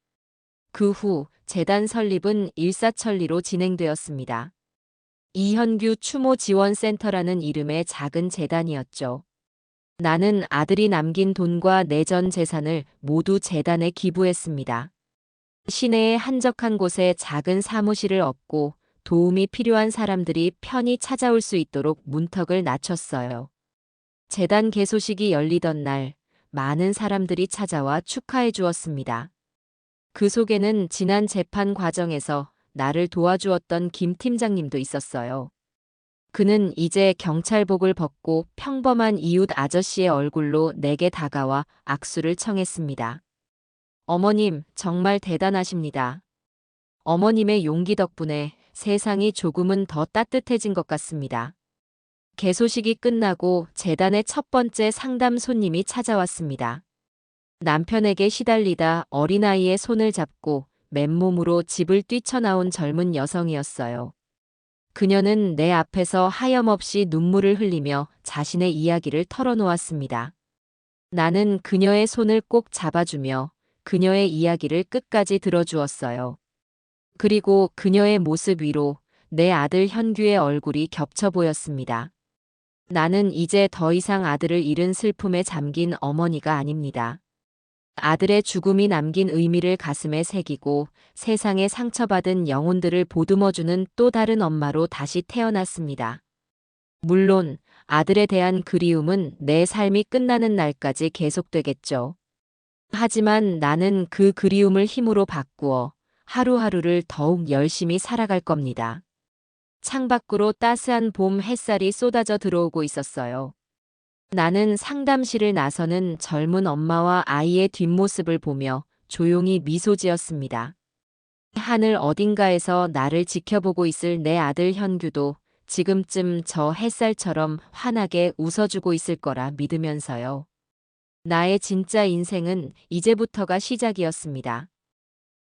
그 후 재단 설립은 일사천리로 진행되었습니다. 이현규 추모 지원센터라는 이름의 작은 재단이었죠. 나는 아들이 남긴 돈과 내 전 재산을 모두 재단에 기부했습니다. 시내의 한적한 곳에 작은 사무실을 얻고 도움이 필요한 사람들이 편히 찾아올 수 있도록 문턱을 낮췄어요. 재단 개소식이 열리던 날, 많은 사람들이 찾아와 축하해 주었습니다. 그 속에는 지난 재판 과정에서 나를 도와주었던 김 팀장님도 있었어요. 그는 이제 경찰복을 벗고 평범한 이웃 아저씨의 얼굴로 내게 다가와 악수를 청했습니다. 어머님, 정말 대단하십니다. 어머님의 용기 덕분에 세상이 조금은 더 따뜻해진 것 같습니다. 개소식이 끝나고 재단의 첫 번째 상담 손님이 찾아왔습니다. 남편에게 시달리다 어린아이의 손을 잡고 맨몸으로 집을 뛰쳐나온 젊은 여성이었어요. 그녀는 내 앞에서 하염없이 눈물을 흘리며 자신의 이야기를 털어놓았습니다. 나는 그녀의 손을 꼭 잡아주며 그녀의 이야기를 끝까지 들어주었어요. 그리고 그녀의 모습 위로 내 아들 현규의 얼굴이 겹쳐 보였습니다. 나는 이제 더 이상 아들을 잃은 슬픔에 잠긴 어머니가 아닙니다. 아들의 죽음이 남긴 의미를 가슴에 새기고 세상에 상처받은 영혼들을 보듬어주는 또 다른 엄마로 다시 태어났습니다. 물론 아들에 대한 그리움은 내 삶이 끝나는 날까지 계속되겠죠. 하지만 나는 그 그리움을 힘으로 바꾸어 하루하루를 더욱 열심히 살아갈 겁니다. 창밖으로 따스한 봄 햇살이 쏟아져 들어오고 있었어요. 나는 상담실을 나서는 젊은 엄마와 아이의 뒷모습을 보며 조용히 미소 지었습니다. 하늘 어딘가에서 나를 지켜보고 있을 내 아들 현규도 지금쯤 저 햇살처럼 환하게 웃어주고 있을 거라 믿으면서요. 나의 진짜 인생은 이제부터가 시작이었습니다.